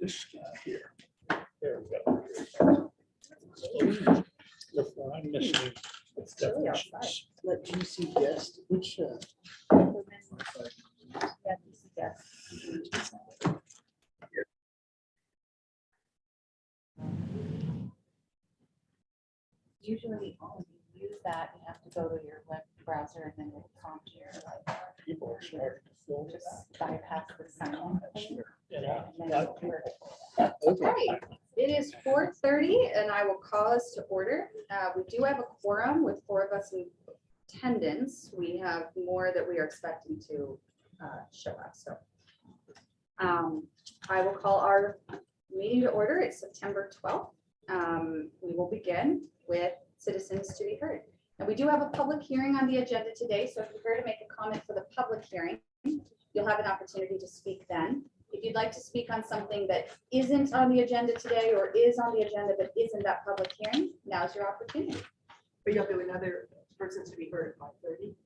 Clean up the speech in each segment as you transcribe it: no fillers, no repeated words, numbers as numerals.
this guy here. There we go. Look what I'm missing. It's Chilly outside. definitions. Let GC guest, which, Yeah, yes. Usually, when you use that, you have to go to your web browser and then it'll prompt you like People are starting to fill just this bypass the sign-in thing. Yeah. And then it'll work. Okay, it is 4:30 and I will call us to order. We do have a quorum with 4 of us in attendance. We have more that we are expecting to show up, so. I will call our meeting to order. It's September 12th. We will begin with citizens to be heard. And we do have a public hearing on the agenda today, so if you're here to make a comment for the public hearing, you'll have an opportunity to speak then. If you'd like to speak on something that isn't on the agenda today or is on the agenda but isn't that public hearing, now's your opportunity. But you'll do another persons to be heard at 5:30.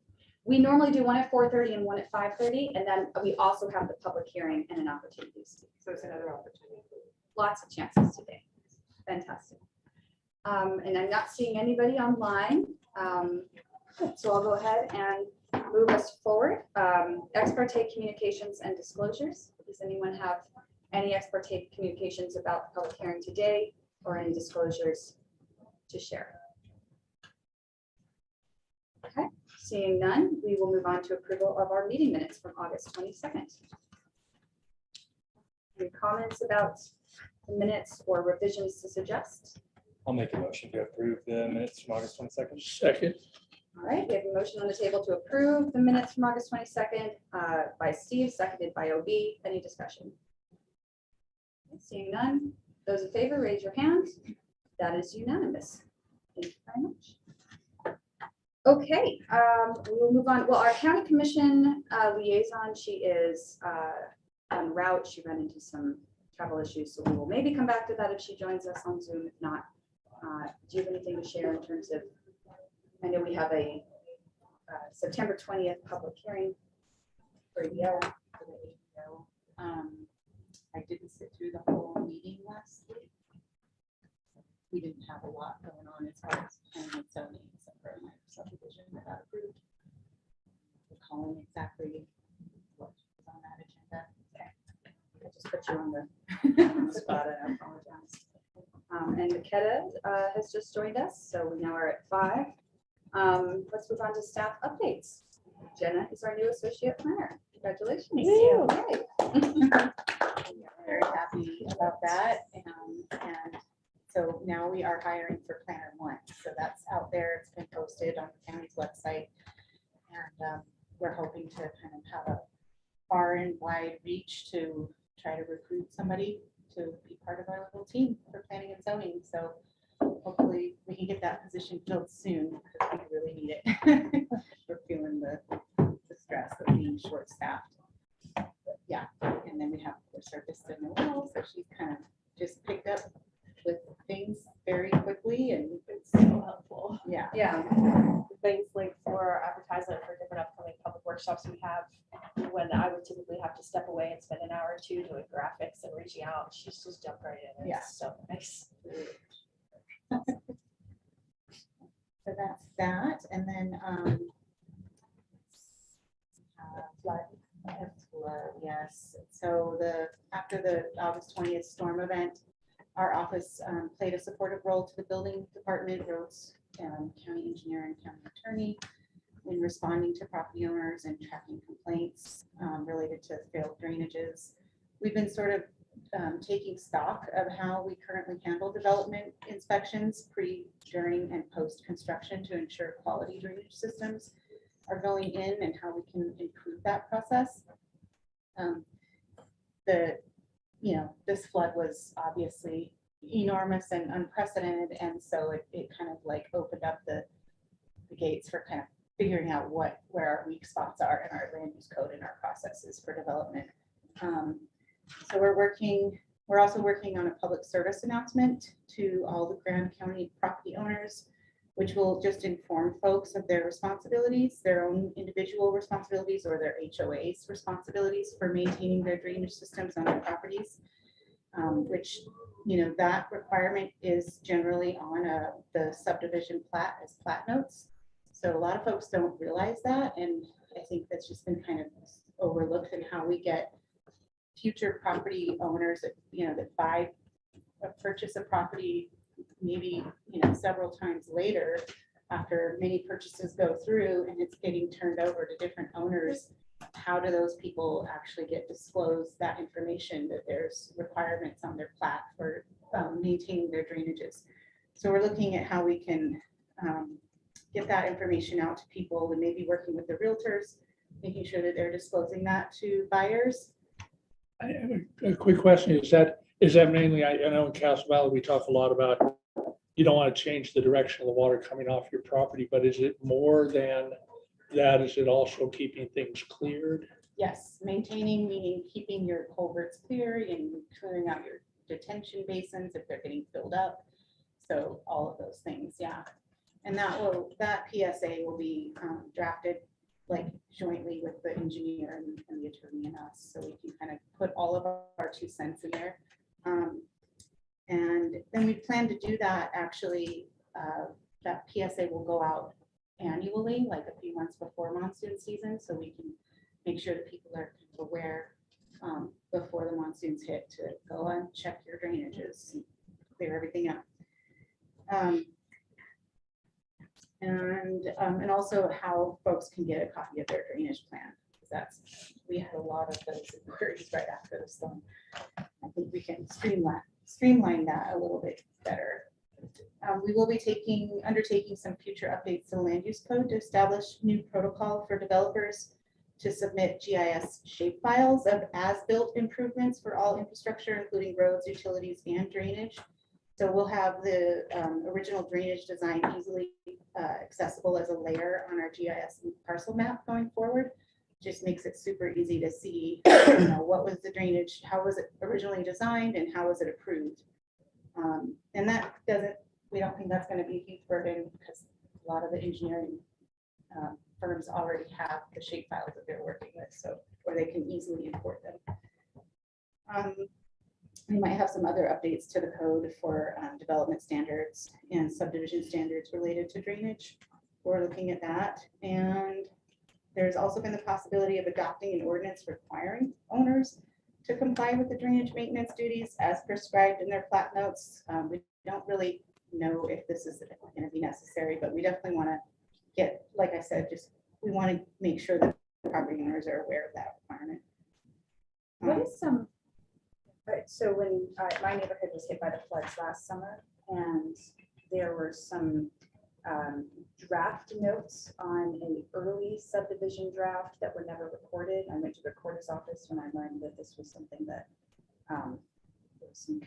We normally do one at 4:30 and one at 5:30, and then we also have the public hearing and an opportunity to speak. So it's another opportunity. Lots of chances today. Fantastic. And I'm not seeing anybody online. So I'll go ahead and move us forward. Ex parte communications and disclosures. Does anyone have any ex parte communications about the public hearing today or any disclosures to share? Okay, seeing none, we will move on to approval of our meeting minutes from August 22nd. Any comments about the minutes or revisions to suggest? I'll make a motion to approve the minutes from August 22nd. Second, All right, we have a motion on the table to approve the minutes from August 22nd by Steve, seconded by OB. Any discussion? Seeing none, those in favor, raise your hand. That is unanimous. Thank you very much. Okay, we will move on. Well, our county commission liaison, she is en route. She ran into some travel issues, so we will maybe come back to that if she joins us on Zoom. If not, do you have anything to share in terms of, I know we have a September 20th public hearing for Yale. I didn't sit through the whole meeting last week. We didn't have a lot going on as far as planning and zoning, except for my subdivision that got approved. Recalling exactly what was on that agenda. I just put you on the spot, and I apologize. And Makeda has just joined us, so we now are at 5. Let's move on to staff updates. Jenna is our new associate planner. Congratulations. Woo. Yay. Very happy about that. And so now we are hiring for Planner 1. So that's out there. It's been posted on the county's website. And we're hoping to kind of have a far and wide reach to try to recruit somebody to be part of our little team for planning and zoning. So hopefully we can get that position filled soon because we really need it. We're feeling the stress of being short-staffed. Yeah, and then we have, of course, our Vista Noel, so she's kind of just picked up with things very quickly, and It's so helpful. yeah. Yeah. Things like for advertisement for different upcoming public workshops we have, when I would typically have to step away and spend an hour or two doing graphics and reaching out, she's just jumped right in. Yeah. It's so nice. So that's that, and then flood, yes. So after the August 20th storm event, our office played a supportive role to the building department, roads, county engineer and county attorney in responding to property owners and tracking complaints related to failed drainages. We've been sort of taking stock of how we currently handle development inspections pre, during, and post construction to ensure quality drainage systems are going in and how we can improve that process. This flood was obviously enormous and unprecedented, and so it kind of like opened up the gates for kind of figuring out where our weak spots are in our land use code and our processes for development. So we're also working on a public service announcement to all the Grand County property owners, which will just inform folks of their responsibilities, their own individual responsibilities or their HOA's responsibilities for maintaining their drainage systems on their properties. which, you know, that requirement is generally on the subdivision plat as plat notes. So a lot of folks don't realize that, and I think that's just been kind of overlooked in how we get future property owners that, you know, that buy or purchase a property maybe, you know, several times later after many purchases go through and it's getting turned over to different owners. How do those people actually get disclosed that information, that there's requirements on their plat for maintaining their drainages? So we're looking at how we can get that information out to people and maybe working with the realtors, making sure that they're disclosing that to buyers. I have a quick question. Is that mainly, I know in Castle Valley, we talk a lot about, you don't want to change the direction of the water coming off your property, but is it more than that? Is it also keeping things cleared? Yes, maintaining, meaning keeping your culverts clear and clearing out your detention basins if they're getting filled up. So all of those things, yeah. And that PSA will be drafted like jointly with the engineer and the attorney and us, so we can kind of put all of our 2 cents in there. And then we plan to do that actually, that PSA will go out annually, like a few months before monsoon season, so we can make sure that people are aware before the monsoons hit to go and check your drainages, and clear everything up. And also how folks can get a copy of their drainage plan. We had a lot of those inquiries right after the storm. I think we can streamline that a little bit better. We will be undertaking some future updates to the land use code to establish new protocol for developers to submit GIS shape files of as-built improvements for all infrastructure, including roads, utilities, and drainage. So we'll have the original drainage design easily accessible as a layer on our GIS parcel map going forward. Just makes it super easy to see, you know, what was the drainage, how was it originally designed, and how was it approved. And that we don't think that's going to be a huge burden because a lot of the engineering firms already have the shape files that they're working with, so or they can easily import them. We might have some other updates to the code for development standards and subdivision standards related to drainage. We're looking at that. And there's also been the possibility of adopting an ordinance requiring owners to comply with the drainage maintenance duties as prescribed in their plat notes. We don't really know if this is going to be necessary, but we definitely want to get, like I said, we want to make sure that property owners are aware of that requirement. What is some, so when my neighborhood was hit by the floods last summer, and there were some draft notes on an early subdivision draft that were never recorded. I went to the recorder's office when I learned that this was something that there was some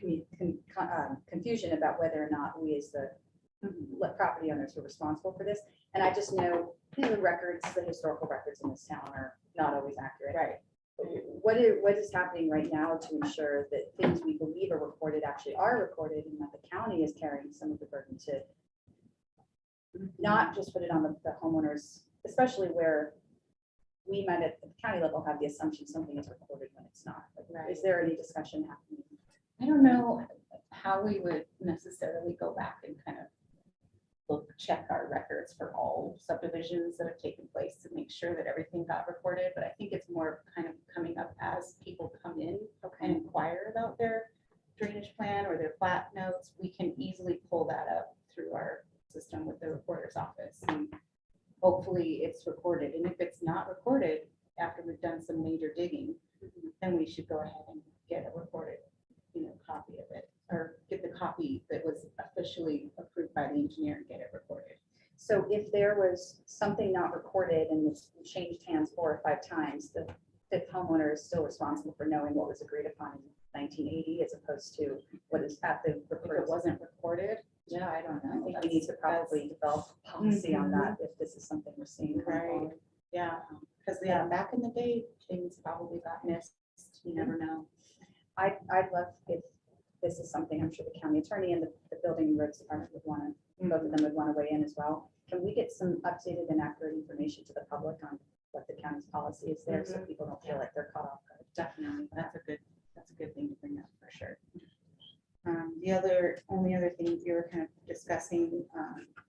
confusion about whether or not we as the property owners were responsible for this. And I just know the records, the historical records in this town are not always accurate. Right. What is happening right now to ensure that things we believe are recorded actually are recorded, and that the county is carrying some of the burden to not just put it on the homeowners, especially where we might at the county level have the assumption something is recorded when it's not. Like, Right. Is there any discussion happening? I don't know how we would necessarily go back and kind of check our records for all subdivisions that have taken place to make sure that everything got recorded. But I think it's more kind of coming up as people come in and inquire about their drainage plan or their plat notes. We can easily pull that up through our system with the recorder's office. And hopefully it's recorded. And if it's not recorded after we've done some major digging, then we should go ahead and get a recorded, copy of it, or get the copy that was officially approved by the engineer and get it recorded. So if there was something not recorded and it's changed hands 4 or 5 times, the fifth homeowner is still responsible for knowing what was agreed upon in 1980 as opposed to what is at the If recorder's. it wasn't recorded, yeah, I don't know. I think we need to probably develop a policy on that if this is something we're seeing. come Right. forward. Yeah, because back in the day, things probably got missed. You never know. I'd love if this is something I'm sure the county attorney and the building and roads department would want to, both of them would want to weigh in as well. Can we get some updated and accurate information to the public on what the county's policy is there so people don't feel like they're caught off guard? Definitely. That's a good thing to bring up for sure. The only other thing we were kind of discussing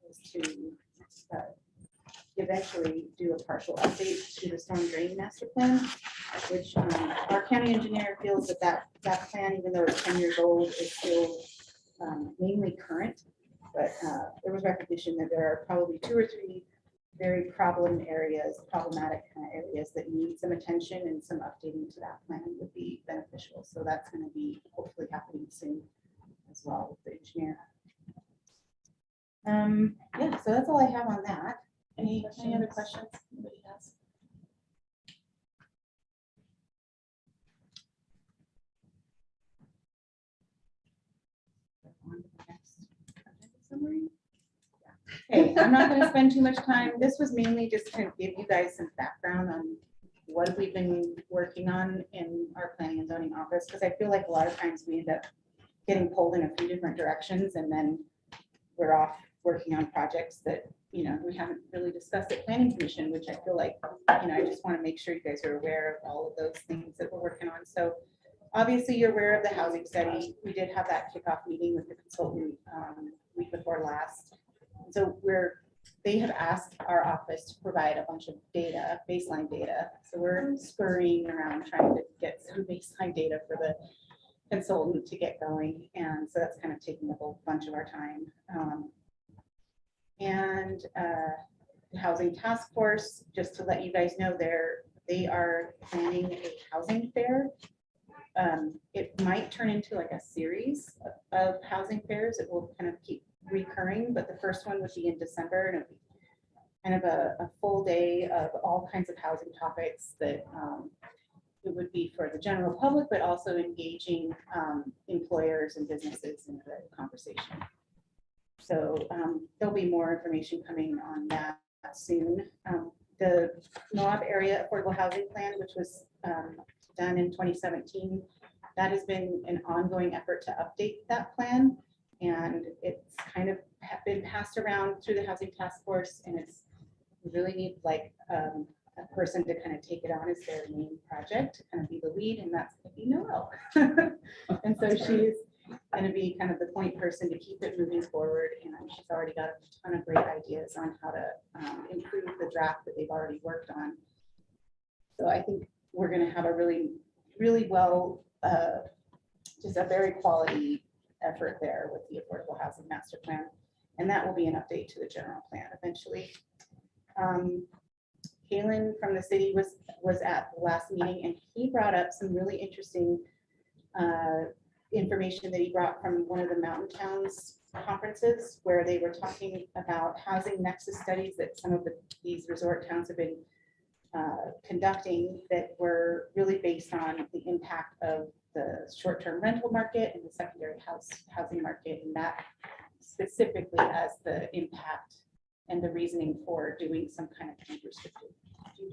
was to eventually do a partial update to the storm drain master plan, which our county engineer feels that plan, even though it's 10 years old, is still mainly current. But there was recognition that there are probably 2 or 3 very problematic kind of areas that need some attention, and some updating to that plan would be beneficial. So that's going to be hopefully happening soon as well with the engineer. Yeah, so that's all I have on that. Any other questions anybody has? On to the next agenda summary. Hey, I'm not gonna spend too much time. This was mainly just to give you guys some background on what we've been working on in our planning and zoning office, because I feel like a lot of times we end up getting pulled in a few different directions, and then we're off working on projects that, we haven't really discussed at planning commission, which I feel like, I just want to make sure you guys are aware of all of those things that we're working on. So obviously you're aware of the housing study. We did have that kickoff meeting with the consultant week before last. So they have asked our office to provide a bunch of data, baseline data. So we're scurrying around trying to get some baseline data for the consultant to get going. And so that's kind of taking up a bunch of our time. The housing task force, just to let you guys know, they are planning a housing fair. It might turn into like a series of housing fairs. It will kind of keep recurring, but the first one would be in December, and it'll be kind of a full day of all kinds of housing topics that it would be for the general public, but also engaging employers and businesses in the conversation. So there'll be more information coming on that soon. The Moab area affordable housing plan, which was done in 2017, that has been an ongoing effort to update that plan. And it's kind of been passed around through the housing task force, and we really need like a person to kind of take it on as their main project, to kind of be the lead, and that's going to be Noelle. And so she's going to be kind of the point person to keep it moving forward. And she's already got a ton of great ideas on how to improve the draft that they've already worked on. So I think we're going to have a really, really well, just a very quality effort there with the affordable housing master plan. And that will be an update to the general plan eventually. Kalen from the city was at the last meeting, and he brought up some really interesting information that he brought from one of the Mountain Towns conferences, where they were talking about housing nexus studies that some of these resort towns have been conducting, that were really based on the impact of the short-term rental market and the secondary housing market, and that specifically as the impact and the reasoning for doing some kind of deed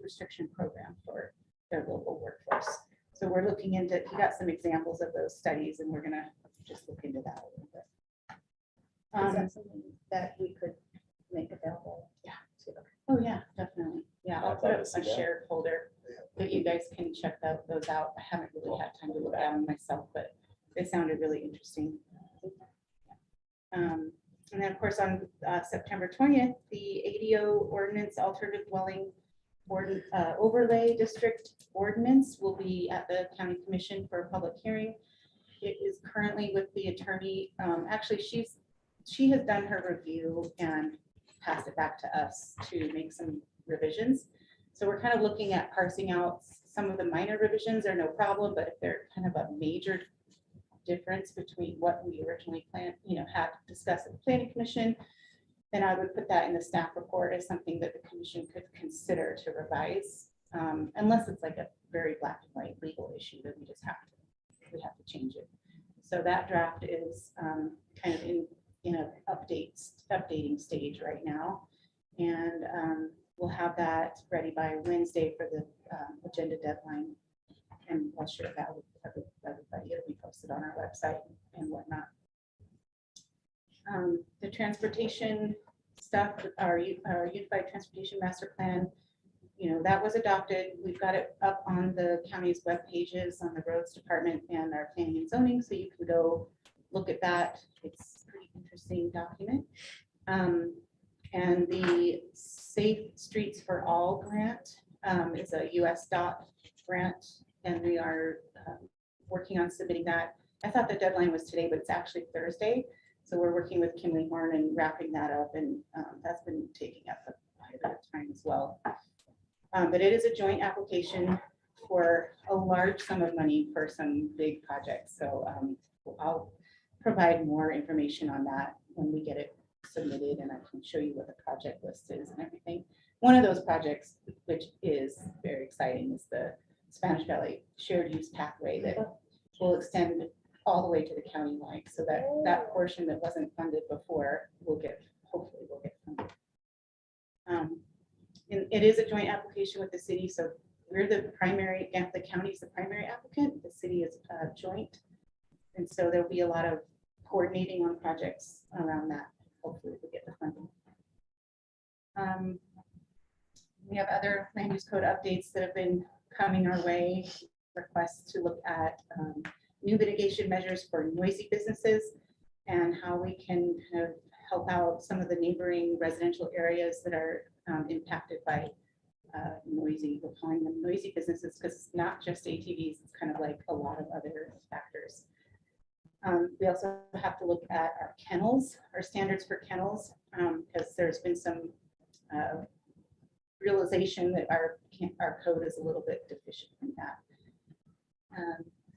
restriction program for their local workforce. So we're looking into, he got some examples of those studies, and we're gonna just look into that a little bit. Is that something that we could make available? Yeah. Oh, yeah, definitely. Yeah, I'll I'd put love up to see a that. shared folder that you guys can check those out. I haven't really had time to look at them myself, but they sounded really interesting. And then, of course, on September 20th, the ADO ordinance alternative dwelling overlay district ordinance will be at the county commission for a public hearing. It is currently with the attorney. Actually, she has done her review and passed it back to us to make some revisions. So we're kind of looking at parsing out some of the minor revisions are no problem, but if they're kind of a major difference between what we originally planned, had discussed at the planning commission, then I would put that in the staff report as something that the commission could consider to revise, unless it's like a very black and white legal issue that we have to change it. So that draft is kind of in a updating stage right now, and we'll have that ready by Wednesday for the agenda deadline, and we'll share that with everybody. It'll be posted on our website and whatnot. The transportation stuff, our Unified Transportation Master Plan, that was adopted. We've got it up on the county's web pages on the roads department and our planning and zoning, so you can go look at that. It's a pretty interesting document. And the Safe Streets for All grant is a US DOT grant, and we are working on submitting that. I thought the deadline was today, but it's actually Thursday. So we're working with Kimley Horn and wrapping that up, and that's been taking up quite a bit of time as well. But it is a joint application for a large sum of money for some big projects. So I'll provide more information on that when we get it submitted, and I can show you what the project list is and everything. One of those projects, which is very exciting, is the Spanish Valley Shared Use Pathway that will extend all the way to the county line, so that that portion that wasn't funded before will get, hopefully will get funded. And it is a joint application with the city, so we're the primary, the county is the primary applicant, the city is joint. And so there'll be a lot of coordinating on projects around that. Hopefully we'll get the funding. We have other land use code updates that have been coming our way. Requests to look at new mitigation measures for noisy businesses and how we can kind of help out some of the neighboring residential areas that are impacted by noisy, we're calling them noisy businesses because it's not just ATVs, it's kind of like a lot of other factors. We also have to look at our kennels, our standards for kennels, because there's been some realization that our code is a little bit deficient in that.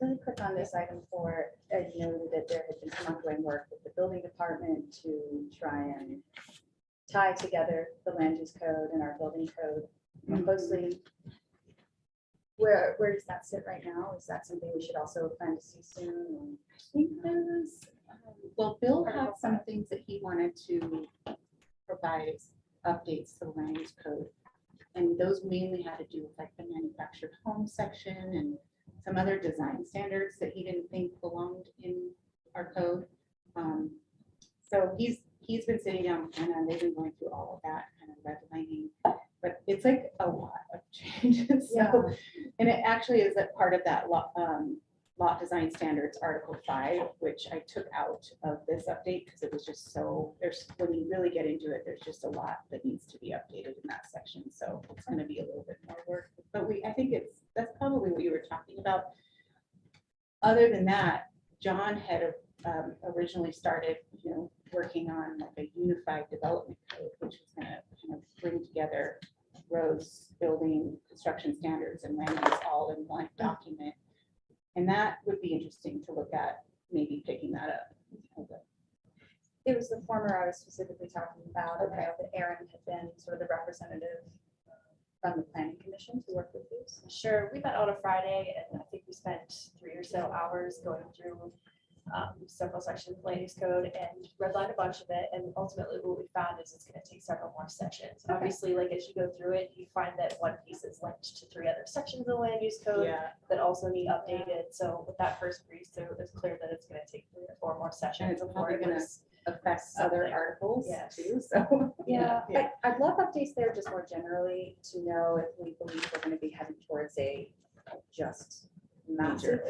Really quick on this item 4, I noted that there had been some ongoing work with the building department to try and tie together the land use code and our building code more closely. Where does that sit right now? Is that something we should also plan to see soon? I think there's, well, Bill had some things that he wanted to provide as updates to the land use code. And those mainly had to do with like the manufactured home section and some other design standards that he didn't think belonged in our code. So he's been sitting down and they've been going through all of that kind of redlining, but it's like a lot of changes. So, and it actually is a part of that lot design standards Article 5, which I took out of this update because it was just so, when you really get into it, there's just a lot that needs to be updated in that section. So it's going to be a little bit more work, but I think that's probably what you were talking about. Other than that, John had originally started, working on like a unified development code, which was going to kind of bring together roads, building, construction standards, and land use all in one document. And that would be interesting to look at, maybe picking that up. It was the former I was specifically talking about. I know that Aaron had been sort of the representative from the planning commission to work with these. Sure, we met on a Friday and I think we spent 3 or so hours going through several sections of land use code and redlined a bunch of it. And ultimately what we found is it's going to take several more sections. Okay. Obviously, like as you go through it, you find that one piece is linked to 3 other sections of land use code that also need updated. So with that first brief, so it's clear that it's going to take 3 or 4 more sessions. And it's before probably it gonna was affect other articles Yes. too. So I'd love updates there just more generally to know if we believe we're going to be heading towards a just massive.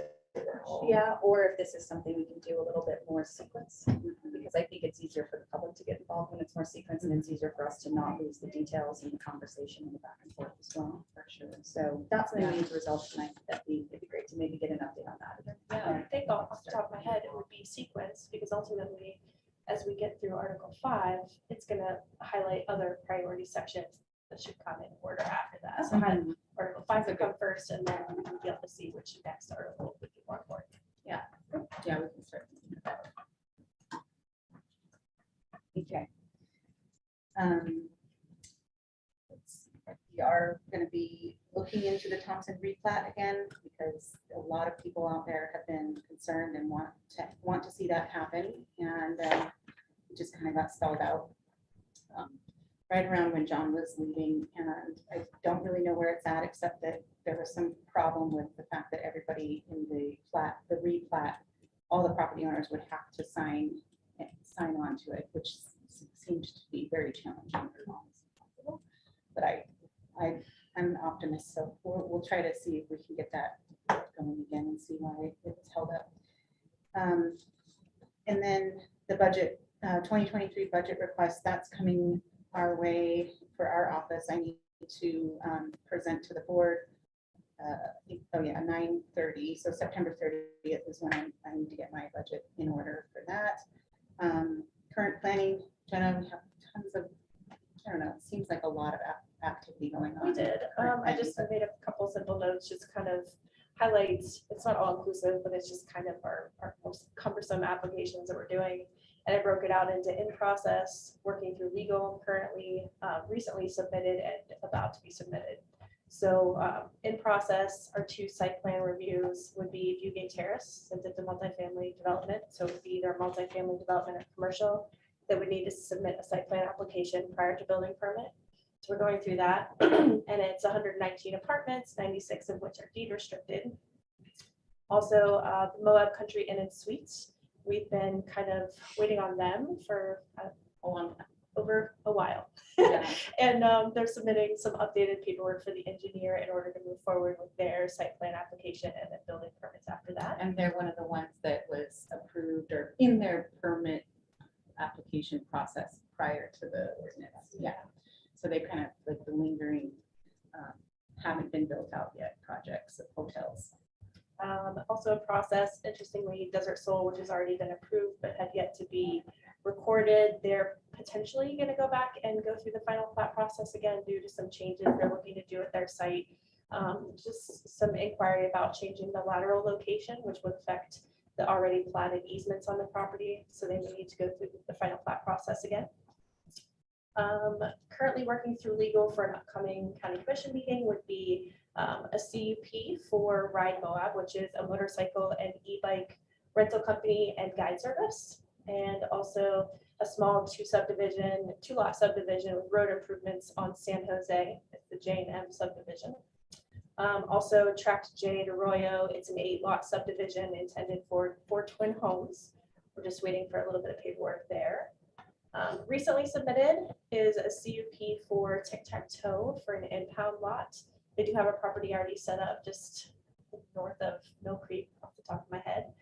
Yeah, or if this is something we can do a little bit more sequence, because I think it's easier for the public to get involved when it's more sequence, and it's easier for us to not lose the details and the conversation and the back and forth as well, for sure. So that's something we need to resolve tonight. It'd be great to maybe get an update on that. Yeah, I think off the top of my head, it would be sequence, because ultimately, as we get through Article 5, it's gonna highlight other priority sections that should come in order after that. So Article 5 would come first, and then we can be able to see which next article would be more important. yeah, we can start thinking about it. Okay. We are going to be looking into the Thompson replat again, because a lot of people out there have been concerned and want to see that happen, and it just kind of got stalled out right around when John was leaving, and I don't really know where it's at, except that there was some problem with the fact that everybody in the replat, all the property owners would have to sign on to it, which seemed to be very challenging for long as possible. But I'm an optimist, so we'll try to see if we can get that going again and see why it was held up. And then the budget, 2023 budget request, that's coming our way for our office. I need to present to the board. Oh yeah, 9:30. So September 30th is when I need to get my budget in order for that. Current planning, Jenna, we have tons of, I don't know, it seems like a lot of activity going on. We did. I just made a couple simple notes, just kind of highlights. It's not all inclusive, but it's just kind of our most cumbersome applications that we're doing. And I broke it out into in process, working through legal, currently, recently submitted, and about to be submitted. So in process, our 2 site plan reviews would be Viewgate Terrace, since it's a multifamily development. So it would be either multifamily development or commercial that would need to submit a site plan application prior to building permit. So we're going through that, and it's 119 apartments, 96 of which are deed restricted. Also, the Moab Country Inn and Suites, we've been kind of waiting on them for A long time. over a while. Yeah. And they're submitting some updated paperwork for the engineer in order to move forward with their site plan application and then building permits after that. And they're one of the ones that was approved or in their permit application process prior to the ordinance. Yeah. So they kind of like the lingering, haven't been built out yet projects of hotels. Also a process, interestingly, Desert Soul, which has already been approved but had yet to be recorded. They're potentially going to go back and go through the final plat process again due to some changes they're looking to do at their site. Just some inquiry about changing the lateral location, which would affect the already platted easements on the property. So they may need to go through the final plat process again. Currently working through legal for an upcoming county commission meeting would be a CUP for Ride Moab, which is a motorcycle and e-bike rental company and guide service, and also a small 2-lot subdivision with road improvements on San Jose. It's the J&M subdivision. Also Tract J at Arroyo. It's an 8-lot subdivision intended for 4 twin homes. We're just waiting for a little bit of paperwork there. Recently submitted is a CUP for Tic-Tac-Toe for an impound lot. They do have a property already set up just north of Mill Creek off the top of my head.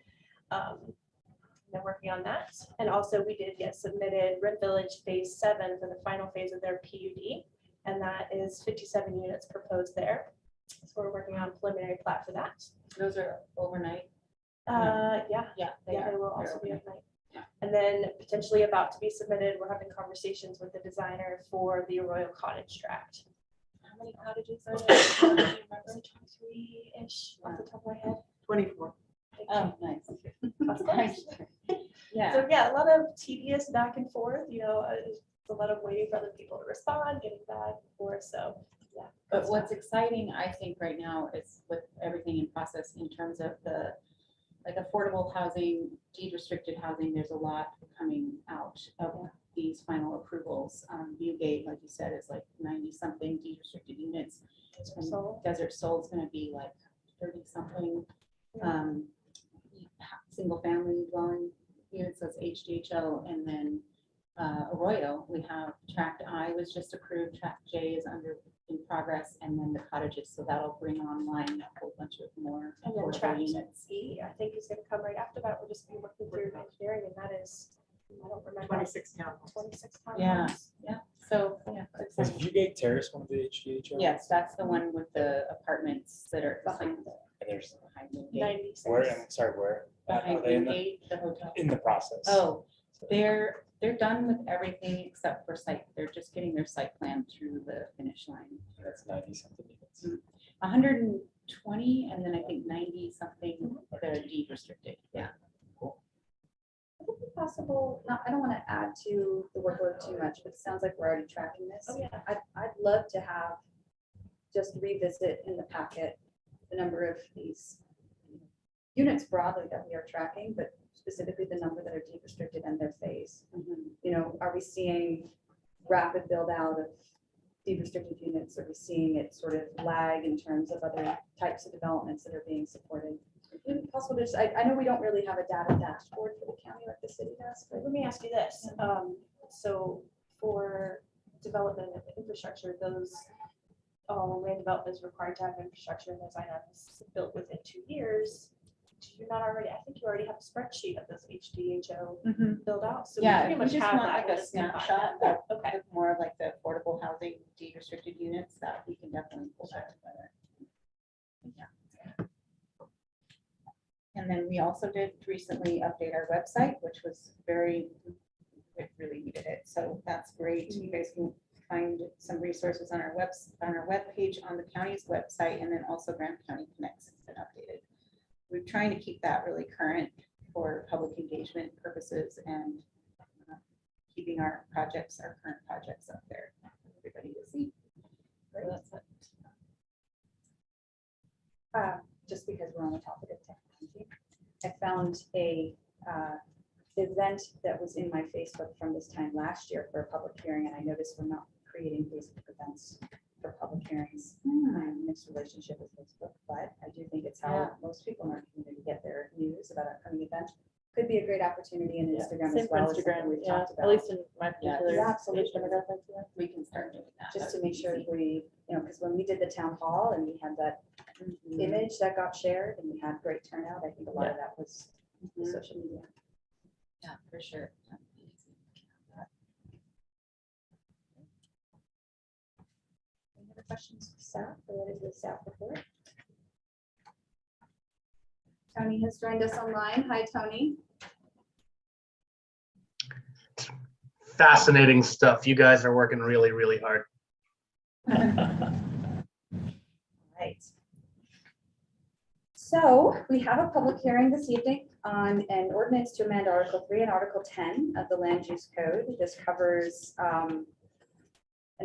They're working on that. And also we did get submitted Red Village Phase 7 for the final phase of their PUD. And that is 57 units proposed there. So we're working on preliminary plat for that. Those are overnight. Yeah, Yeah, they will They're also be overnight. overnight. Yeah. And then potentially about to be submitted, we're having conversations with the designer for the Arroyo Cottage tract. How many cottages are there? Do you remember? 23-ish off the top of my head. 24. Thank you. Oh, nice. That's close. Nice. Yeah. So yeah, a lot of tedious back and forth, it's a lot of waiting for other people to respond, getting back and forth, so yeah. But what's exciting, I think, right now is with everything in process in terms of the like affordable housing, deed restricted housing, there's a lot coming out of these final approvals. Viewgate, like you said, is like 90 something deed restricted units. And Soul. Desert Soul is going to be like 30 something. Single family dwelling units, that's HDHO, and then Arroyo, we have Tract I was just approved, Tract J is in progress, and then the cottages, so that'll bring online a whole bunch of more And then affordable Tract units. E, I think is gonna come right after that. We'll just be working through engineering, and that is, I don't remember. 26 townhomes. 26 Yeah. townhomes. So, yeah. it's Was exciting. Viewgate Terrace one of the HDHO? Yes, that's the one with the apartments that are Behind behind And there's, behind Viewgate. 96. where, I'm sorry, where? Behind Are they in the, Viewgate, the hotel. in the process? Oh, they're done with everything except for site. They're just getting their site plan through the finish line. That's 90 something units. 120, and then I think 90 something, the deed restricted. Yeah. Would it be possible, I don't want to add to the workload too much, but it sounds like we're already tracking this. Oh, yeah. I'd love to have, just revisit in the packet, the number of these units broadly that we are tracking, but specifically the number that are deed restricted and their phase. Are we seeing rapid build out of deed restricted units? Are we seeing it sort of lag in terms of other types of developments that are being supported? Would it be possible to just, I know we don't really have a data dashboard for the county like the city does, but Let me ask you this. So for development of infrastructure, those all land development is required to have infrastructure and design items built within 2 years. you're not already, I think you already have a spreadsheet of those HDHO Mhm. filled out. So we Yeah, pretty if we much just have want that. like we'll a just combine snapshot that. of Okay. more of like the affordable housing deed restricted units, that we can definitely pull that together. Yeah. And then we also did recently update our website, which was it really needed it. So that's great. You guys can find some resources on our webpage, on the county's website, and then also Graham County Connects has been updated. We're trying to keep that really current for public engagement purposes and keeping our current projects up there, for everybody to see. So that's it. Just because we're on the topic of technology, I found a event that was in my Facebook from this time last year for a public hearing, and I noticed we're not creating Facebook events for public hearings. I'm mixed relationship with Facebook, but I do think it's how most people in our community get their news about upcoming events. Could be a great opportunity in Instagram as well. As something we've talked At about. least in my Yeah, particular absolutely. age demographic. Yeah. We can start doing that. Just to That'd be make sure easy. we, because when we did the town hall and we had that Mhm. image that got shared and we had great turnout, I think a lot of that was the Mhm. social media. Yeah, for sure. Any other questions for staff related to the staff report? Tony has joined us online. Hi, Tony. Fascinating stuff. You guys are working really, really hard. Right. So we have a public hearing this evening on an ordinance to amend Article 3 and Article 10 of the Land Use Code. This covers an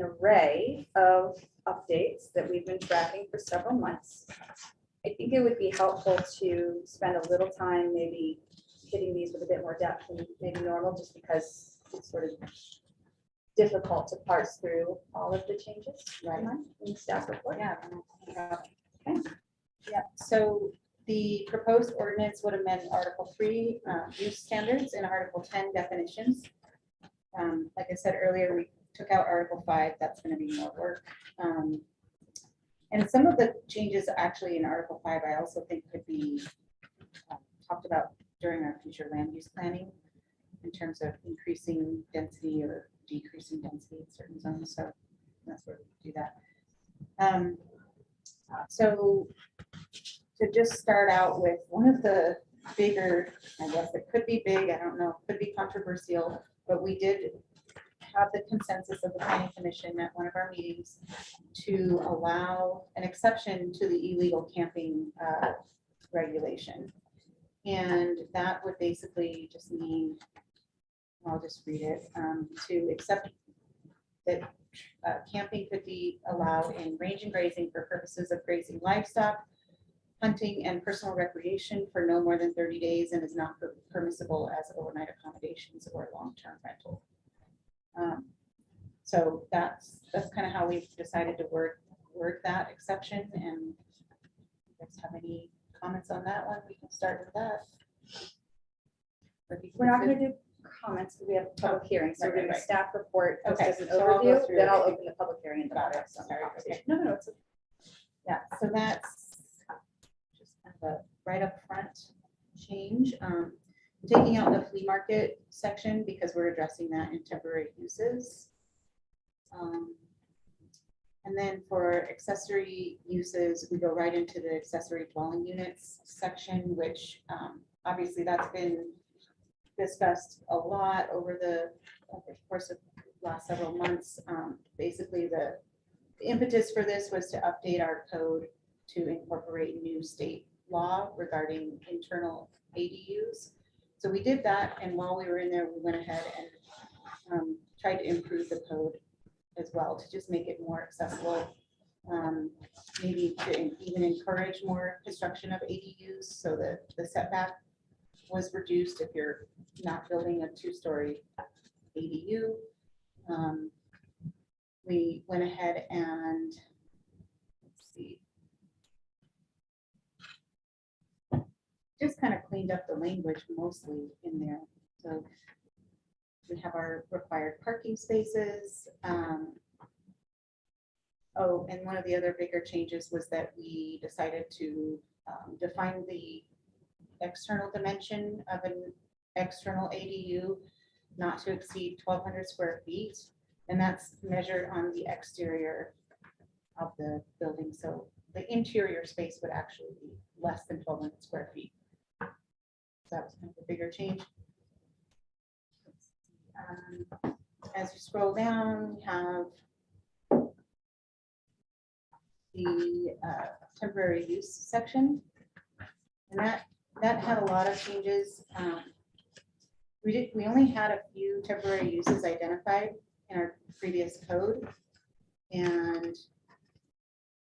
array of updates that we've been tracking for several months. I think it would be helpful to spend a little time maybe hitting these with a bit more depth than maybe normal, just because it's sort of difficult to parse through all of the changes Right. in the staff report. Yeah. Okay. Yeah, so the proposed ordinance would amend Article 3, use standards, and Article 10 definitions. Like I said earlier, we took out Article 5, that's gonna be more work. And some of the changes actually in Article 5, I also think could be talked about during our future land use planning in terms of increasing density or decreasing density in certain zones, so that's where we do that. So to just start out with one of the bigger, I guess it could be big, I don't know, could be controversial, but we did have the consensus of the planning commission at one of our meetings to allow an exception to the illegal camping regulation. And that would basically just mean, I'll just read it, to accept that camping could be allowed in range and grazing for purposes of grazing livestock, hunting and personal recreation for no more than 30 days and is not permissible as overnight accommodations or long-term rental. So that's kind of how we've decided to word that exception. And if you guys have any comments on that one, we can start with that. We're not going to do comments because we have a public hearing, so we're doing a Right. staff report just Okay, as an so I'll go overview, through then I'll everything. open the public hearing and Got then it. some Sorry, conversation. okay. No, it's Yeah, so that's just kind of a right up front change. Taking out the flea market section because we're addressing that in temporary uses. And then for accessory uses, we go right into the accessory dwelling units section, which obviously that's been discussed a lot over the course of last several months. Basically, the impetus for this was to update our code to incorporate new state law regarding internal ADUs. So we did that, and while we were in there, we went ahead and tried to improve the code as well to just make it more accessible. Maybe to even encourage more construction of ADUs so that the setback was reduced if you're not building a 2-story ADU. We went ahead and let's see, just kind of cleaned up the language mostly in there. So we have our required parking spaces. Oh, and one of the other bigger changes was that we decided to define the external dimension of an external ADU not to exceed 1,200 square feet. And that's measured on the exterior of the building. So the interior space would actually be less than 1,200 square feet. So that was kind of a bigger change. As you scroll down, we have the temporary use section. And that had a lot of changes. We only had a few temporary uses identified in our previous code. And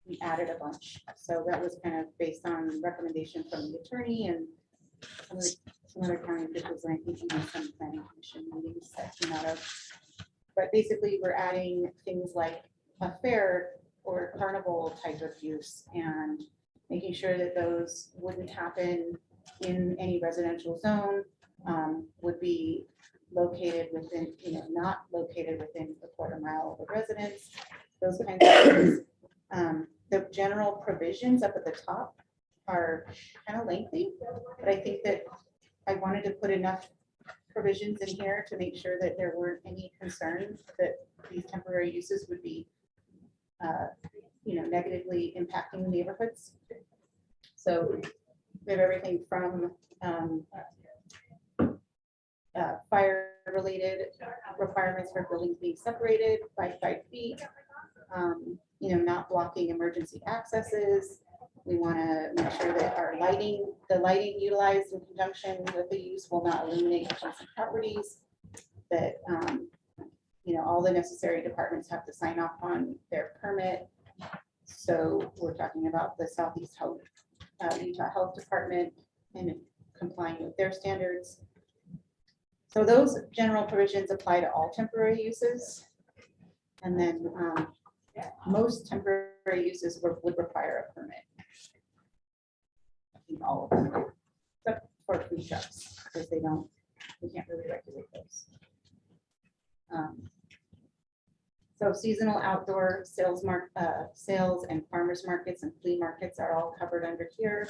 we added a bunch. So that was kind of based on recommendation from the attorney and some other county officials, and I think even some planning commission meetings that came out of. But basically, we're adding things like a fair or carnival type of use and making sure that those wouldn't happen in any residential zone, would be located within, not located within a quarter mile of a residence, those kinds of things. The general provisions up at the top are kind of lengthy, but I think that I wanted to put enough provisions in here to make sure that there weren't any concerns that these temporary uses would be negatively impacting the neighborhoods. So we have everything from fire related requirements for buildings being separated by 5 feet, not blocking emergency accesses. We want to make sure that the lighting utilized in conjunction with the use will not illuminate adjacent properties, that all the necessary departments have to sign off on their permit. So we're talking about the Southeast Utah Health Department and complying with their standards. So those general provisions apply to all temporary uses. And then most temporary uses would require a permit. I think all of them do, except for food trucks, because we can't really regulate those. So seasonal outdoor sales and farmers markets and flea markets are all covered under here.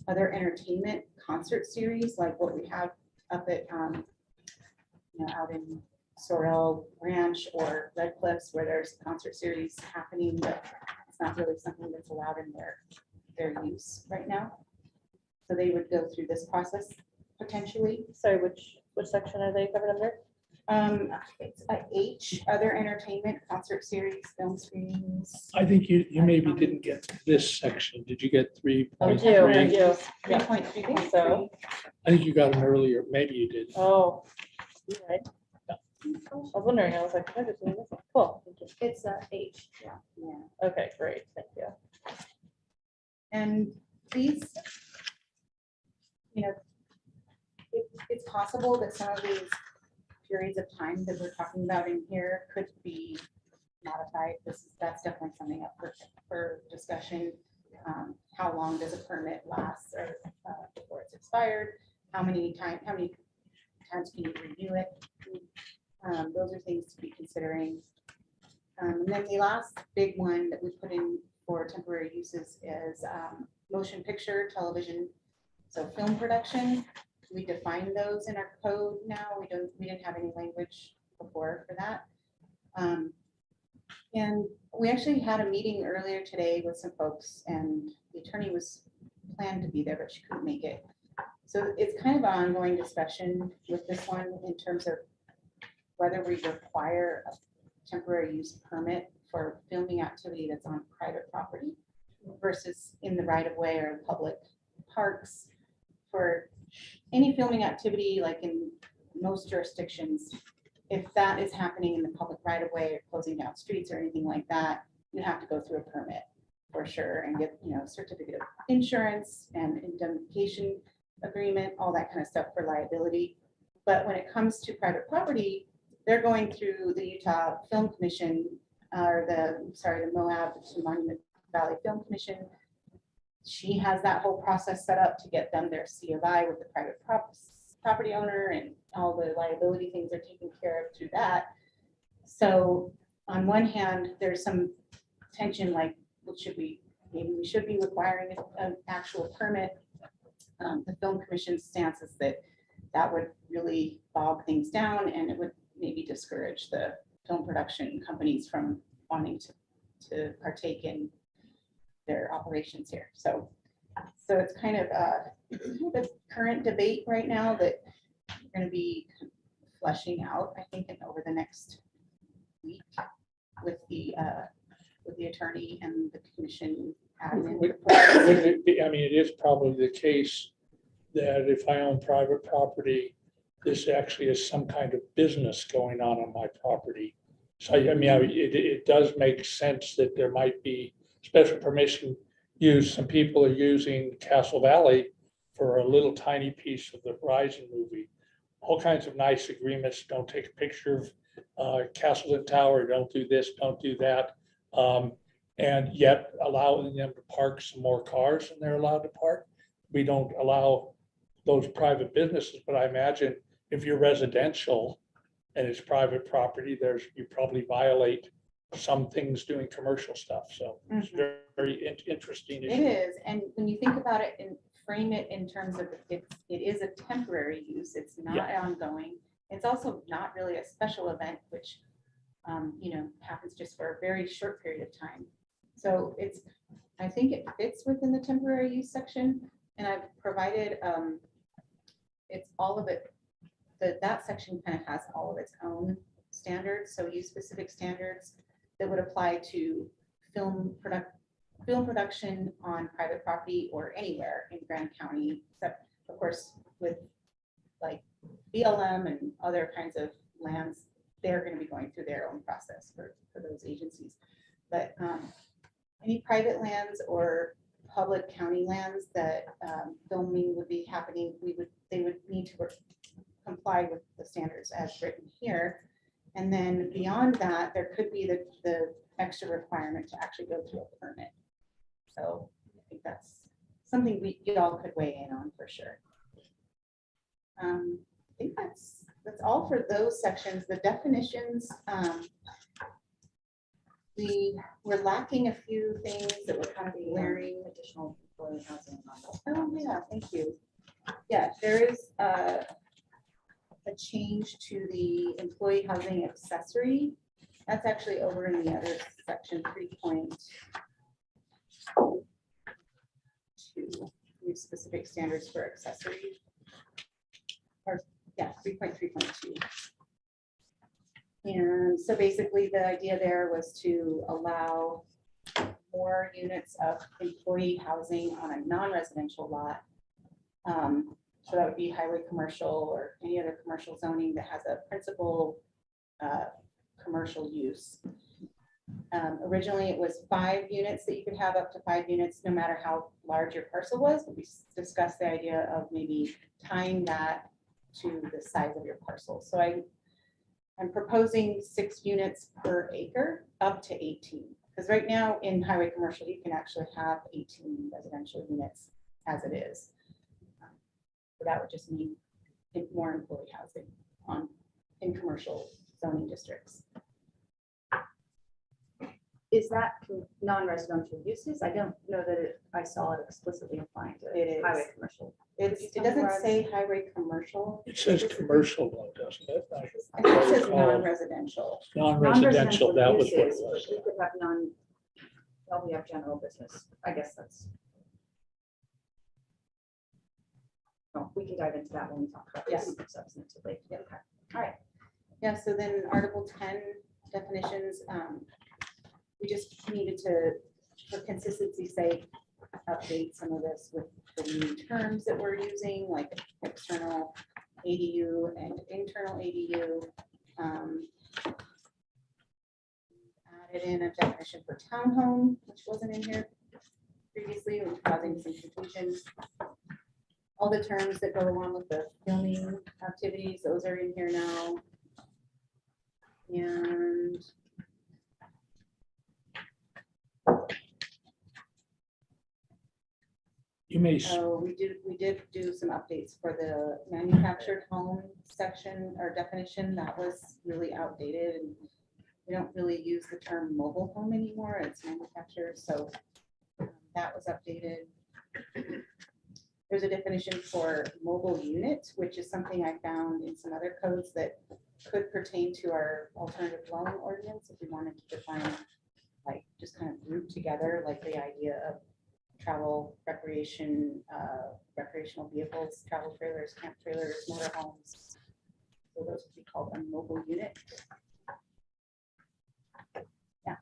Other entertainment concert series, like what we have up at out in Sorrel Ranch or Red Cliffs, where there's a concert series happening, but it's not really something that's allowed in their use right now. So they would go through this process potentially. Sorry, which section are they covered under? It's a H, other entertainment, concert series, film screenings. I think you maybe didn't get this section. Did you get 3.3? I do. 3.3. So, I think you got an earlier, maybe you did. oh, you're right. I was wondering, I was like, I just made this one. Cool. Thank you. It's a H. Yeah. Okay, great. Thank you. And these, it's possible that some of these periods of time that we're talking about in here could be modified. That's definitely something up for discussion. How long does a permit last or before it's expired? How many times can you renew it? Those are things to be considering. And then the last big one that we put in for temporary uses is motion picture, television, so film production. We define those in our code now. We didn't have any language before for that. And we actually had a meeting earlier today with some folks, and the attorney was planned to be there, but she couldn't make it. So it's kind of an ongoing discussion with this one in terms of whether we require a temporary use permit for filming activity that's on private property versus in the right of way or public parks. For any filming activity, like in most jurisdictions, if that is happening in the public right of way or closing down streets or anything like that, you have to go through a permit for sure and get, a certificate of insurance and indemnification agreement, all that kind of stuff for liability. But when it comes to private property, they're going through the Utah Film Commission, or the Moab to Monument Valley Film Commission. She has that whole process set up to get them their C of I with the private property owner, and all the liability things are taken care of through that. So on one hand, there's some tension, like, maybe we should be requiring an actual permit the film commission's stance is that that would really bog things down and it would maybe discourage the film production companies from wanting to partake in their operations here. So it's kind of the current debate right now that we're going to be fleshing out, I think, over the next week with the attorney and the commission admin. I mean, it is probably the case that if I own private property, this actually is some kind of business going on my property. So I mean, it does make sense that there might be special permission use. Some people are using Castle Valley for a little tiny piece of the Horizon movie. All kinds of nice agreements, don't take a picture of Castle and Tower, don't do this, don't do that. And yet allowing them to park some more cars than they're allowed to park. We don't allow those private businesses, but I imagine if you're residential and it's private property, you probably violate some things doing commercial stuff. So it's very interesting It issue. is, and when you think about it and frame it in terms of it is a temporary use, it's not ongoing. It's also not really a special event, which happens just for a very short period of time. So I think it fits within the temporary use section, and I've provided it's all of it. That section kind of has all of its own standards, so use specific standards that would apply to film production on private property or anywhere in Grand County, except of course with like BLM and other kinds of lands, they're going to be going through their own process for those agencies. But any private lands or public county lands that filming would be happening, they would need to comply with the standards as written here. And then beyond that, there could be the extra requirement to actually go through a permit. So I think that's something you all could weigh in on for sure. I think that's all for those sections. The definitions, we're lacking a few things that were kind of glaring. Additional employee housing. Oh, yeah, thank you. Yeah, there is a change to the employee housing accessory. That's actually over in the other section, 3.2. Use specific standards for accessory. Or, yeah, 3.3.2. And so basically the idea there was to allow more units of employee housing on a non-residential lot. So that would be highway commercial or any other commercial zoning that has a principal commercial use. Originally, it was 5 units that you could have, up to 5 units, no matter how large your parcel was. But we discussed the idea of maybe tying that to the size of your parcel. So I'm proposing 6 units per acre, up to 18. Because right now in highway commercial, you can actually have 18 residential units as it is. So that would just mean more employee housing in commercial zoning districts. Is that non-residential uses? I don't know that I saw it explicitly applying to It is. highway commercial. It doesn't say highway commercial. It says commercial though, doesn't it? I think it says non-residential. Non-residential, that was what it uses, was. but you could have we have general business. I guess that's. Oh, we can dive into that when we talk about this substantively. Yeah, okay. All right. Yeah, so then Article 10 definitions, we just needed to, for consistency's sake, update some of this with the new terms that we're using, like external ADU and internal ADU. Added in a definition for townhome, which wasn't in here previously, which was causing some confusion. All the terms that go along with the filming activities, those are in here now. And You may, so we did do some updates for the manufactured home section or definition. That was really outdated, and we don't really use the term mobile home anymore. It's manufactured, so that was updated. There's a definition for mobile unit, which is something I found in some other codes that could pertain to our alternative dwelling ordinance if we wanted to define, like, just kind of group together, like the idea of travel, recreation, recreational vehicles, travel trailers, camp trailers, motorhomes. So those would be called a mobile unit. Yeah.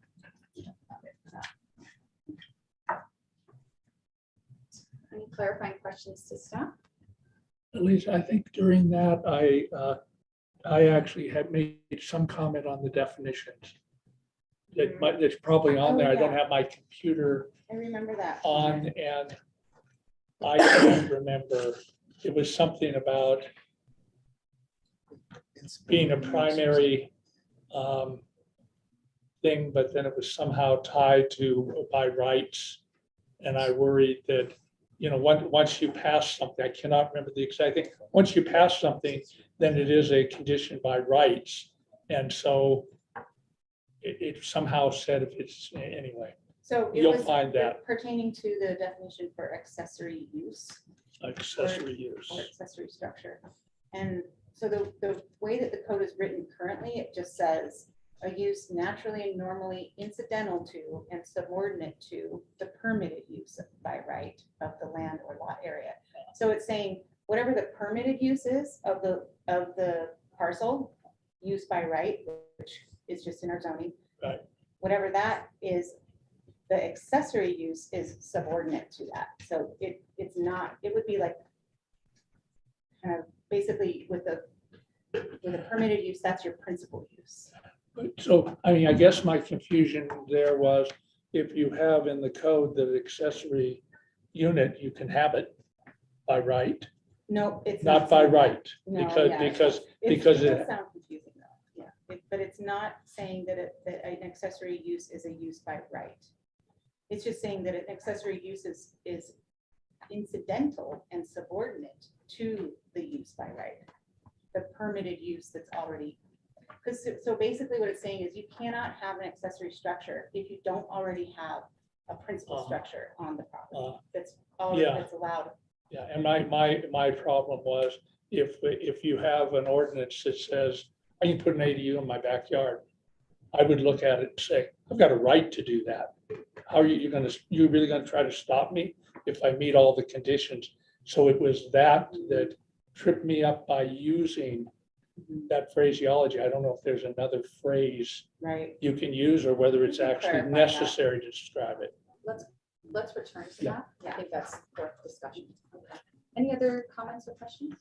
Any clarifying questions to staff? At least I think during that, I actually had made some comment on the definitions. That's probably on Oh, there. I don't yeah. have my computer I remember that. on, and I can't remember. It was something about being a primary thing, but then it was somehow tied to by rights. And I worried that, once you pass something, I cannot remember the exact thing. Once you pass something, then it is a condition by rights. And so it somehow said if it's, anyway, So it you'll was find that pertaining to the definition for accessory use. accessory use. Or accessory structure. And so the way that the code is written currently, it just says a use naturally and normally incidental to and subordinate to the permitted use by right of the land or lot area. So it's saying whatever the permitted use is of the parcel, use by right, which is just in our zoning. Right. Whatever that is, the accessory use is subordinate to that. So it's not, it would be like kind of basically with a permitted use, that's your principal use. So, I guess my confusion there was if you have in the code that accessory unit, you can have it by right, No, it's not by saying that. right. No, Because, yeah, because, It because does it, sound confusing though, yeah, but it's not saying that that an accessory use is a use by right. It's just saying that an accessory use is incidental and subordinate to the use by right. The permitted use that's already, because so basically what it's saying is you cannot have an accessory structure if you don't already have a principal structure on the property that's already, yeah. that's allowed. yeah, and my problem was if you have an ordinance that says, I can put an ADU in my backyard, I would look at it and say, I've got a right to do that. How are you you really gonna try to stop me if I meet all the conditions? So it was that tripped me up by using that phraseology. I don't know if there's another phrase Right. you can use or whether it's We can actually clarify that. necessary to describe it. Let's return to Yeah. that. I think that's worth discussion. Okay. Any other comments or questions?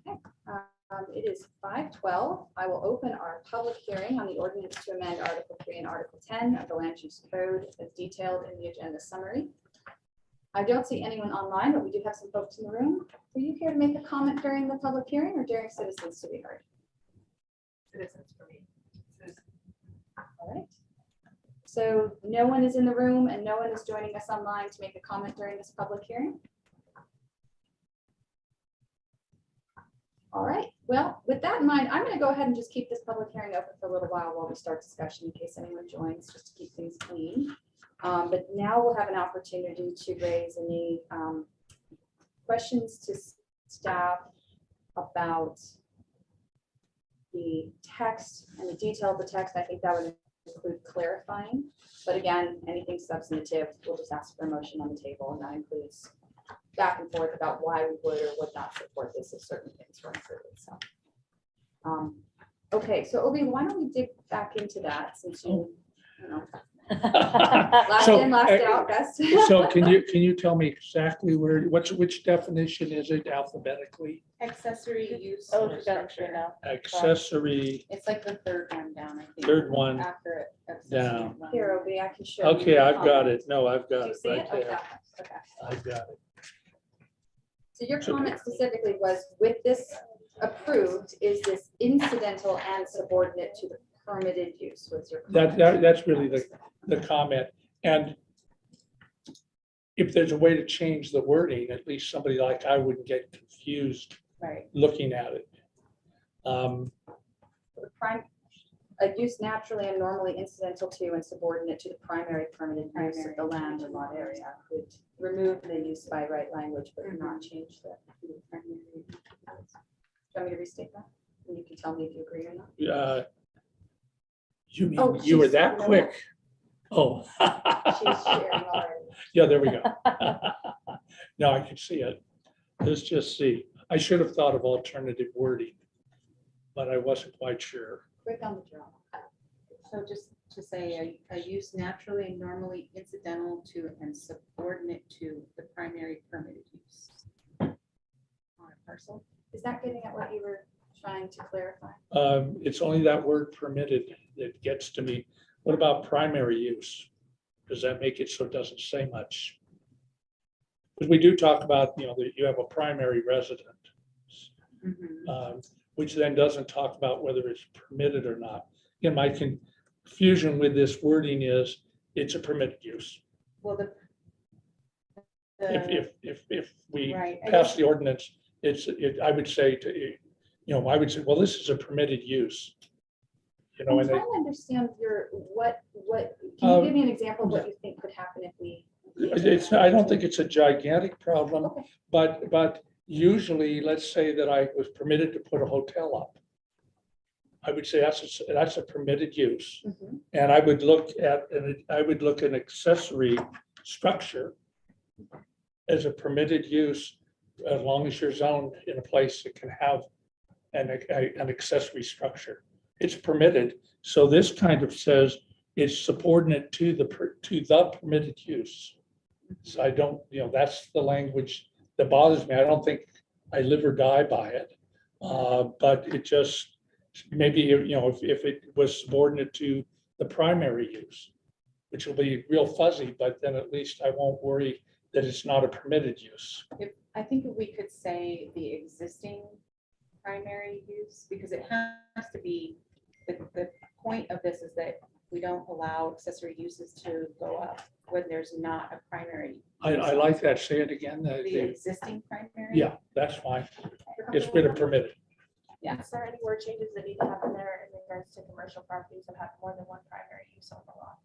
Okay, it is 5:12. I will open our public hearing on the ordinance to amend Article 3 and Article 10 of the Land Use Code as detailed in the agenda summary. I don't see anyone online, but we do have some folks in the room. Are you here to make a comment during the public hearing or during citizens to be heard? Citizens for me. All right. So no one is in the room and no one is joining us online to make a comment during this public hearing? All right, well, with that in mind, I'm going to go ahead and just keep this public hearing open for a little while we start discussion in case anyone joins, just to keep things clean. But now we'll have an opportunity to raise any questions to staff about the text and the detail of the text. I think that would include clarifying, but again, anything substantive, we'll just ask for a motion on the table, and that includes back and forth about why we would or would not support this if certain things were included. So, okay, so Obi, why don't we dig back into that since you know, last So, in, last out, best. So can you tell me exactly which definition is it alphabetically? Accessory use Oh, or she got it structure. now. Accessory, It's like the third one down, I think. third one After it. down. Here, Obi, I can show. Okay, you the I've got comment. it. No, I've Do got you it see right it? Okay. there. Okay. I've got it. So your comment specifically was with this approved, is this incidental and subordinate to the permitted use was your comment? That's really the comment. And if there's a way to change the wording, at least somebody like I wouldn't get confused Right. looking at it. The prime, a use naturally and normally incidental to and subordinate to the primary permitted use of the land or lot area. Could remove the use by right language, but not change the primary. Do you want me to restate that? And you can tell me if you agree or not. You mean, Oh, you were she's- that you know quick? Oh. She's sharing already. Yeah, there we go. No, I can see it. Let's just see. I should have thought of alternative wording, but I wasn't quite sure. Quick on the draw. So just to say, a use naturally and normally incidental to and subordinate to the primary permitted use on a parcel. Is that getting at what you were trying to clarify? It's only that word permitted that gets to me. What about primary use? Does that make it so it doesn't say much? Because we do talk about, that you have a primary resident, which then doesn't talk about whether it's permitted or not. Again, my confusion with this wording is it's a permitted use. Well, If we right, I pass guess- the ordinance, I would say I would say, well, this is a permitted use. I'm And trying to understand can you give me an example of what you think could happen if we? I don't think it's a gigantic problem, Okay. but usually, let's say that I was permitted to put a hotel up. I would say that's a permitted use. Mhm. And I would look at an accessory structure as a permitted use, as long as you're zoned in a place that can have an accessory structure. It's permitted. So this kind of says it's subordinate to the permitted use. So I don't, that's the language that bothers me. I don't think I live or die by it. But it just, maybe, if it was subordinate to the primary use, which will be real fuzzy, but then at least I won't worry that it's not a permitted use. I think if we could say the existing primary use, because it has to be, the point of this is that we don't allow accessory uses to go up when there's not a primary. I like that. Say it again. The existing primary. Yeah, that's fine. Get rid of permitted. Yeah. Is there any word changes that need to happen there in regards to commercial properties that have more than one primary use on the lot?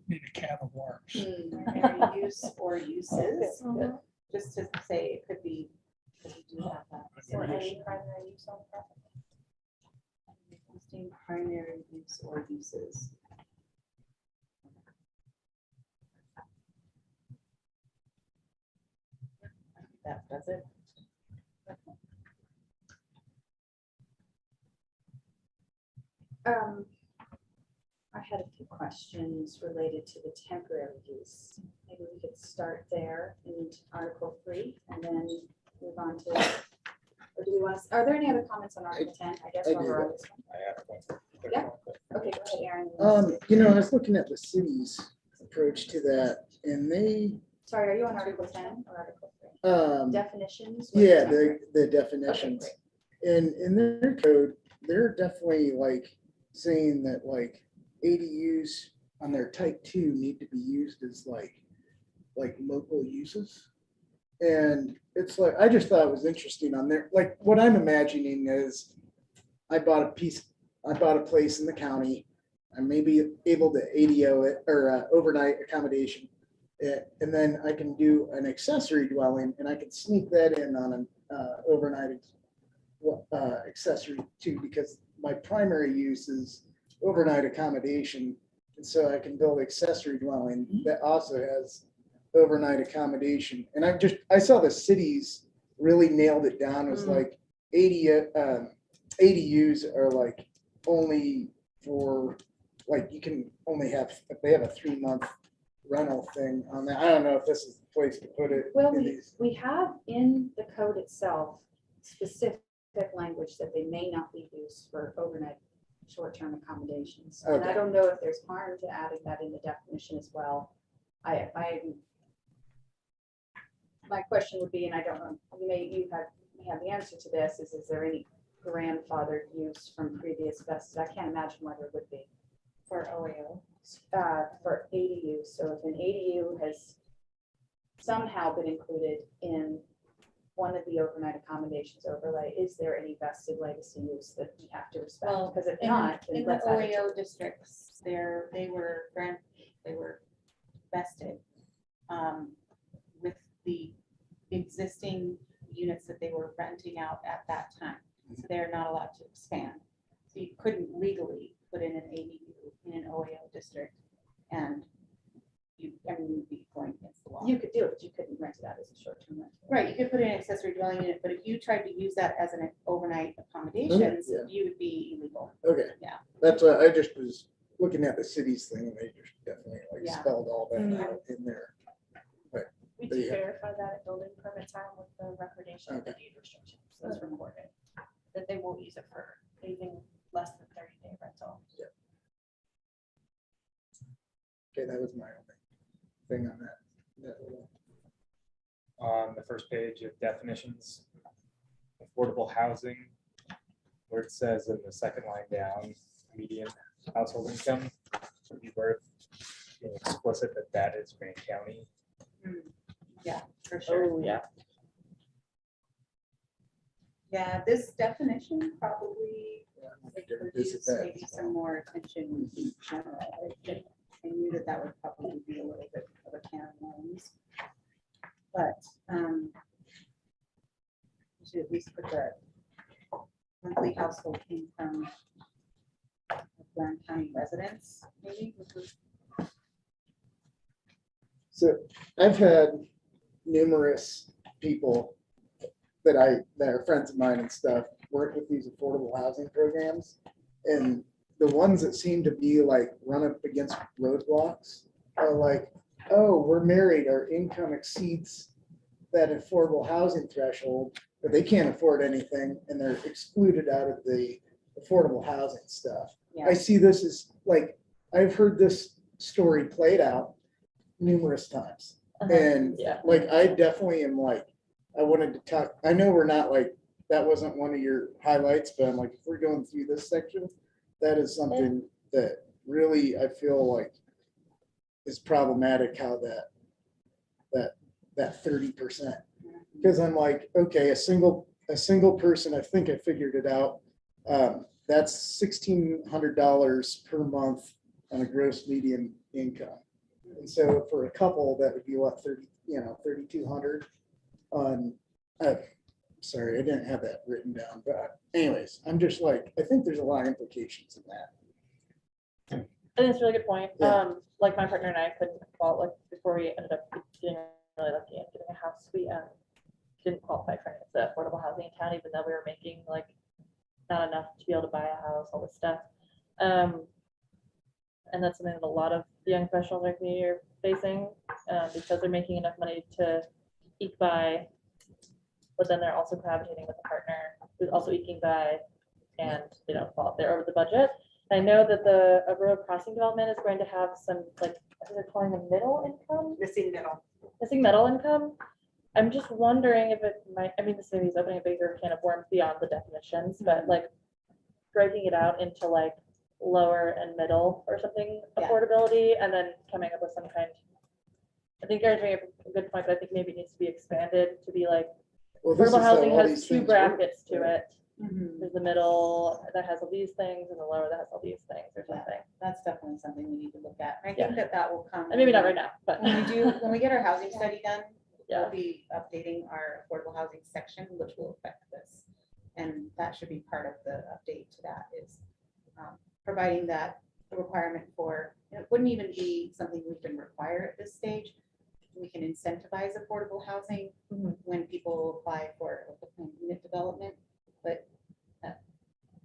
Need a can of worms. Primary use or uses, but just to say it could be, because we do have that. Or any primary use on the property? Existing primary use or uses. That does it. I had a few questions related to the temporary use. Maybe we could start there in Article 3 and then move on to, or do we want to, are there any other comments on Article 10? I guess I while we're do. on this one. I have one. Yeah. Okay, go ahead, Aaron. I was looking at the city's approach to that, and they, Sorry, are you on Article 10 or Article 3? Definitions? yeah, the definitions. And in their code, they're definitely like saying that like ADUs on their type 2 need to be used as like local uses. And it's like, I just thought it was interesting on there. Like what I'm imagining is I bought a place in the county. I may be able to ADO it or overnight accommodation. And then I can do an accessory dwelling and I can sneak that in on an overnight accessory too, because my primary use is overnight accommodation. And so I can build accessory dwelling that also has overnight accommodation. And I saw the cities really nailed it down. It was like ADUs are like only for, like you can only have, if they have a 3-month rental thing on that. I don't know if this is the place to put it. Well, in these. we have in the code itself specific language that they may not be used for overnight short-term accommodations. And I Okay. don't know if there's harm to adding that in the definition as well. My question would be, and I don't know, you have the answer to this, is there any grandfathered use from previous vested? I can't imagine why there would be. For OAO. For ADU. So if an ADU has somehow been included in one of the overnight accommodations overlay, is there any vested legacy use that we have to respect? Well, Because if In not, then in the let's add it to- OAO districts, they were vested with the existing units that they were renting out at that time. So they're not allowed to expand. So you couldn't legally put in an ADU in an OAO district and you'd be going against the law. You could do it, but you couldn't rent it out as a short-term rental. Right, you could put in an accessory dwelling unit, but if you tried to use that as an overnight accommodations, Yeah. you would be illegal. Okay. Yeah. That's what I just was looking at the cities thing and they just definitely like Yeah. spelled all that Mhm. out in there. We But do yeah. verify that at building permit time with the recordation of the deed restrictions. That's recorded. That they won't use it for anything less than 30-day rental. Okay, that was my only thing on that little. On the first page of definitions, affordable housing, where it says in the second line down, median household income, would be worth being explicit that that is Grant County. Yeah, for sure. Oh, yeah. Yeah, this definition probably Yeah, I'm could gonna visit use that. maybe some more attention in general. I knew that that would probably be a little bit of a can of worms. But you should at least put the monthly household income of Grand County residents, maybe. So I've had numerous people that are friends of mine and stuff, work with these affordable housing programs. And the ones that seem to be like run up against roadblocks are like, oh, we're married, our income exceeds that affordable housing threshold, but they can't afford anything and they're excluded out of the affordable housing stuff. I Yeah, see this as like, I've heard this story played out numerous times. And Yeah. like, I definitely am like, I wanted to talk, I know we're not like, that wasn't one of your highlights, but I'm like, if we're going through this section, that is something that really, I feel like is problematic how that 30%. Because I'm like, okay, a single person, I think I figured it out. That's $1,600 per month on a gross median income. And so for a couple, that would be what, 3,200 on, sorry, I didn't have that written down, but anyways, I'm just like, I think there's a lot of implications in that. I think it's a really good point. Yeah. Like my partner and I couldn't qualify, like before we ended up getting really lucky and getting a house, we didn't qualify for any of the affordable housing in town, even though we were making like not enough to be able to buy a house, all this stuff. And that's something that a lot of the young professionals like me are facing because they're making enough money to eke by, but then they're also cohabitating with a partner who's also eking by, and they don't fall, they're over the budget. I know that the road crossing development is going to have some, like, I think they're calling them middle income, missing middle income. I'm just wondering if it might, I mean, this maybe is opening a bigger can of worms beyond the definitions, but like breaking it out into like lower and middle or something, Yeah. affordability, and then coming up with some kind. I think Gary's making a good point, but I think maybe it needs to be expanded to be like, Well, this affordable is how housing all has these 2 things work, brackets to right? it. There's the middle that has all these things and the lower that has all these things or Yeah. something. That's definitely something we need to look at. I Yeah. think that will come. And maybe not right now, but When we get our housing study done, Yeah. we'll be updating our affordable housing section, which will affect this. And that should be part of the update to that is providing that requirement for, it wouldn't even be something we can require at this stage. We can incentivize affordable housing Mhm. when people apply for like, a planned unit development, but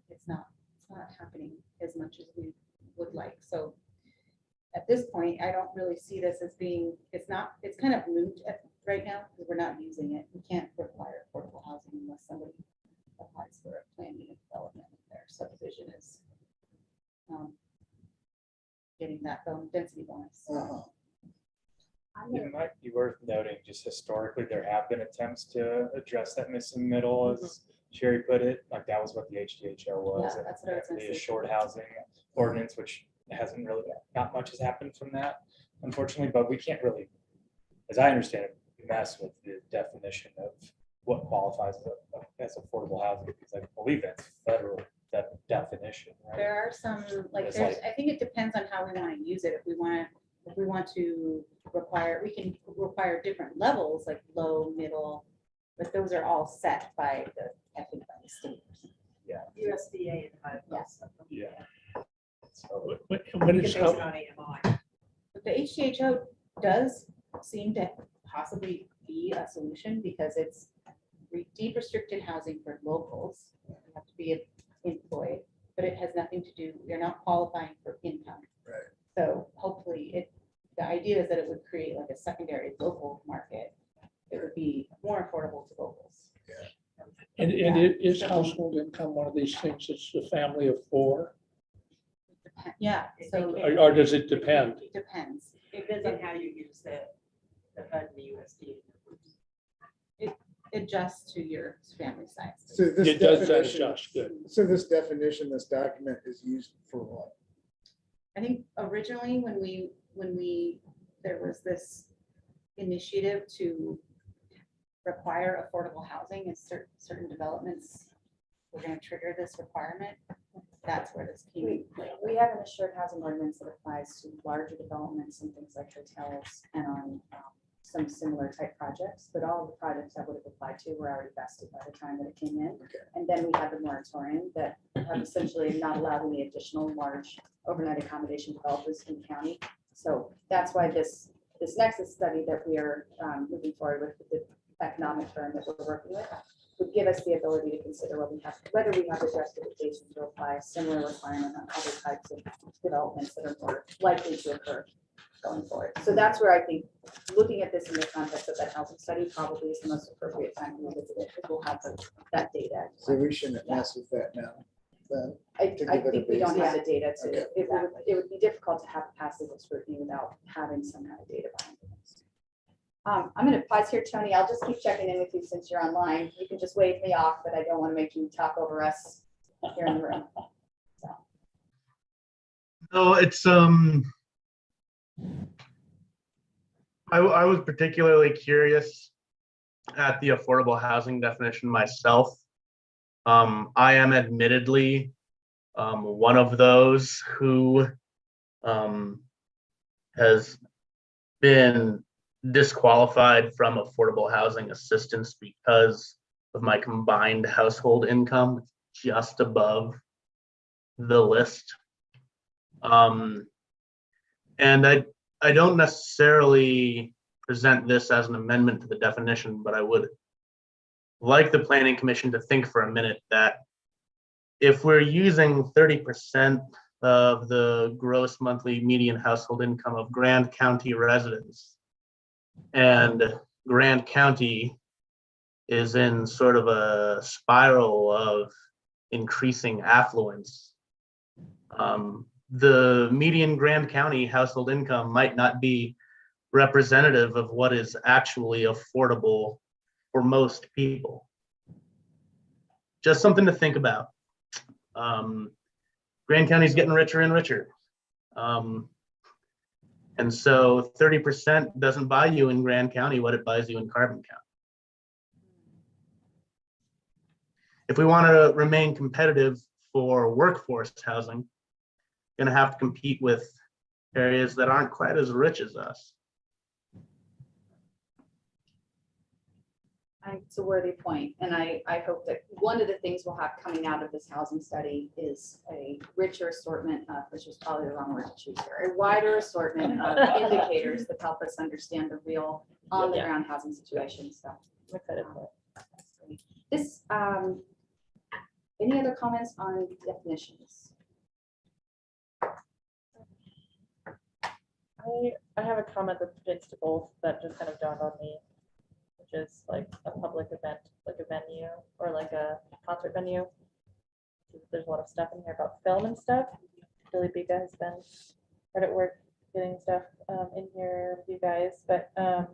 it's not happening as much as we would like. So at this point, I don't really see this as being, it's kind of moot right now because we're not using it. We can't require affordable housing unless somebody applies for a planned unit development. Their subdivision is getting that density bonus. Uh-huh. It might be worth noting, just historically, there have been attempts to address that missing middle, as Sherry put it, like that was what the HDHO was. Yeah, that's what I was gonna The say. short housing ordinance, which hasn't really, not much has happened from that, unfortunately, but we can't really, as I understand it, mess with the definition of what qualifies as affordable housing, because I believe that's federal definition, right? There are some, like, It's there's, like- I think it depends on how we want to use it. If we want to require, we can require different levels, like low, middle, but those are all set by the, I think, by the state. USDA and HUD. Yes. Yeah. So, When You it's can base how, it on AMI. But the HCHO does seem to possibly be a solution because it's deep restricted housing for locals. You have to be employed, but it has nothing to do, you're not qualifying for income. Right. So hopefully the idea is that it would create like a secondary local market. It would be more affordable to locals. and Yeah. is household income one of these things, it's a family of four, Yeah, so or does it depend? it depends. It depends on how you use the HUD and the USDA. Adjust to your family size. So this It does that definition, adjust, good. so this definition, this document is used for what? I think originally when we, there was this initiative to require affordable housing in certain developments, we're gonna trigger this requirement. That's where this came in. We have an assured housing ordinance that applies to larger developments and things like hotels and on some similar type projects, but all of the projects that would have applied to were already vested by the time that it came in. Okay. And then we have the moratorium that have essentially not allowed any additional large overnight accommodation developers in the county. So that's why this nexus study that we are moving forward with the economic firm that we're working with would give us the ability to consider whether we have the justification to apply a similar requirement on other types of developments that are more likely to occur going forward. So that's where I think looking at this in the context of that housing study probably is the most appropriate time to revisit it, because we'll have that data. So we shouldn't mess with that now. Then, I give it a think we don't have the data to, Okay. it would be difficult to have a passive scrutiny without having some kind of data behind it. I'm gonna pause here, Tony. I'll just keep checking in with you since you're online. You can just wave me off, but I don't want to make you talk over us here in the room. No, it's I was particularly curious at the affordable housing definition myself. I am admittedly one of those who has been disqualified from affordable housing assistance because of my combined household income just above the list. And I don't necessarily present this as an amendment to the definition, but I would like the Planning Commission to think for a minute that if we're using 30% of the gross monthly median household income of Grand County residents, and Grand County is in sort of a spiral of increasing affluence, the median Grand County household income might not be representative of what is actually affordable for most people. Just something to think about. Grand County's getting richer and richer. And so 30% doesn't buy you in Grand County what it buys you in Carbon County. If we want to remain competitive for workforce housing, going to have to compete with areas that aren't quite as rich as us. It's a worthy point, and I hope that one of the things we'll have coming out of this housing study is a richer assortment of, which is probably the wrong word to choose here, a wider assortment of indicators that help us understand the real on the ground housing situation. So I'm excited for it. this, any other comments on definitions? I have a comment that pertains to both that just kind of dawned on me, which is like a public event, like a venue or like a concert venue. There's a lot of stuff in here about film and stuff. Billy Bika has been hard at work getting stuff in here with you guys, but I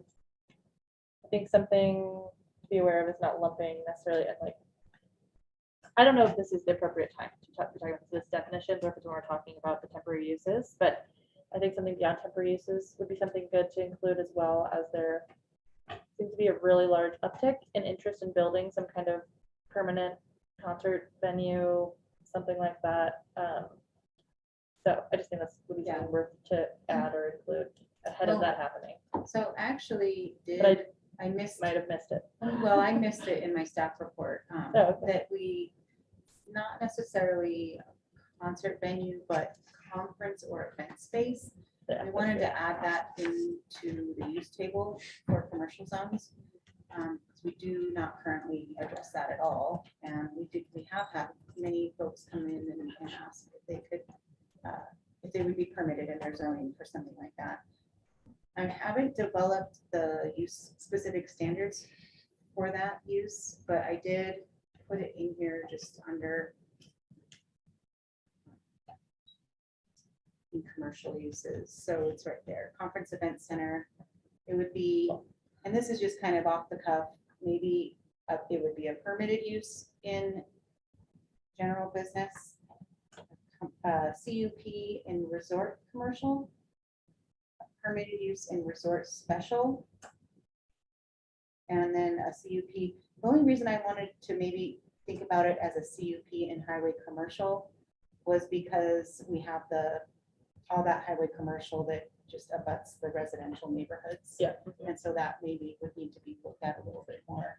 think something to be aware of is not lumping necessarily and like, I don't know if this is the appropriate time to talk about this definitions or if it's when we're talking about the temporary uses, but I think something beyond temporary uses would be something good to include as well, as there seems to be a really large uptick in interest in building some kind of permanent concert venue, something like that. So I just think that's would be Yeah. something worth to add or include ahead of Well, that happening. So actually, But I missed, Might have missed it. well, I missed it in my staff report, Oh, okay. that we, not necessarily a concert venue, but conference or event space. Yeah, We wanted to add that into the use table for commercial zones. 'Cause we do not currently address that at all. And we have had many folks come in and ask if they could, if they would be permitted in their zoning for something like that. I haven't developed the use specific standards for that use, but I did put it in here just under in commercial uses. So it's right there, conference event center. It would be, and this is just kind of off the cuff, maybe it would be a permitted use in general business, CUP in resort commercial, permitted use in resort special, and then a CUP. The only reason I wanted to maybe think about it as a CUP in highway commercial was because we have all that highway commercial that just abuts the residential neighborhoods. Yeah. And so that maybe would need to be looked at a little bit more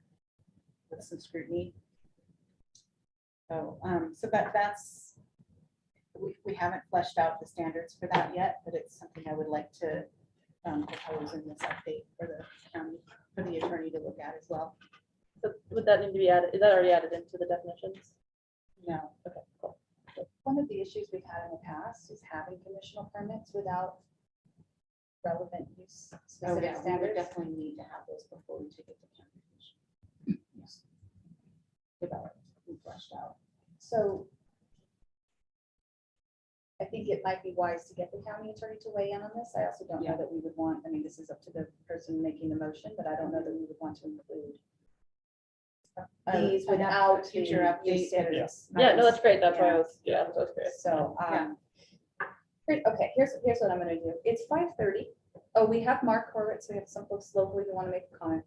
with some scrutiny. So, that's, we haven't fleshed out the standards for that yet, but it's something I would like to propose in this update for the county, for the attorney to look at as well. So would that need to be added? Is that already added into the definitions? No, Okay, cool. One of the issues we've had in the past is having conditional permits without relevant use oh specific yeah, we would standards. definitely need to have those before we take it to county commission. Yes. Developed and fleshed out. So I think it might be wise to get the county attorney to weigh in on this. I also don't know Yeah. that we would want, I mean, this is up to the person making the motion, but I don't know that we would want to include these I have without a future the use update. standards. Yeah, no, that's great. That's why Yeah. I was, yeah, that's what I was curious. So, Yeah. okay, here's what I'm gonna do. It's 5:30. Oh, we have Mark Horowitz. We have some folks locally who want to make a comment.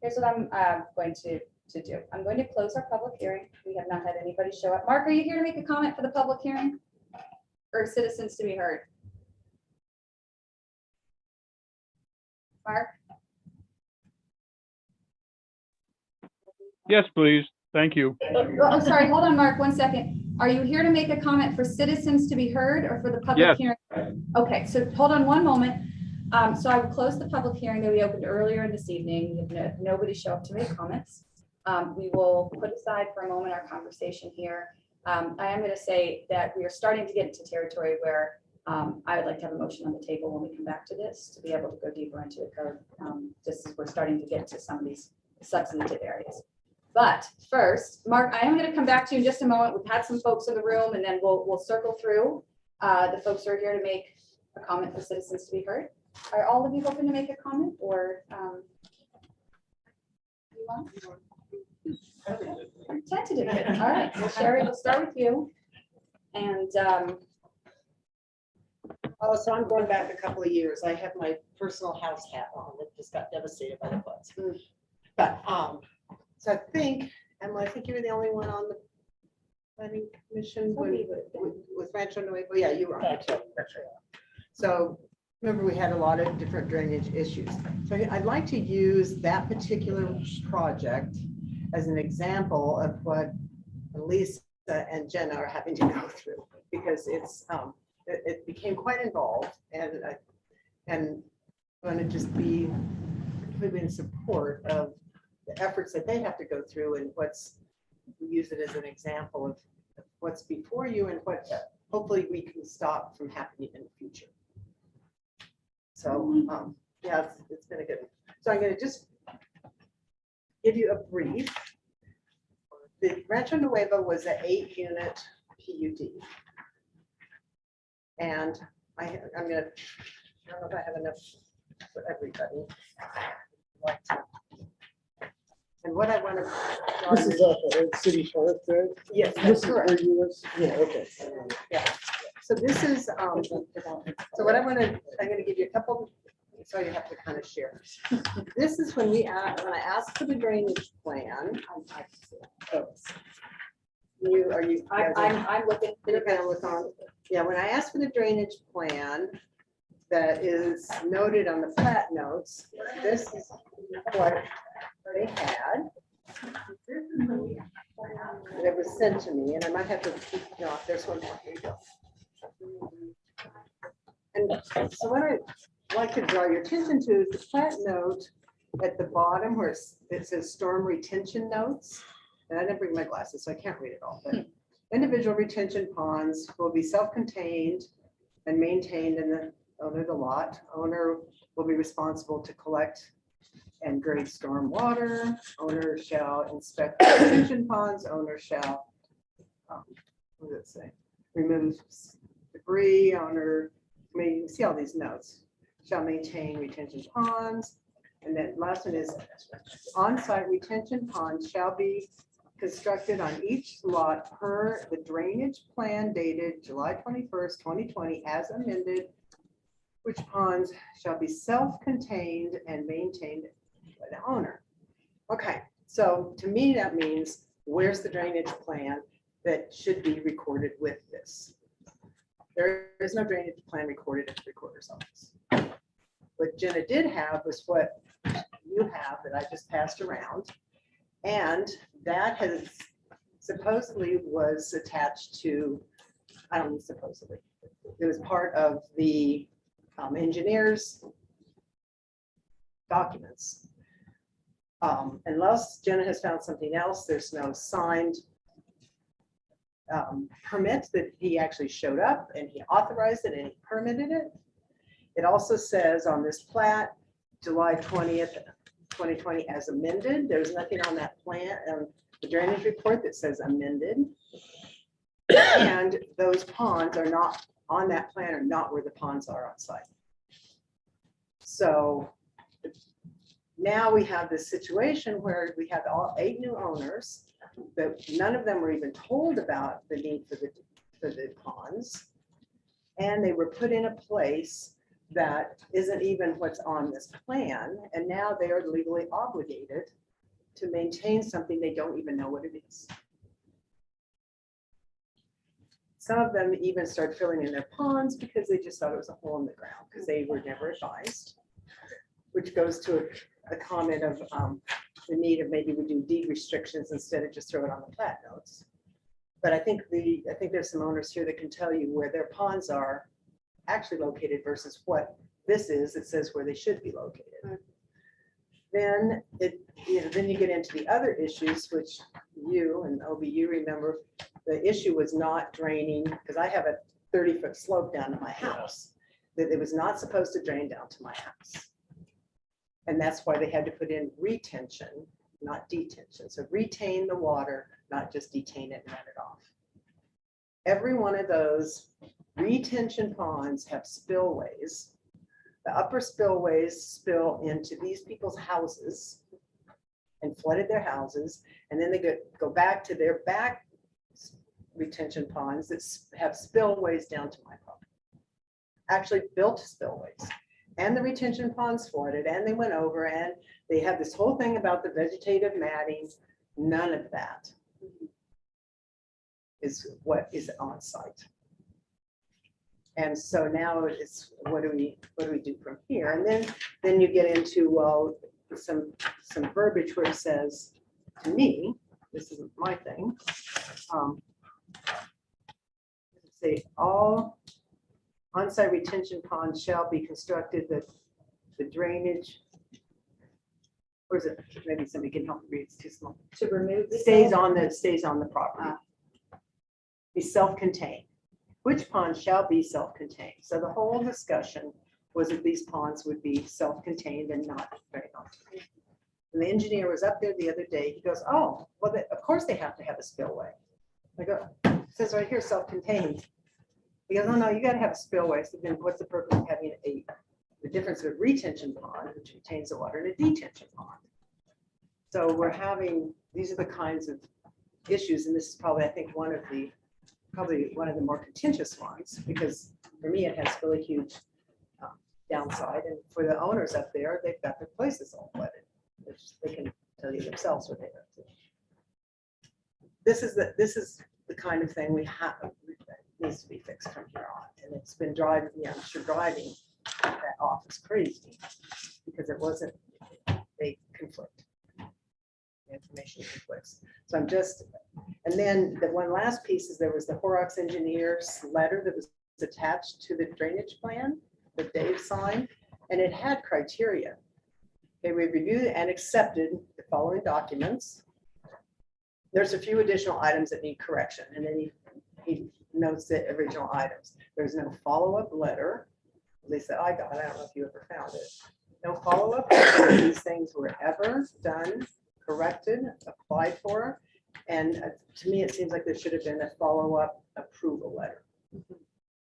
Here's what I'm going to do. I'm going to close our public hearing. We have not had anybody show up. Mark, are you here to make a comment for the public hearing? Or citizens to be heard? Mark? Yes, please. Thank you. Oh, sorry, hold on, Mark, 1 second. Are you here to make a comment for citizens to be heard or for the public Yes. hearing? Okay, so hold on one moment. So I will close the public hearing that we opened earlier in this evening. Nobody show up to make comments. We will put aside for a moment our conversation here. I am going to say that we are starting to get into territory where I would like to have a motion on the table when we come back to this to be able to go deeper into the code. Just as we're starting to get to some of these substantive areas. But first, Mark, I am going to come back to you in just a moment. We've had some folks in the room and then we'll circle through the folks who are here to make a comment for citizens to be heard. Are all of you hoping to make a comment or you want? Tentative. All right, well, Sherry, we'll start with you. And Oh, so I'm going back a couple of years. I have my personal house hat on that just got devastated by the floods. But, so I think, Emma, I think you were the only one on the planning commission Somebody would have been. with Rancho Nuevo. Yeah, you were on it too. So remember, we had a lot of different drainage issues. So I'd like to use that particular project as an example of what Lisa and Jenna are having to go through, because it became quite involved, and I'm going to just be completely in support of the efforts that they have to go through, and use it as an example of what's before you and what hopefully we can stop from happening in the future. So yeah, it's been a good one. So I'm going to just give you a brief. The Rancho Nuevo was an 8-unit PUD. And I don't know if I have enough for everybody. And what I want to. This is off the old city park, right? Yes, This that's is where correct. you was? Yeah, okay. Yeah. So this is, so what I'm going to give you a couple so you have to kind of share. This is when when I asked for the drainage plan. I'm looking. You're kind of look on, yeah, when I asked for the drainage plan that is noted on the plat notes, this is what they had. It was sent to me, and I might have to keep, no, there's one more, here you go. And so what I'd like to draw your attention to is the plat note at the bottom where it says storm retention notes. And I didn't bring my glasses, so I can't read it all, but individual retention ponds will be self-contained and maintained in the owner of the lot. Owner will be responsible to collect and grade storm water. Owner shall inspect the retention ponds. Owner shall, what does it say? Remove debris. Owner, I mean, you can see all these notes. Shall maintain retention ponds. And then last one is on-site retention ponds shall be constructed on each lot per the drainage plan dated July 21st, 2020, as amended, which ponds shall be self-contained and maintained by the owner. Okay, so to me, that means where's the drainage plan that should be recorded with this? There is no drainage plan recorded at the recorder's office. What Jenna did have was what you have that I just passed around. And that has supposedly was attached to, I don't mean supposedly, it was part of the engineer's documents. Unless Jenna has found something else, there's no signed permit that he actually showed up and he authorized it and he permitted it. It also says on this plat, July 20th, 2020 as amended. There's nothing on that plan, the drainage report that says amended. And those ponds are not on that plan, are not where the ponds are on site. So now we have this situation where we have all 8 new owners, that none of them were even told about the need for the ponds. And they were put in a place that isn't even what's on this plan. And now they are legally obligated to maintain something they don't even know what it is. Some of them even start filling in their ponds because they just thought it was a hole in the ground because they were never advised, which goes to a comment of the need of maybe we do deed restrictions instead of just throw it on the plat notes. But I think there's some owners here that can tell you where their ponds are actually located versus what this is. It says where they should be located. Then then you get into the other issues, which you and OBU remember. The issue was not draining, because I have a 30-foot slope down to my house, that it was not supposed to drain down to my house. And that's why they had to put in retention, not detention. So retain the water, not just detain it and run it off. Every one of those retention ponds have spillways. The upper spillways spill into these people's houses and flooded their houses. And then they go back to their back retention ponds that have spillways down to my property. Actually built spillways. And the retention ponds flooded and they went over and they have this whole thing about the vegetative matting. None of that is what is on site. And so now it's what do we do from here? And then you get into, well, some verbiage where it says to me, this isn't my thing. Say all on-site retention ponds shall be constructed that the drainage, or is it, maybe somebody can help me read, it's too small. To remove the Stays on the property. Be self-contained. Which ponds shall be self-contained? So the whole discussion was that these ponds would be self-contained and not very long. And the engineer was up there the other day. He goes, oh, well, of course they have to have a spillway. I go, it says right here, self-contained. He goes, oh, no, you got to have a spillway. So then what's the purpose of having the difference of a retention pond, which retains the water, and a detention pond? So we're having, these are the kinds of issues. And this is probably, I think, one of the more contentious ones, because for me, it has really huge downside. And for the owners up there, they've got their places all flooded, which they can tell you themselves what they have to. This is the kind of thing we have, that needs to be fixed from here on. And it's been driving me, I'm sure driving that office crazy because it wasn't, they conflict. The information conflicts. So I'm just, and then the one last piece is there was the Horrocks engineer's letter that was attached to the drainage plan that Dave signed, and it had criteria. They reviewed and accepted the following documents. There's a few additional items that need correction, and then he notes the original items. There's no follow-up letter, at least that I got. I don't know if you ever found it. No follow-up. These things were ever done, corrected, applied for, and to me, it seems like there should have been a follow-up approval letter.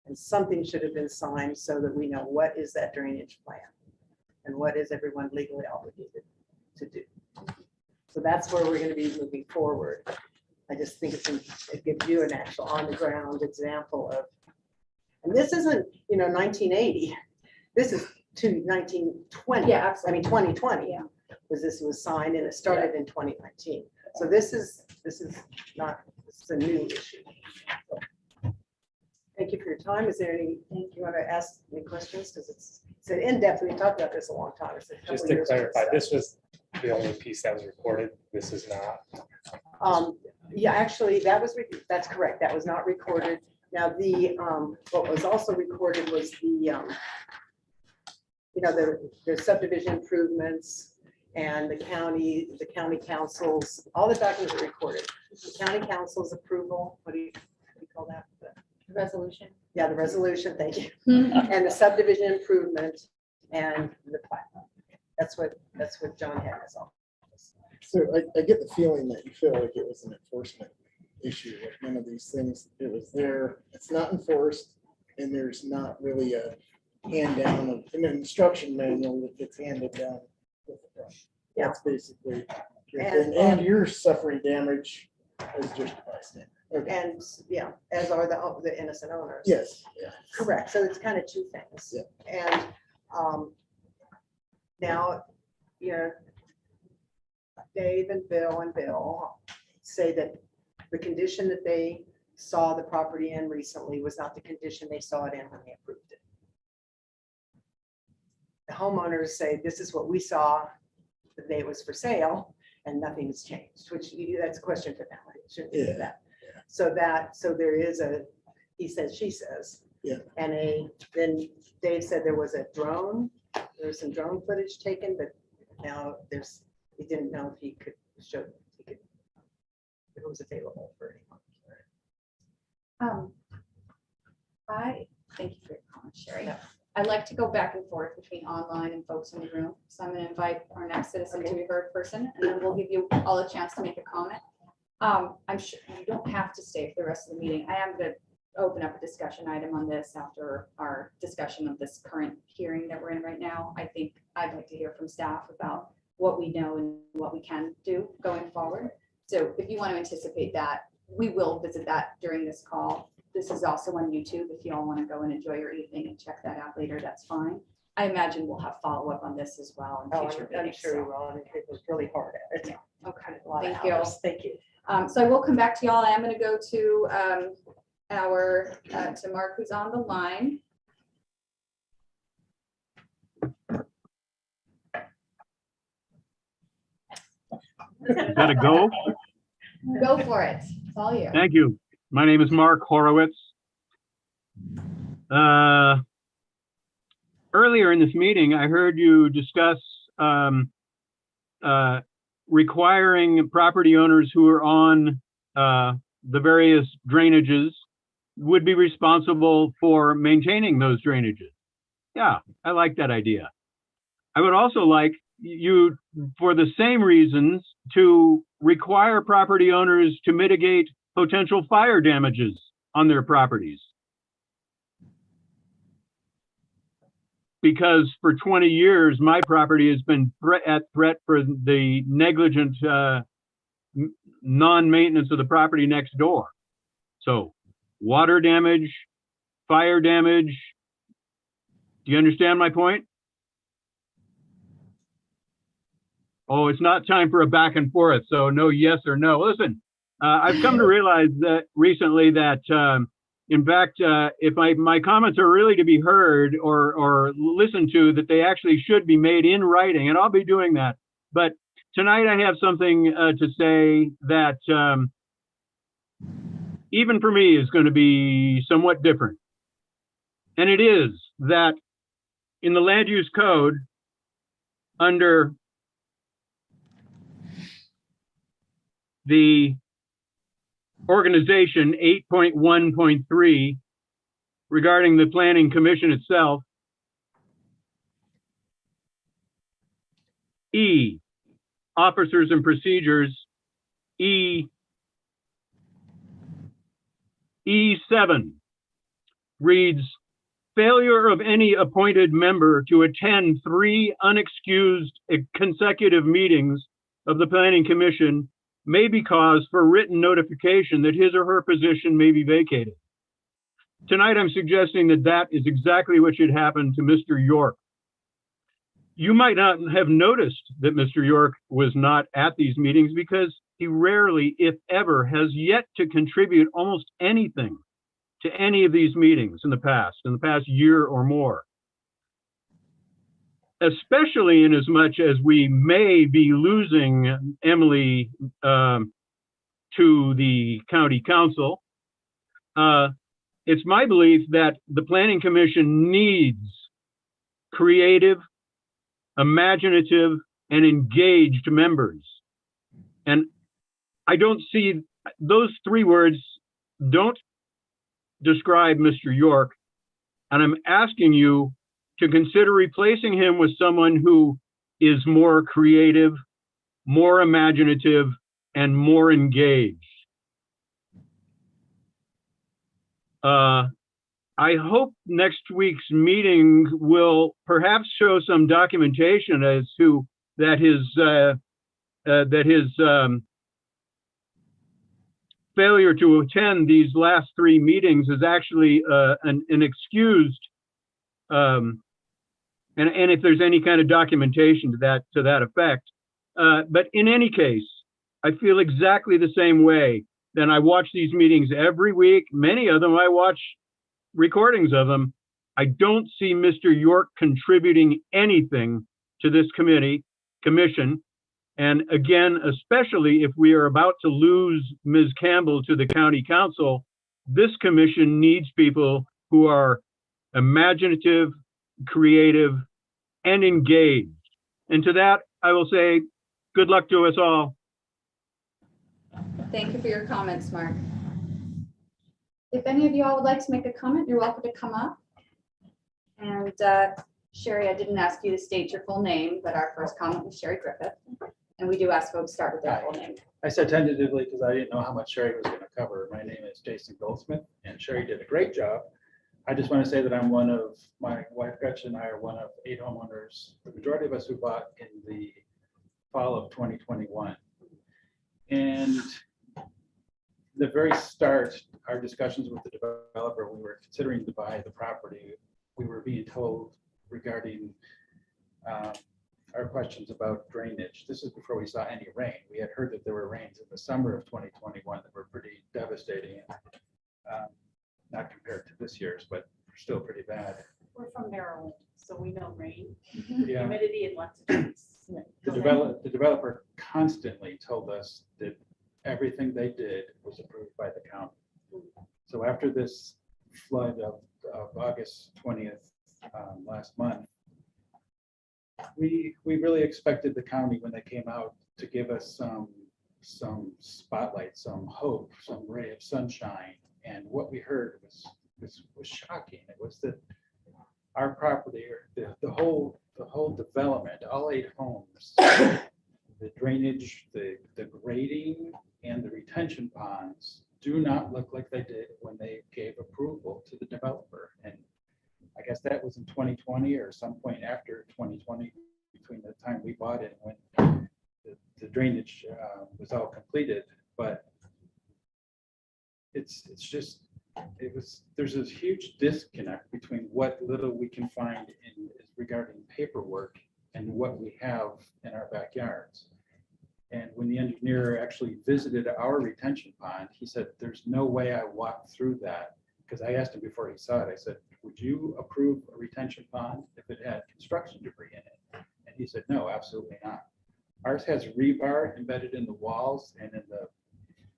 And something should have been signed so that we know what is that drainage plan and what is everyone legally obligated to do. So that's where we're going to be moving forward. I just think it gives you an actual on the ground example of, and this isn't, 1980. This is to 1920. Yeah, I mean, 2020. Yeah. Because this was signed and it started in 2019. So this is not, this is a new issue. So, thank you for your time. Is there anything you want to ask any questions? Because it's an in-depth, we talked about this a long time. It's a couple Just to years ago, clarify, so. this was the only piece that was recorded. This is not. Yeah, actually, that's correct. That was not recorded. Now, what was also recorded was the subdivision improvements and the county councils, all the documents are recorded. The county council's approval, what do you call that? Resolution. Yeah, the resolution, thank you. And the subdivision improvement and the plat. That's what John had in his office. So I get the feeling that you feel like it was an enforcement issue, like none of these things, it was there, it's not enforced, and there's not really a hand down of an instruction manual that gets handed down with the project. That's basically your thing, and you're suffering damage as just a bystander. Okay. And yeah, as are the innocent owners. Yes, yeah. Correct. So it's kind of two things. Yeah. And now, Dave and Bill say that the condition that they saw the property in recently was not the condition they saw it in when they approved it. The homeowners say, this is what we saw the day it was for sale, and nothing has changed, which that's a question for them. I shouldn't do Yeah. that. So there is a, he says, she says. Yeah. And then Dave said there was a drone, there was some drone footage taken, but now he didn't know if he could show, if it was available for anyone. I thank you for your comments, Sherry. I'd like to go back and forth between online and folks in the room. So I'm going to invite our next citizen to be heard person, and then we'll give you all a chance to make a comment. I'm sure you don't have to stay for the rest of the meeting. I am going to open up a discussion item on this after our discussion of this current hearing that we're in right now. I think I'd like to hear from staff about what we know and what we can do going forward. So if you want to anticipate that, we will visit that during this call. This is also on YouTube. If you all want to go and enjoy your evening and check that out later, that's fine. I imagine we'll have follow-up on this as well in future I'm meetings. sure we so- will, and it was really hard at it. Yeah, okay, A lot of thank you. hours. Thank you. So I will come back to y'all. I am going to go to to Mark, who's on the line. Gotta go. Go for it. It's all you. Thank you. My name is Mark Horowitz. Earlier in this meeting, I heard you discuss requiring property owners who are on the various drainages would be responsible for maintaining those drainages. Yeah, I like that idea. I would also like you, for the same reasons, to require property owners to mitigate potential fire damages on their properties. Because for 20 years, my property has been at threat for the negligent non-maintenance of the property next door. So water damage, fire damage, Do you understand my point? Oh, it's not time for a back and forth, so no yes or no. Listen, I've come to realize that recently that, in fact, if my comments are really to be heard or listened to, that they actually should be made in writing, and I'll be doing that. But tonight I have something to say that even for me is going to be somewhat different. And it is that in the land use code, under the organization 8.1.3 regarding the Planning Commission itself, E, officers and procedures, E7 reads, failure of any appointed member to attend 3 unexcused consecutive meetings of the Planning Commission may be cause for written notification that his or her position may be vacated. Tonight, I'm suggesting that that is exactly what should happen to Mr. York. You might not have noticed that Mr. York was not at these meetings because he rarely, if ever, has yet to contribute almost anything to any of these meetings in the past year or more. Especially in as much as we may be losing Emily to the county council. It's my belief that the Planning Commission needs creative, imaginative, and engaged members. And I don't see those 3 words don't describe Mr. York. And I'm asking you to consider replacing him with someone who is more creative, more imaginative, and more engaged. I hope next week's meeting will perhaps show some documentation as to that his failure to attend these last 3 meetings is actually an excused, and if there's any kind of documentation to that effect. But in any case, I feel exactly the same way. Then I watch these meetings every week. Many of them I watch recordings of them. I don't see Mr. York contributing anything to this commission. And again, especially if we are about to lose Ms. Campbell to the county council, this commission needs people who are imaginative, creative, and engaged. And to that, I will say, good luck to us all. Thank you for your comments, Mark. If any of you all would like to make a comment, you're welcome to come up. And Sherry, I didn't ask you to state your full name, but our first comment was Sherry Griffith. And we do ask folks start with their full name. I said tentatively because I didn't know how much Sherry was going to cover. My name is Jason Goldsmith, and Sherry did a great job. I just want to say that I'm one of, my wife Gretchen and I are one of 8 homeowners, the majority of us who bought in the fall of 2021. And the very start, our discussions with the developer, we were considering to buy the property. We were being told regarding our questions about drainage. This is before we saw any rain. We had heard that there were rains in the summer of 2021 that were pretty devastating, not compared to this year's, but still pretty bad. We're from Maryland, so we know rain, Yeah. humidity, and lots of trees. The developer constantly told us that everything they did was approved by the county. So after this flood of August 20th last month, we really expected the county, when they came out, to give us some spotlight, some hope, some ray of sunshine. And what we heard was shocking. It was that our property, or the whole development, all 8 homes, the drainage, the grading, and the retention ponds do not look like they did when they gave approval to the developer. And I guess that was in 2020 or some point after 2020, between the time we bought it and when the drainage was all completed. But it's just there's this huge disconnect between what little we can find in regarding paperwork and what we have in our backyards. And when the engineer actually visited our retention pond, he said, there's no way I walked through that. Because I asked him before he saw it, I said, would you approve a retention pond if it had construction debris in it? And he said, no, absolutely not. Ours has rebar embedded in the walls and in the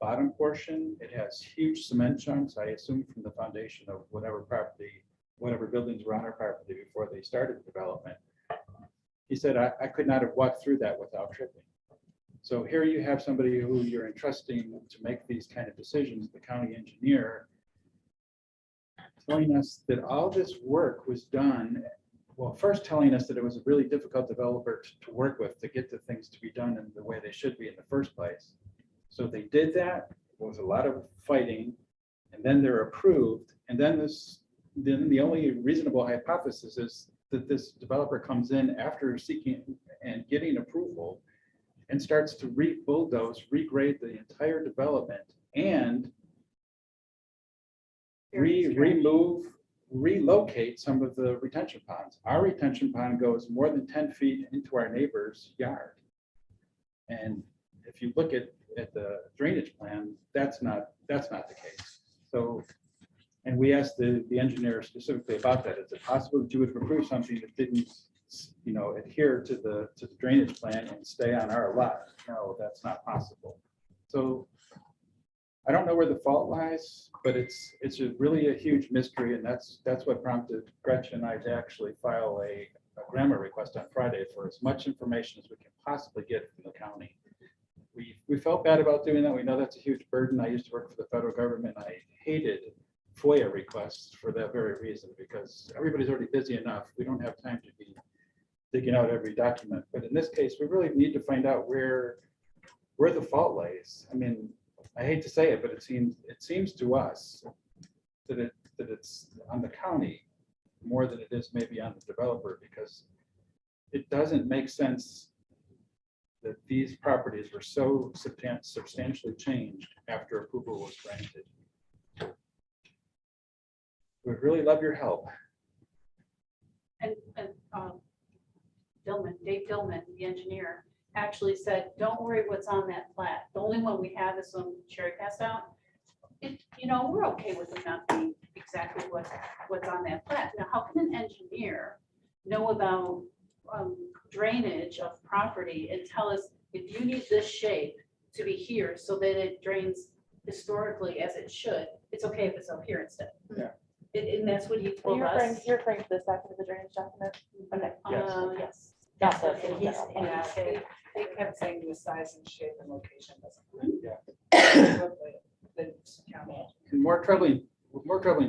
bottom portion. It has huge cement chunks, I assume from the foundation of whatever property, whatever buildings were on our property before they started development. He said, I could not have walked through that without tripping. So here you have somebody who you're entrusting to make these kind of decisions, the county engineer, telling us that all this work was done, well, first telling us that it was a really difficult developer to work with to get the things to be done in the way they should be in the first place. So they did that, there was a lot of fighting, and then they're approved, and then the only reasonable hypothesis is that this developer comes in after seeking and getting approval and starts to bulldoze, regrade the entire development and relocate some of the retention ponds. Our retention pond goes more than 10 feet into our neighbor's yard. And if you look at the drainage plan, that's not the case. So, and we asked the engineer specifically about that. Is it possible that you would approve something that didn't, adhere to the drainage plan and stay on our lot? No, that's not possible. So I don't know where the fault lies, but it's really a huge mystery, and that's what prompted Gretchen and I to actually file a grammar request on Friday for as much information as we can possibly get from the county. We felt bad about doing that. We know that's a huge burden. I used to work for the federal government. I hated FOIA requests for that very reason, because everybody's already busy enough. We don't have time to be digging out every document. But in this case, we really need to find out where the fault lays. I mean, I hate to say it, but it seems to us that it's on the county more than it is maybe on the developer, because it doesn't make sense that these properties were so substantially changed after approval was granted. We'd really love your help. And Dave Dillman, the engineer, actually said, don't worry what's on that plat. The only one we have is one Sherry passed out. We're okay with it not being exactly what's on that plat. Now, how can an engineer know about drainage of property and tell us if you need this shape to be here so that it drains historically as it should, it's okay if it's up here instead? Yeah. And that's what he told You're us. referring to this document, the drainage document? Okay. Yes. Not the- And he's- and he said- They kept saying the size and shape and location doesn't. Yeah. The county. And more troubling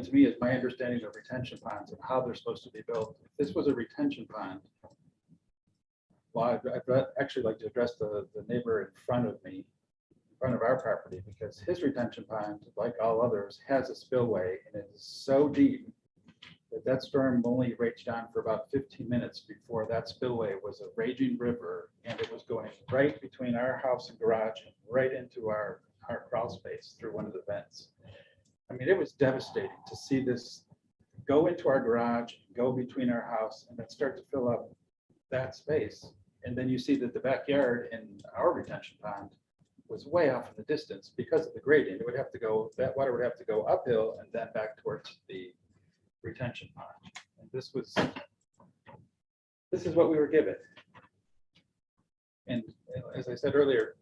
to me is my understanding of retention ponds and how they're supposed to be built. If this was a retention pond, well, I'd actually like to address the neighbor in front of me, in front of our property, because his retention pond, like all others, has a spillway, and it is so deep that storm only raged on for about 15 minutes before that spillway was a raging river, and it was going right between our house and garage and right into our crawl space through one of the vents. I mean, it was devastating to see this go into our garage, go between our house, and then start to fill up that space. And then you see that the backyard in our retention pond was way off in the distance because of the gradient. It would have to go, that water would have to go uphill and then back towards the retention pond. And this is what we were given. And as I said earlier,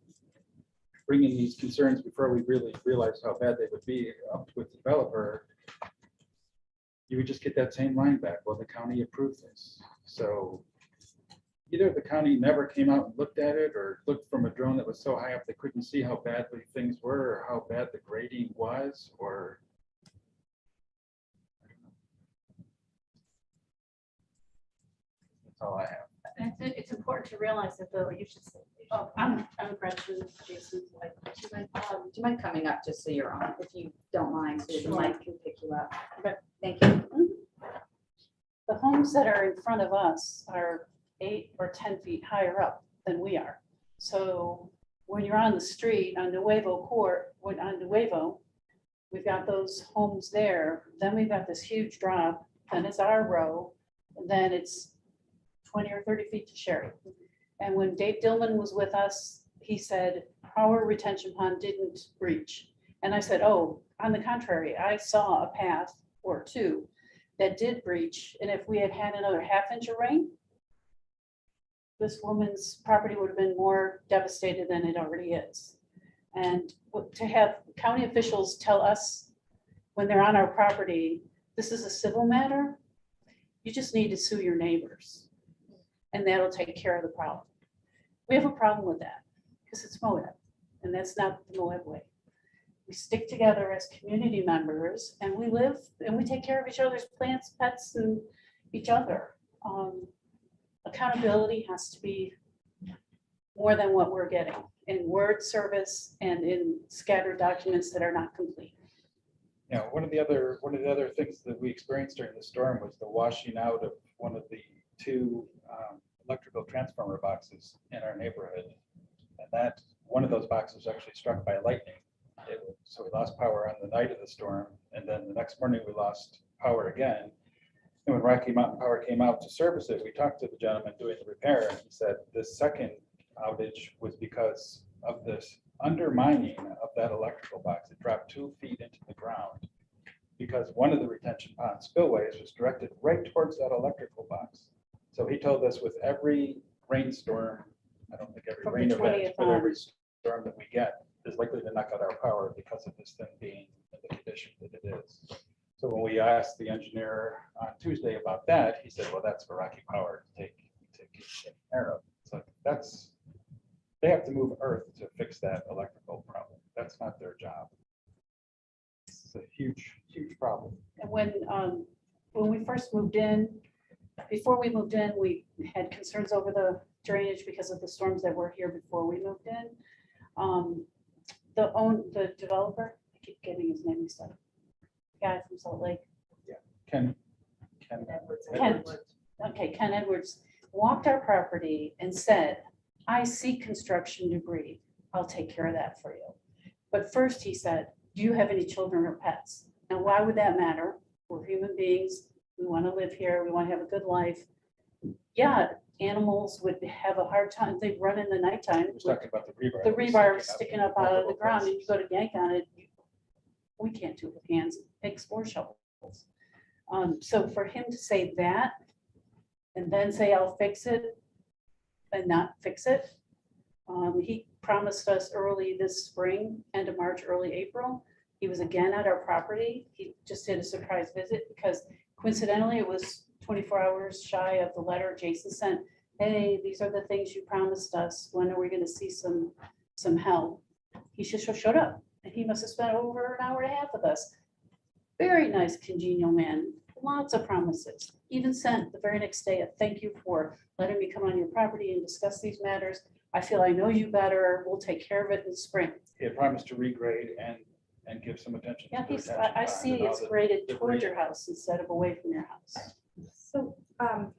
bringing these concerns before we really realized how bad they would be up with the developer, you would just get that same line back. Well, the county approved this. So either the county never came out and looked at it, or looked from a drone that was so high up they couldn't see how badly things were or how bad the grading was, or that's all I have. And it's important to realize that though, you should say, oh, I'm Gretchen, Jason's wife. Do you mind coming up just so you're on, if you don't mind, so the Sure. mic can pick you up? Okay. Thank you. The homes that are in front of us are 8 or 10 feet higher up than we are. So when you're on the street on Nuevo Court, on Nuevo, We've got those homes there, then we've got this huge drop, then it's our row, and then it's 20 or 30 feet to Sherry. And when Dave Dillman was with us, he said, our retention pond didn't breach. And I said, oh, on the contrary, I saw a path or two that did breach. And if we had had another ½ inch of rain, this woman's property would have been more devastated than it already is. And to have county officials tell us when they're on our property, this is a civil matter, you just need to sue your neighbors. And that'll take care of the problem. We have a problem with that because it's Moab, and that's not the Moab way. We stick together as community members and we live and we take care of each other's plants, pets, and each other. Accountability has to be more than what we're getting in word service and in scattered documents that are not complete. Yeah, one of the other things that we experienced during the storm was the washing out of one of the two electrical transformer boxes in our neighborhood. And that, one of those boxes was actually struck by lightning. So we lost power on the night of the storm, and then the next morning we lost power again. And when Rocky Mountain Power came out to service it, we talked to the gentleman doing the repair, and he said this second outage was because of this undermining of that electrical box. It dropped 2 feet into the ground because one of the retention pond spillways was directed right towards that electrical box. So he told us with every rainstorm, I don't think every From the rain event, 20th but on. every storm that we get is likely to knock out our power because of this thing being in the condition that it is. So when we asked the engineer on Tuesday about that, he said, well, that's for Rocky Power to take care of. So that's, they have to move earth to fix that electrical problem. That's not their job. It's a huge, huge problem. And when we first moved in, before we moved in, we had concerns over the drainage because of the storms that were here before we moved in. The developer, I keep getting his name mixed up, guy from Salt Lake. Ken Ken Edwards walked our property and said, I see construction debris. I'll take care of that for you. But first he said, do you have any children or pets? Now, why would that matter? We're human beings. We want to live here. We want to have a good life. Yeah, animals would have a hard time. They run in the nighttime. was talking about the rebar. The that was rebar sticking sticking up out of the multiple ground and you places. go to yank on it. We can't do it with hands, picks or shovels. So for him to say that and then say, I'll fix it and not fix it. He promised us early this spring, end of March, early April. He was again at our property. He just did a surprise visit because coincidentally it was 24 hours shy of the letter Jason sent. Hey, these are the things you promised us. When are we going to see some help? He just showed up and he must have spent over an hour and a half with us. Very nice, congenial man, lots of promises. Even sent the very next day a thank you for letting me come on your property and discuss these matters. I feel I know you better. We'll take care of it in the spring. He had promised to regrade and give some attention. Yeah, to the I retention see pond and all it's the graded debris. towards your house instead of away from your house. So, I'll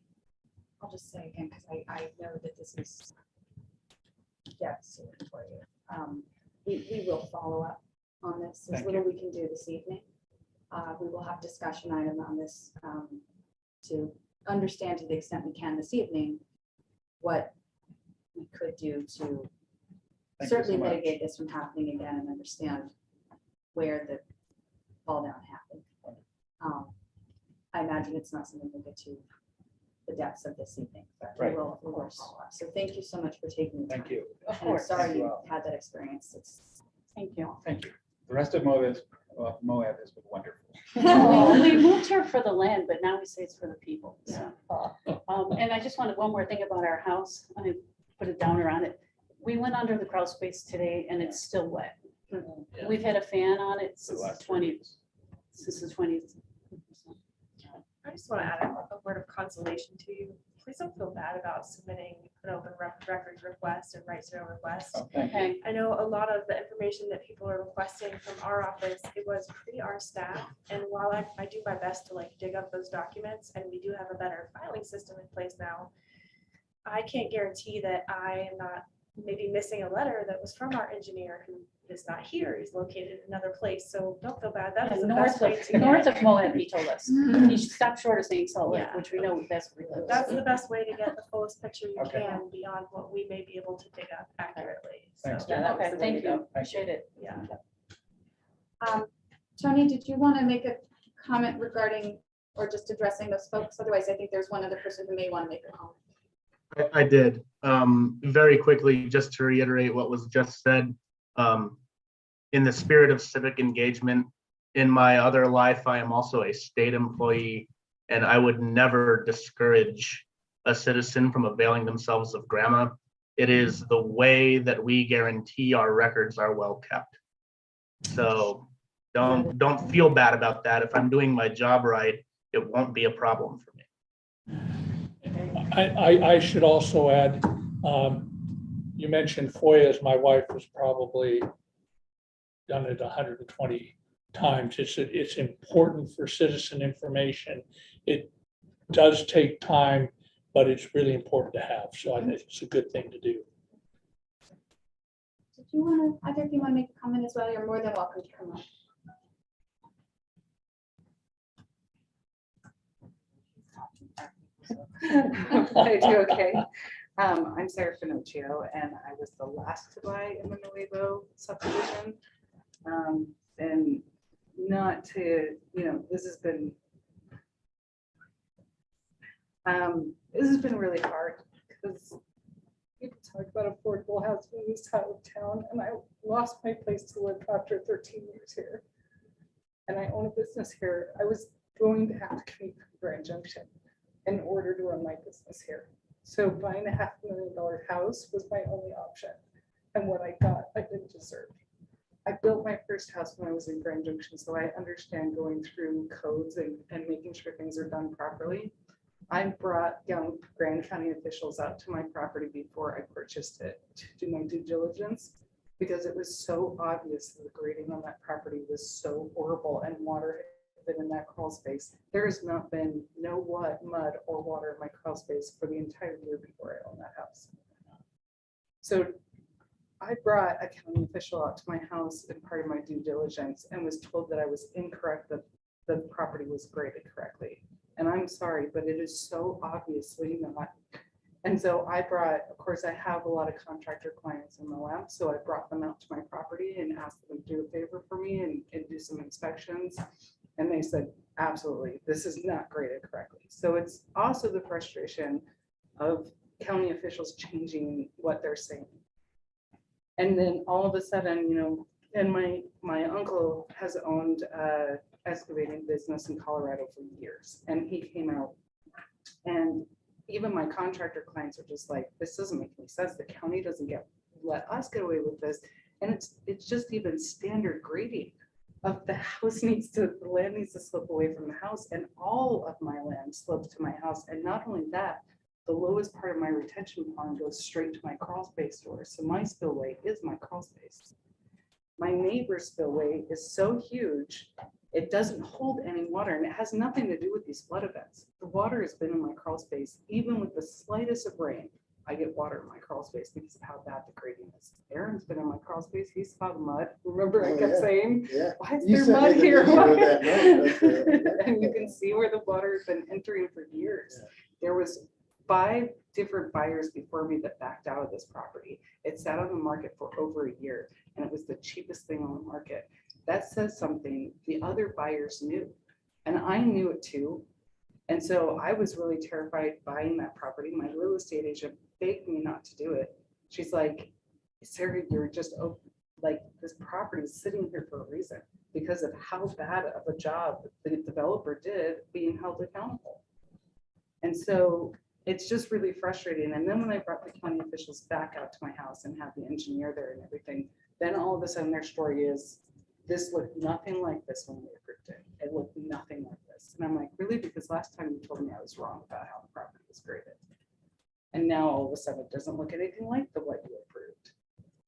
just say again, because I know that this is devastating for you. We will follow up on this. There's Thank little we can do this evening. We will have discussion item on this to understand to the extent we can this evening what we could do to Thank you so certainly much. mitigate this from happening again and understand where the fall down happened. I imagine it's not something we'll get to the depths of this evening, but we Right. will, of course, follow up. So thank you so much for taking the time. Thank you. Of And I'm course. sorry Thank you you all. had that experience. It's Thank you. Thank you. The rest of Moab has been wonderful. We moved here for the land, but now we say it's for the people. So, and I just wanted one more thing about our house. I put a downer on it. We went under the crawl space today and it's still wet. We've had a fan on it For the since last the 3 20th, weeks. since the 20th. I just want to add a word of consolation to you. Please don't feel bad about submitting an open records request and right to know request. Oh, thank you. Okay, I know a lot of the information that people are requesting from our office, it was pre our staff. And while I do my best to like dig up those documents and we do have a better filing system in place now, I can't guarantee that I am not maybe missing a letter that was from our engineer who is not here. He's located in another place. So don't feel bad. That is the best way to North get. of Moab, he told us. Mhm. He should stop short of saying Salt Lake, Yeah. which we know that's where he lives. That's the best way to get the fullest picture you Okay. can beyond what we may be able to dig up accurately. Thanks, So, Jen. Yeah, that was Okay, the way to thank go. you. Appreciate it. yeah. Tony, did you want to make a comment regarding or just addressing those folks? Otherwise, I think there's one other person who may want to make a comment. I did. Very quickly, just to reiterate what was just said, in the spirit of civic engagement, in my other life, I am also a state employee, and I would never discourage a citizen from availing themselves of grandma. It is the way that we guarantee our records are well kept. So don't feel bad about that. If I'm doing my job right, it won't be a problem for me. I should also add, you mentioned FOIAs. My wife has probably done it 120 times. It's important for citizen information. It does take time, but it's really important to have. So I think it's a good thing to do. Did you want to, either of you want to make a comment as well? You're more than welcome to come up. I do, okay. I'm Sarah Finocchio, and I was the last to buy in the Nuevo subdivision. And not to, this has been really hard because people talk about affordable housing in this side of town, and I lost my place to live after 13 years here. And I own a business here. I was going to have to commute from Grand Junction in order to run my business here. So buying a $500,000 house was my only option. And what I got, I didn't deserve. I built my first house when I was in Grand Junction, so I understand going through codes and making sure things are done properly. I brought young Grand County officials out to my property before I purchased it to do my due diligence, because it was so obvious that the grading on that property was so horrible and water had been in that crawl space. There has not been mud or water in my crawl space for the entire year before I owned that house. So I brought a county official out to my house in part of my due diligence and was told that I was incorrect, that the property was graded correctly. And I'm sorry, but it is so obviously not. And so I brought, of course, I have a lot of contractor clients in Moab, so I brought them out to my property and asked them to do a favor for me and do some inspections. And they said, absolutely, this is not graded correctly. So it's also the frustration of county officials changing what they're saying. And then all of a sudden, and my uncle has owned a excavating business in Colorado for years. And he came out, and even my contractor clients are just like, this doesn't make any sense. The county doesn't let us get away with this. And it's just even standard grading of the land needs to slope away from the house, and all of my land slopes to my house. And not only that, the lowest part of my retention pond goes straight to my crawl space door. So my spillway is my crawl space. My neighbor's spillway is so huge, it doesn't hold any water, and it has nothing to do with these flood events. The water has been in my crawl space. Even with the slightest of rain, I get water in my crawl space because of how bad the grading is. Aaron's been in my crawl space. He saw the mud. Remember I kept saying, Yeah. why is You there sent me mud the here? video of that mud up there. And you can see where the water has been entering for years. Yeah. There was 5 different buyers before me that backed out of this property. It sat on the market for over a year, and it was the cheapest thing on the market. That says something the other buyers knew, and I knew it too. And so I was really terrified buying that property. My real estate agent begged me not to do it. She's like, Sarah, you're just like, this property is sitting here for a reason because of how bad of a job the developer did being held accountable. And so it's just really frustrating. And then when I brought the county officials back out to my house and had the engineer there and everything, then all of a sudden their story is, this looked nothing like this when we approved it. It looked nothing like this. And I'm like, really? Because last time you told me I was wrong about how the property was graded. And now all of a sudden it doesn't look anything like the what you approved.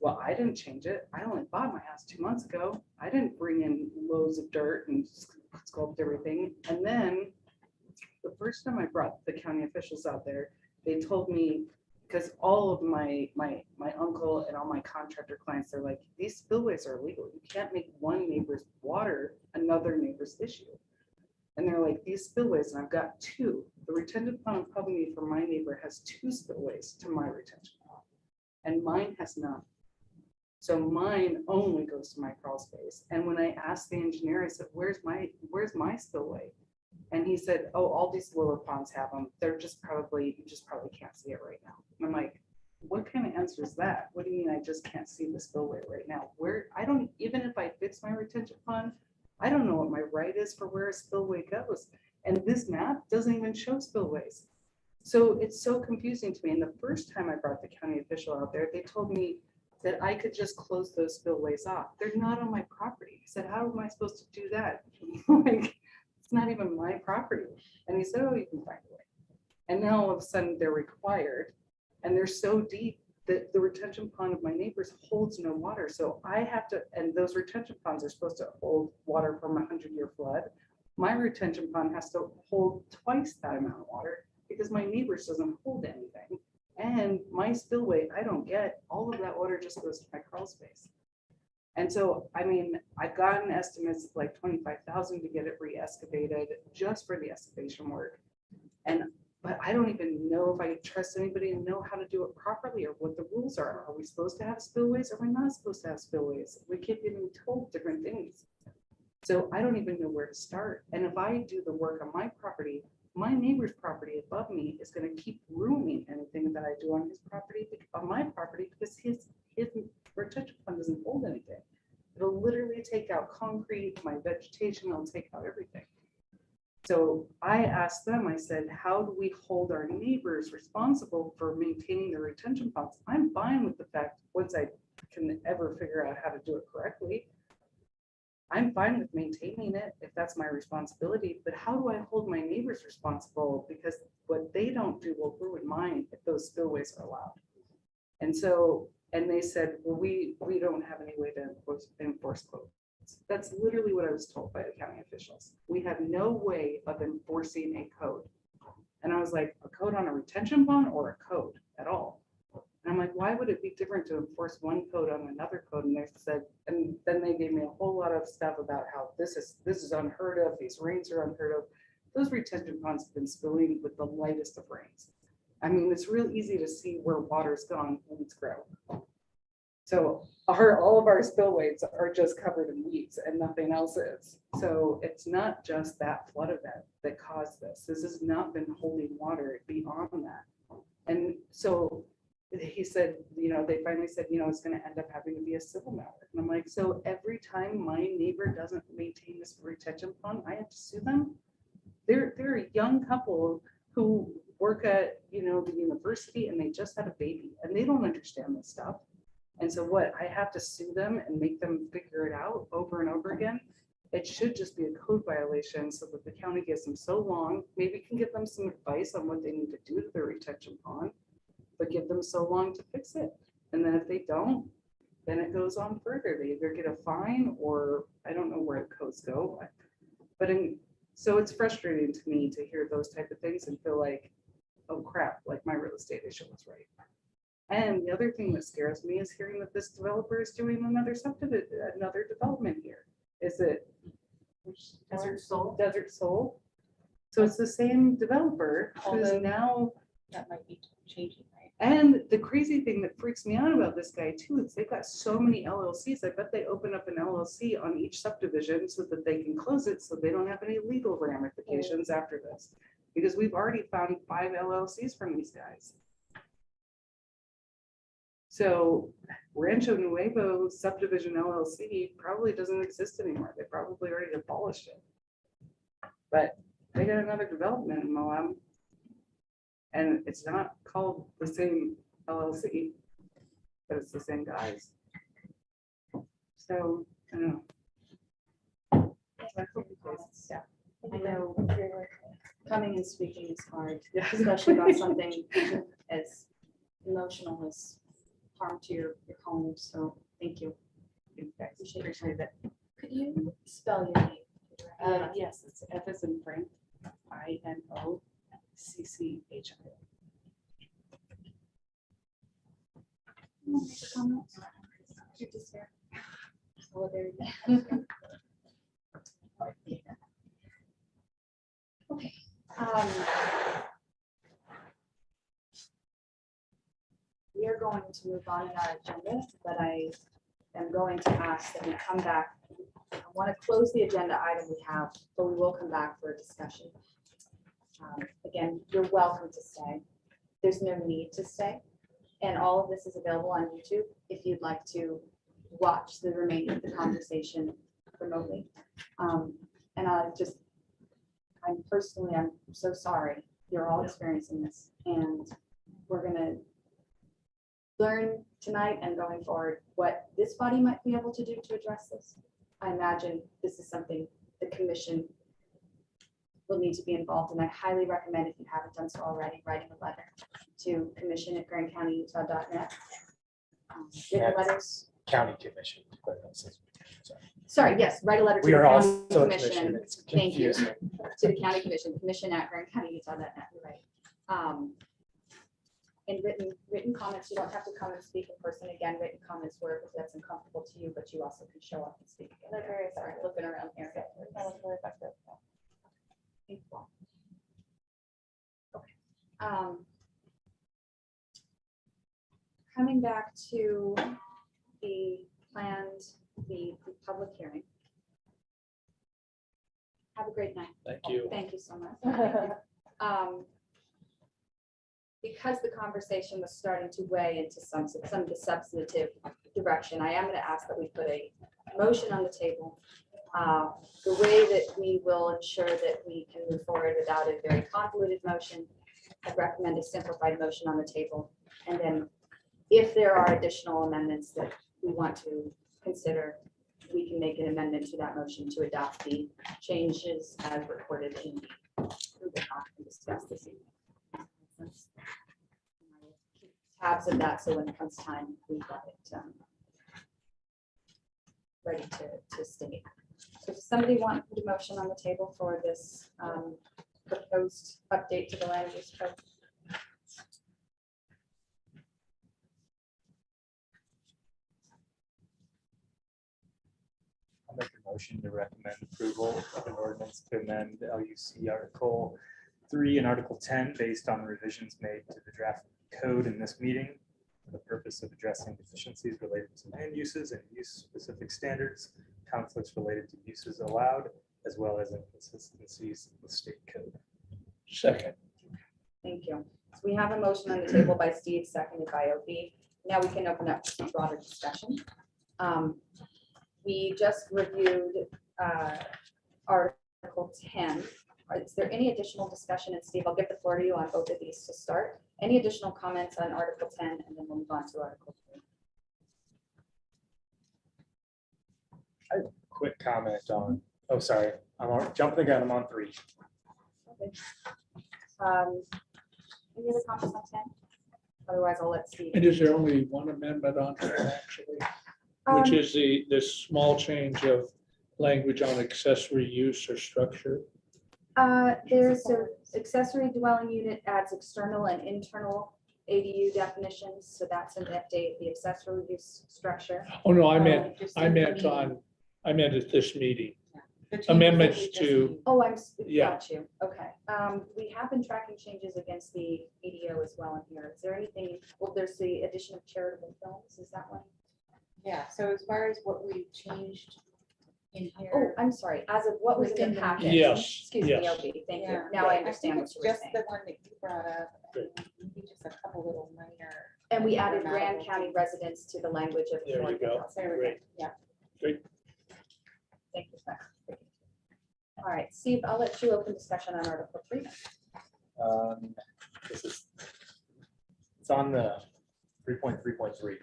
Well, I didn't change it. I only bought my house 2 months ago. I didn't bring in loads of dirt and sculpt everything. And then the first time I brought the county officials out there, they told me because all of my uncle and all my contractor clients, they're like, these spillways are illegal. You can't make one neighbor's water another neighbor's issue. And they're like, these spillways, and I've got two. The retention pond above me for my neighbor has two spillways to my retention pond, and mine has none. So mine only goes to my crawl space. And when I asked the engineer, I said, where's my spillway? And he said, oh, all these lower ponds have them. They're just probably, you just probably can't see it right now. And I'm like, what kind of answer is that? What do you mean I just can't see the spillway right now? Where, I don't, even if I fix my retention pond, I don't know what my right is for where a spillway goes. And this map doesn't even show spillways. So it's so confusing to me. And the first time I brought the county official out there, they told me that I could just close those spillways off. They're not on my property. I said, how am I supposed to do that? Like, it's not even my property. And he said, oh, you can find a way. And now all of a sudden they're required, and they're so deep that the retention pond of my neighbors holds no water. So I have to, and those retention ponds are supposed to hold water from a 100-year flood. My retention pond has to hold twice that amount of water because my neighbors doesn't hold anything. And my spillway, I don't get, all of that water just goes to my crawl space. And so, I mean, I've gotten estimates of like 25,000 to get it re-excavated just for the excavation work. But I don't even know if I trust anybody to know how to do it properly or what the rules are. Are we supposed to have spillways? Or are we not supposed to have spillways? We keep getting told different things. So I don't even know where to start. And if I do the work on my property, my neighbor's property above me is going to keep ruining anything that I do on his property, on my property, because his retention pond doesn't hold anything. It'll literally take out concrete, my vegetation, it'll take out everything. So I asked them, I said, how do we hold our neighbors responsible for maintaining their retention ponds? I'm fine with the fact, once I can ever figure out how to do it correctly, I'm fine with maintaining it if that's my responsibility, but how do I hold my neighbors responsible? Because what they don't do will ruin mine if those spillways are allowed. And so, and they said, well, we don't have any way to enforce codes. That's literally what I was told by the county officials. We have no way of enforcing a code. And I was like, a code on a retention pond or a code at all? And I'm like, why would it be different to enforce one code on another code? And they said, and then they gave me a whole lot of stuff about how this is unheard of. These rains are unheard of. Those retention ponds have been spilling with the lightest of rains. I mean, it's real easy to see where water's gone when it's grown. So all of our spillways are just covered in weeds and nothing else is. So it's not just that flood event that caused this. This has not been holding water beyond that. And so he said, they finally said, it's going to end up having to be a civil matter. And I'm like, so every time my neighbor doesn't maintain this retention pond, I have to sue them? They're a young couple who work at, the university, and they just had a baby and they don't understand this stuff. And so what, I have to sue them and make them figure it out over and over again? It should just be a code violation so that the county gives them so long, maybe can give them some advice on what they need to do to their retention pond, but give them so long to fix it. And then if they don't, then it goes on further. They either get a fine or I don't know where the codes go. So it's frustrating to me to hear those type of things and feel like, oh crap, like my real estate agent was right. And the other thing that scares me is hearing that this developer is doing another development here. Is it Desert Soul? So it's the same developer who's now. That might be changing, right? And the crazy thing that freaks me out about this guy too is they've got so many LLCs. I bet they open up an LLC on each subdivision so that they can close it so they don't have any legal ramifications after this. Because we've already found 5 LLCs from these guys. So Rancho Nuevo subdivision LLC probably doesn't exist anymore. They probably already abolished it. But they got another development in Moab. And it's not called the same LLC, but it's the same guys. So, I don't know. Yeah, I know coming and speaking is hard, Yeah. especially about something as emotional as harm to your home. So thank you. Appreciate it. Could you spell your name? Yes, it's F as in Frank, INOCCHI. wanna make a comment? You're just here. Oh, there you go. Okay. We are going to move on in our agenda, but I am going to ask that we come back. I want to close the agenda item we have, but we will come back for a discussion. Again, you're welcome to stay. There's no need to stay. And all of this is available on YouTube if you'd like to watch the remainder of the conversation remotely. And I'm so sorry you're all experiencing this, and we're gonna learn tonight and going forward what this body might be able to do to address this. I imagine this is something the commission will need to be involved in. I highly recommend, if you haven't done so already, writing a letter to commission@grandcountyutah.net. Written letters. County commission. Sorry, yes, write a letter to We the are county also a commission. commission. It's Thank you. confusing. To the county commission, commission@grandcountyutah.net, you're right. And written comments, you don't have to come and speak in person. Again, written comments where if that's uncomfortable to you, but you also can show up and speak. They're very Sorry, effective. looking around here. That was really effective. Okay. Coming back to the public hearing. Have a great night. Thank you. Thank you so much. Because the conversation was starting to weigh into some of the substantive direction, I am going to ask that we put a motion on the table. The way that we will ensure that we can move forward without a very convoluted motion, I recommend a simplified motion on the table. And then if there are additional amendments that we want to consider, we can make an amendment to that motion to adopt the changes as recorded in the doc and discuss this evening. Keep tabs of that, so when it comes time, we've got it ready to state. So does somebody want to put a motion on the table for this proposed update to the land use code? I'll make a motion to recommend approval of an ordinance to amend LUC Article 3 and Article 10 based on revisions made to the draft code in this meeting for the purpose of addressing deficiencies related to land uses and use-specific standards, conflicts related to uses allowed, as well as inconsistencies with state code. Second. Thank you. So we have a motion on the table by Steve, seconded by OB. Now we can open up to broader discussion. We just reviewed Article 10. Is there any additional discussion? And Steve, I'll give the floor to you on both of these to start. Any additional comments on Article 10, and then we'll move on to Article 3. Quick comment on, oh, sorry, jumping the gun, I'm on 3. Okay. Any other comments on 10? Otherwise, I'll let Steve. And is there only one amendment on it actually, which is the small change of language on accessory use or structure? There's an accessory dwelling unit adds external and internal ADU definitions, so that's an update, the accessory use structure. Oh, no, I meant at this meeting. Amendments to, Oh, Yeah. got you, okay. We have been tracking changes against the ADO as well in here. Is there anything, well, there's the addition of charitable films, is that one? Yeah, so as far as what we changed in Oh, here. I'm sorry, as of what was in Within the the packet. Yes, Excuse me, yes. OB, thank you. Yeah. Now I think understand what it's you were just saying. the one that you brought up, Good. maybe just a couple little minor. And we added grammatical Grand County things. residents to the language of. the There you ordinance. go. There we go. Great. Yeah. Thank you, sir. All right, Steve, I'll let you open discussion on Article 3. It's on the 3.3.3.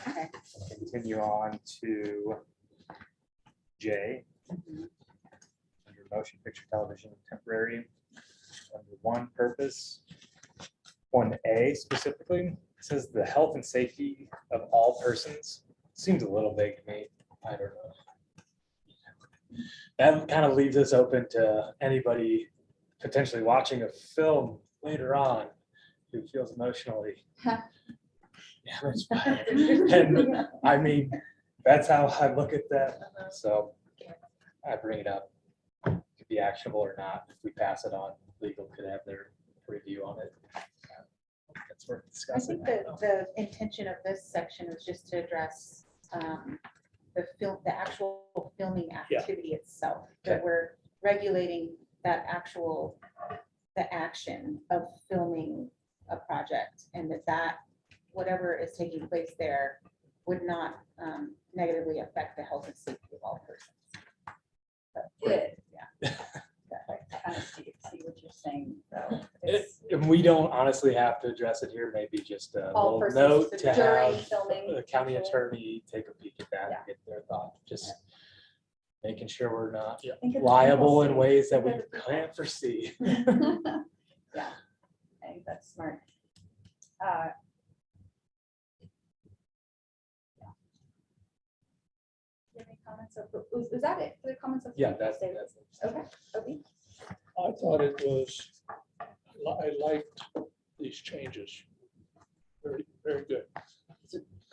Okay. Continue on to J. Under motion picture television temporary. Under one purpose. 1A specifically, it says the health and safety of all persons. Seems a little vague to me. I don't know. That kind of leaves us open to anybody potentially watching a film later on who feels emotionally Yeah, that's fine. And I mean, that's how I look at that. So I bring it up. It could be actionable or not. If we pass it on, legal could have their review on it. That's worth I discussing. think the intention of this section was just to address the actual filming Yeah. activity itself. That we're regulating the action of filming a project, and that whatever is taking place there would not negatively affect the health and safety of all persons. But, Good. yeah. I kind of see what you're saying, though. It's And we don't honestly have to address it here, maybe just a all little persons note to during have filming. the county actually. attorney take a peek at that Yeah. and get their thought, just making sure we're not Think of the liable in people ways that we Think of the people. can't foresee. Yeah, I think that's smart. Yeah. Do you have any comments of, was that it? For the comments of? Yeah, that's. Okay, okay. I thought it was, I liked these changes. Very, very good.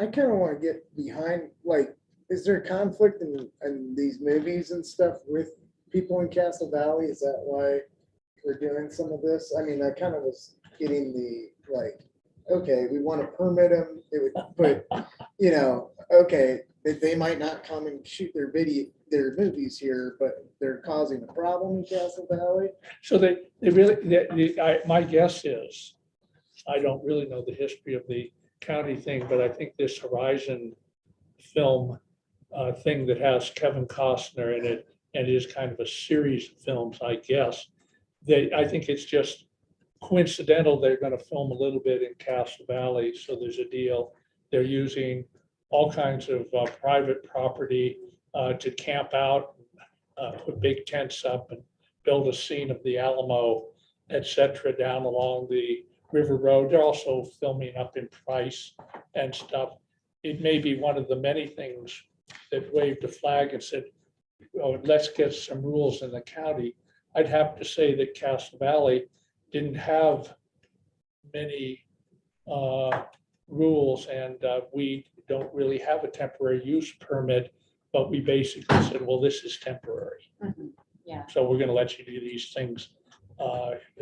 I kind of want to get behind, like, is there conflict in these movies and stuff with people in Castle Valley? Is that why we're doing some of this? I mean, I kind of was getting the, like, okay, we want to permit them, it would, but, you know, okay, they might not come and shoot their movies here, but they're causing a problem in Castle Valley. So they really, my guess is, I don't really know the history of the county thing, but I think this Horizon film thing that has Kevin Costner in it, and it is kind of a series of films, I guess. I think it's just coincidental, they're gonna film a little bit in Castle Valley, so there's a deal. They're using all kinds of private property to camp out, put big tents up and build a scene of the Alamo, et cetera, down along the River Road. They're also filming up in Price and stuff. It may be one of the many things that waved a flag and said, oh, let's get some rules in the county. I'd have to say that Castle Valley didn't have many rules, and we don't really have a temporary use permit, but we basically said, well, this is temporary. Yeah. So we're gonna let you do these things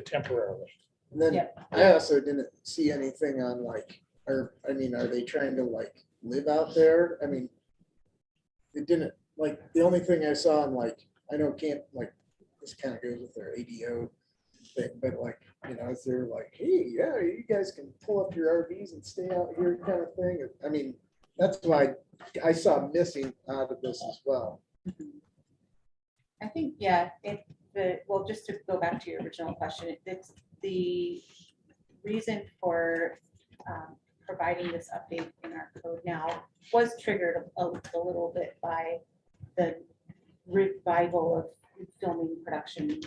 temporarily. And then Yep. I also didn't see anything on like, are they trying to like live out there? I mean, it didn't, like, the only thing I saw on like, I know camp, like, this kind of goes with their ADO thing, but like, you know, is there like, hey, yeah, you guys can pull up your RVs and stay out here kind of thing? I mean, that's why I saw missing out of this as well. I think, yeah, well, just to go back to your original question, it's the reason for providing this update in our code now was triggered a little bit by the revival of filming production in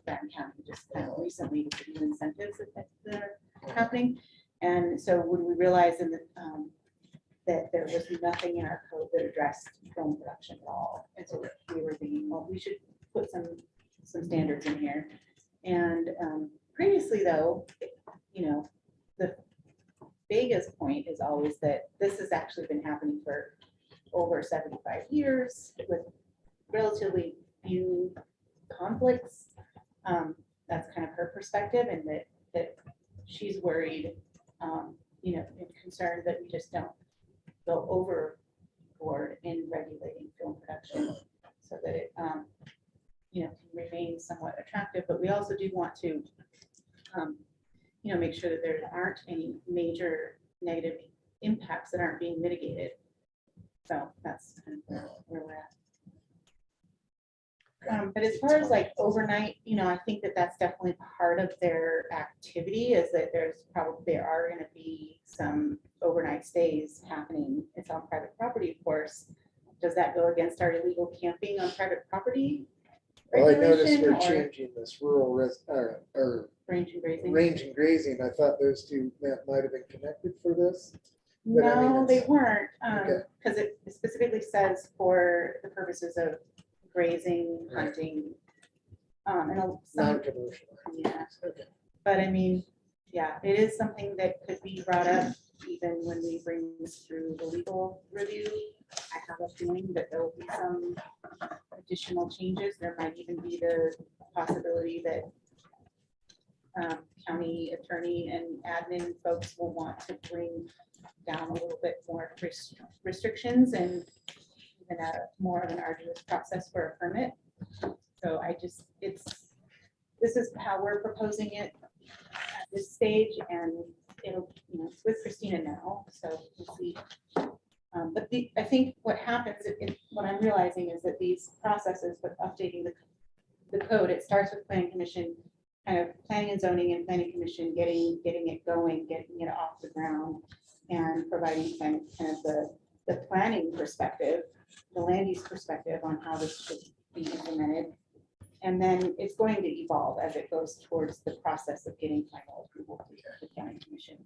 Grand County, just kind of recently with the new incentives that are happening. And so when we realized that there was nothing in our code that addressed film production at all, and so we were thinking, well, we should put some standards in here. And previously, though, you know, the biggest point is always that this has actually been happening for over 75 years with relatively few conflicts. That's kind of her perspective, and that she's worried, you know, and concerned that we just don't go overboard in regulating film production so that it, you know, can remain somewhat attractive. But we also do want to, you know, make sure that there aren't any major negative impacts that aren't being mitigated. So that's kind of where we're at. But as far as like overnight, you know, I think that that's definitely part of their activity, is that there are going to be some overnight stays happening. It's on private property, of course. Does that go against our illegal camping on private property? Well, I noticed regulation, we're or changing this or range and grazing? range and grazing. I thought those two might have been connected for this. But I mean, No, they it's- weren't, Okay. because it specifically says for the purposes of grazing, Right. hunting. And some, Non-commercial. yeah, Okay. but I mean, yeah, it is something that could be brought up even when we bring this through the legal review, I have a feeling that there will be some additional changes. There might even be the possibility that county attorney and admin folks will want to bring down a little bit more restrictions and even more of an arduous process for a permit. So this is how we're proposing it at this stage, and it'll, it's with Christina now, so we'll see. But I think what happens, what I'm realizing is that these processes with updating the code, it starts with planning commission, kind of planning and zoning and planning commission, getting it going, getting it off the ground, and providing kind of the planning perspective, the land use perspective on how this should be implemented. And then it's going to evolve as it goes towards the process of getting final approval through the county commission.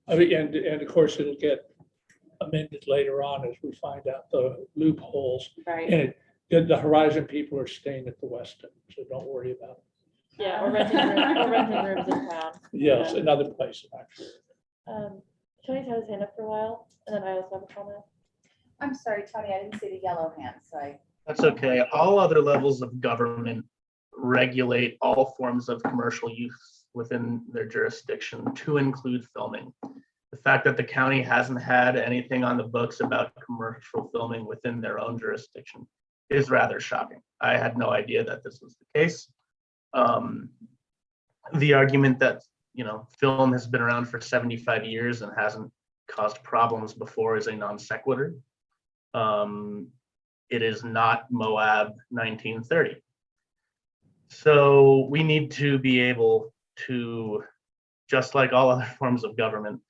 And of course, it'll get amended later on as we find out the loopholes. Right. And the Horizon people are staying at the Westin, so don't worry about it. Yeah, or renting rooms in town. Yes, Yeah. another place, actually. Tony's had his hand up for a while, and then I also have a comment. I'm sorry, Tony, I didn't see the yellow hand, so That's okay. All other levels of government regulate all forms of commercial use within their jurisdiction, to include filming. The fact that the county hasn't had anything on the books about commercial filming within their own jurisdiction is rather shocking. I had no idea that this was the case. The argument that, film has been around for 75 years and hasn't caused problems before is a non sequitur. It is not Moab 1930. So we need to be able to, just like all other forms of government,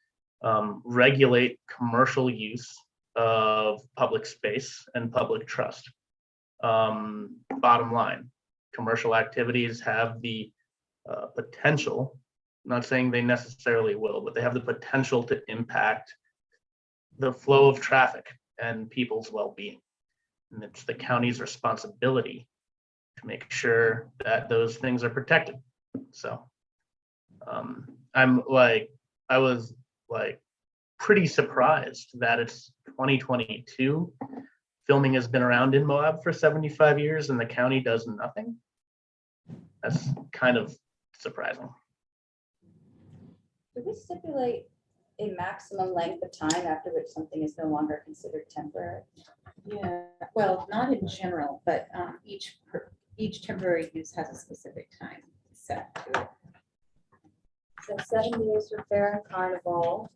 regulate commercial use of public space and public trust. Bottom line, commercial activities have the potential, I'm not saying they necessarily will, but they have the potential to impact the flow of traffic and people's well-being. And it's the county's responsibility to make sure that those things are protected. So I was pretty surprised that it's 2022. Filming has been around in Moab for 75 years and the county does nothing. That's kind of surprising. Do we stipulate a maximum length of time after which something is no longer considered temporary? yeah, well, not in general, but each temporary use has a specific time set to it. So 7 days for fair and carnival.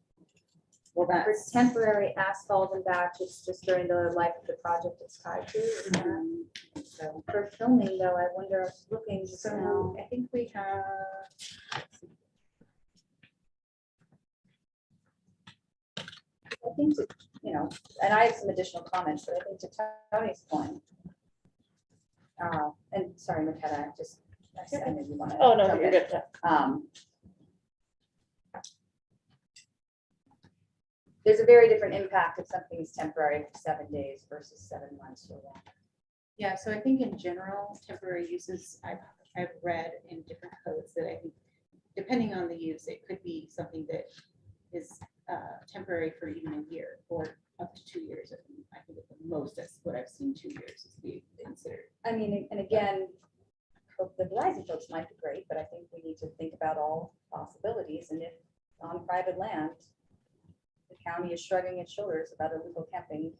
Well, For that's temporary asphalt and batch, it's just during the life of the project it's tied to. Is that- so. For filming though, I wonder, I was looking just So now. I think we have. I think, and I have some additional comments, but I think to Tony's point. And sorry, McKenna, I know you want to. Oh, no, you're good. Yeah. There's a very different impact if something is temporary for 7 days versus 7 months or longer. Yeah, so I think in general, temporary uses, I've read in different codes that I think, depending on the use, it could be something that is temporary for even a year or up to 2 years. I think at the most, that's what I've seen, 2 years is be considered. I mean, and again, the Verizon folks might be great, but I think we need to think about all possibilities. And if on private land, the county is shrugging its shoulders about illegal camping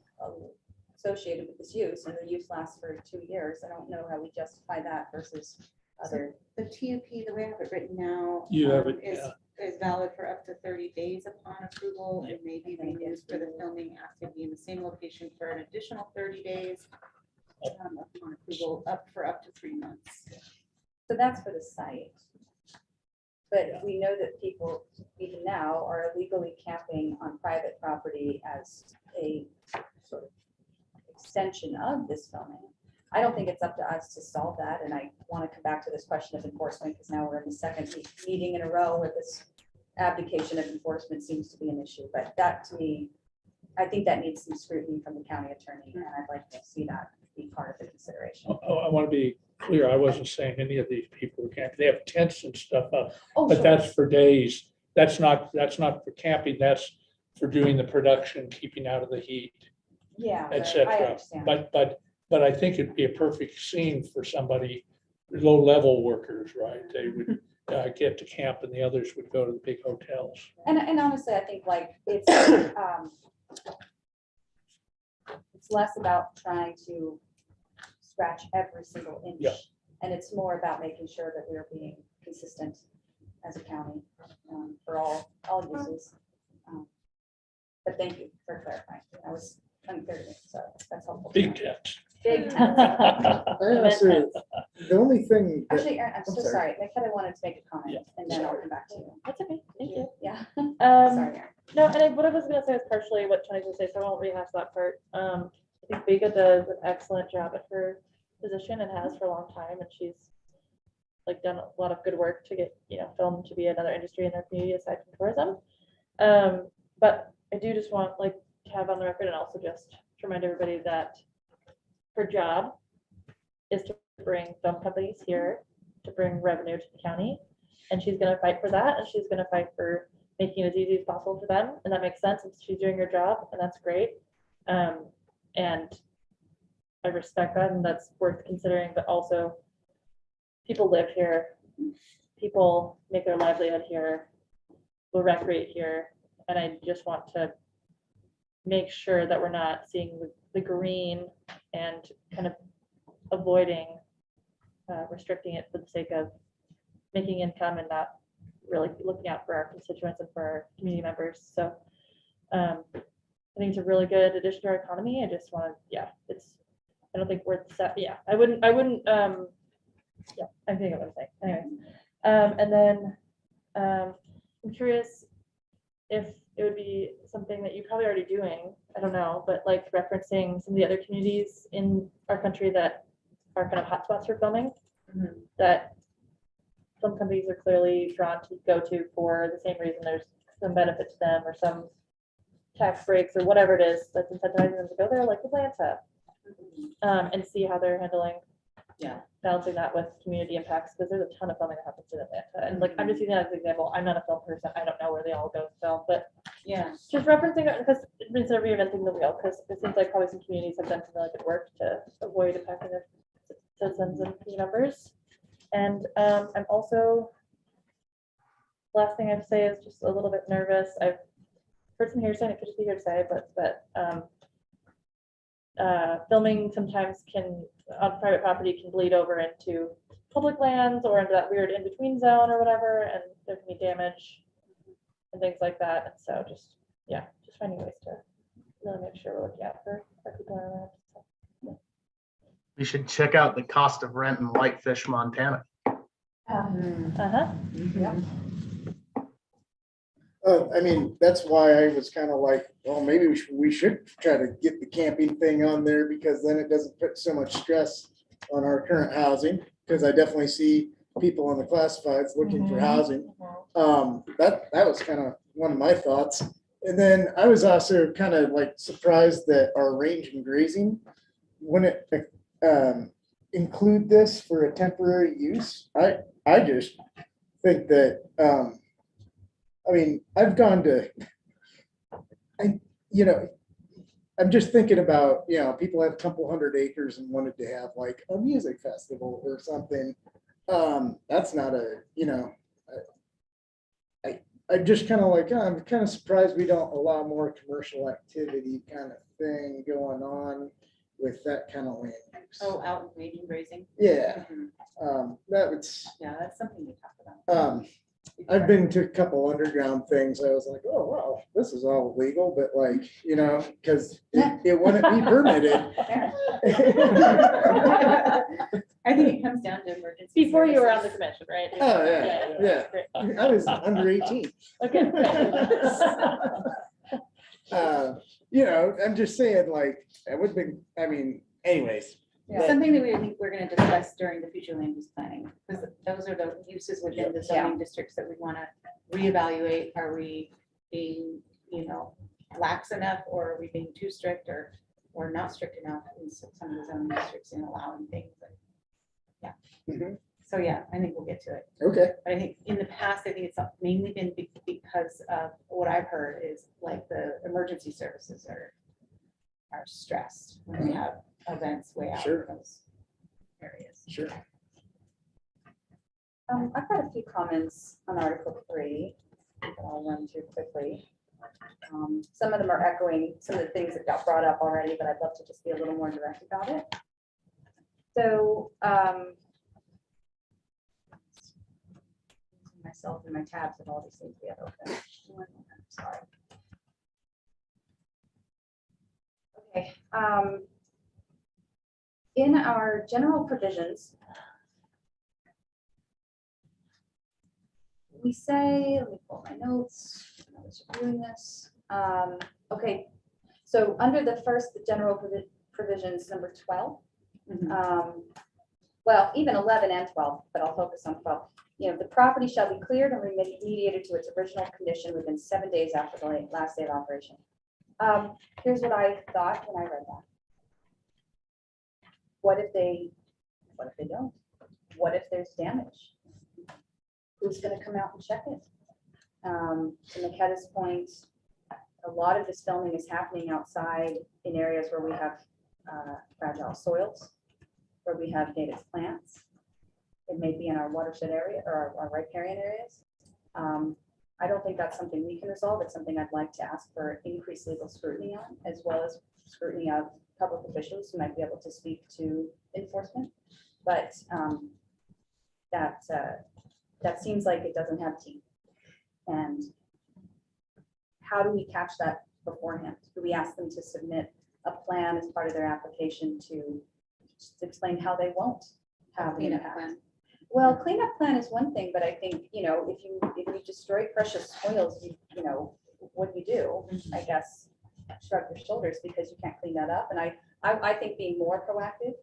associated with this use, and the use lasts for 2 years, I don't know how we justify that versus other. The TUP, the way I have it written now, You have it, is valid for up to 30 days upon approval. It may be renewed for the filming activity in the same location for an additional 30 days upon approval, up to 3 months. So that's for the site. But we know that people even now are illegally camping on private property as a sort of extension of this filming. I don't think it's up to us to solve that. And I want to come back to this question of enforcement because now we're in the second meeting in a row where this abdication of enforcement seems to be an issue. But that to me, I think that needs some scrutiny from the county attorney, and I'd like to see that be part of the consideration. I want to be clear, I wasn't saying any of these people can't, they have tents and stuff up, Oh, but sure. that's for days. That's not for camping, that's for doing the production, keeping out of the heat, Yeah. et I cetera. understand. But I think it'd be a perfect scene for somebody, low-level workers, right? They would get to camp and the others would go to the big hotels. And honestly, I think like it's less about trying to scratch every single inch. Yeah. And it's more about making sure that we're being consistent as a county for all uses. But thank you for clarifying. I was unclear, to me, so that's helpful. Big tents. Big time. I also, the only thing. that- Actually, Erin, I'm so sorry. sorry. I kind of wanted to make a comment Yeah. and then I'll come back to you. That's okay, thank you. Yeah. Um, Sorry, Erin. no, and what I was gonna say is partially what Tony's gonna say, so I won't rehash that part. I think Vega does an excellent job at her position and has for a long time, and she's like done a lot of good work to get, film to be another industry in their community aside from tourism. But I do just want like to have on the record and also just to remind everybody that her job is to bring film companies here, to bring revenue to the county. And she's gonna fight for that, and she's gonna fight for making it as easy as possible for them. And that makes sense, and she's doing her job, and that's great. And I respect that, and that's worth considering, but also people live here, people make their livelihood here, will recreate here. And I just want to make sure that we're not seeing the green and kind of avoiding restricting it for the sake of making income and not really looking out for our constituents and for our community members. So I think it's a really good addition to our economy. I just want to, I don't think we're set. Yeah, I wouldn't, I think I'm gonna say anyway. And then I'm curious if it would be something that you're probably already doing, I don't know, but like referencing some of the other communities in our country that are kind of hotspots for filming, that film companies are clearly drawn to go to for the same reason. There's some benefit to them or some tax breaks or whatever it is that's incentivizing them to go there, like Atlanta, and see how they're handling balancing that with community impacts, because there's a ton of filming that happens in Atlanta. And like, I'm just using that as an example. I'm not a film person. I don't know where they all go to film, but just referencing it, because instead of reinventing the wheel, because it seems like probably some communities have done some really good work to avoid impacting their citizens and community members. And I'm also, last thing I have to say is just a little bit nervous. I've heard some hearsay, and it could just be hearsay, but filming sometimes can, on private property, can bleed over into public lands or into that weird in-between zone or whatever, and there can be damage and things like that. And so just finding ways to really make sure we're looking out for our people around. So, We should check out the cost of rent in Whitefish, Montana. I mean, that's why I was kind of like, well, maybe we should try to get the camping thing on there, because then it doesn't put so much stress on our current housing, because I definitely see people on the classifieds looking for housing. That was kind of one of my thoughts. And then I was also kind of like surprised that our range and grazing wouldn't include this for a temporary use. I just think that, I mean, I've gone to, I'm just thinking about, people have a couple hundred acres and wanted to have like a music festival or something. That's not I'm just kind of like, I'm kind of surprised we don't allow more commercial activity kind of thing going on with that kind of land use. Oh, out and grazing, grazing. Yeah, Mhm. that's something we talk about. I've been to a couple underground things. I was like, oh, wow, this is all legal, but like, because it wouldn't be permitted. I think it comes down to emergency. before you were on the services. commission, right? Oh, yeah. Great. I was under 18. Okay. I'm just saying, like, it would be, anyways. Yeah, something that we think we're gonna discuss during the future land use planning, because those are the uses within the zoning districts that we wanna reevaluate. Are we being, lax enough, or are we being too strict, or not strict enough in some of the zoning districts in allowing things? So yeah, I think we'll get to it. Okay, But I think in the past, I think it's mainly been because of what I've heard is like the emergency services are stressed when we have events way out Sure. in those areas. sure. I've got a few comments on Article 3 that I'll run through quickly. Some of them are echoing some of the things that got brought up already, but I'd love to just be a little more direct about it. So, myself and my tabs and all these things we have open. One moment, sorry. Okay. In our general provisions, we say, let me pull my notes. I was reviewing this. Okay, so under the first, the general provisions, number 12. Well, even 11 and 12, but I'll focus on 12. You know, the property shall be cleared and remediated to its original condition within 7 days after the last day of operation. Here's what I thought when I read that. What if they don't? What if there's damage? Who's going to come out and check it? To Maketta's point, a lot of this filming is happening outside in areas where we have fragile soils, where we have native plants. It may be in our watershed area or our riparian areas. I don't think that's something we can resolve. It's something I'd like to ask for increased legal scrutiny on, as well as scrutiny of public officials who might be able to speak to enforcement. But that seems like it doesn't have teeth. And how do we catch that beforehand? Do we ask them to submit a plan as part of their application to explain how they won't have an Cleanup impact? plan. Well, cleanup plan is one thing, but I think, you know, if you destroy precious soils, you know, what do you do? I guess shrug your shoulders because you can't clean that up. And I think being more proactive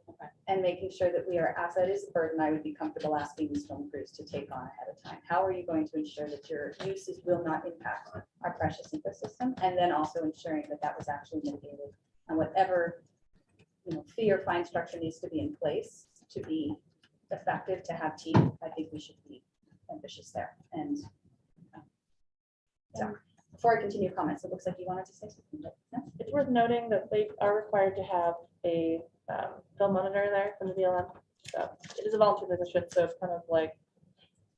and making sure that we are, as that is a burden, I would be comfortable asking these film crews to take on ahead of time. How are you going to ensure that your uses will not impact our precious ecosystem? And then also ensuring that that was actually mitigated, and whatever, you know, fee or fine structure needs to be in place to be effective, to have teeth. I think we should be ambitious there. And so before I continue comments, it looks like you wanted to say something. No? It's worth noting that they are required to have a film monitor there from the BLM. So it is a volunteer position, so it's kind of like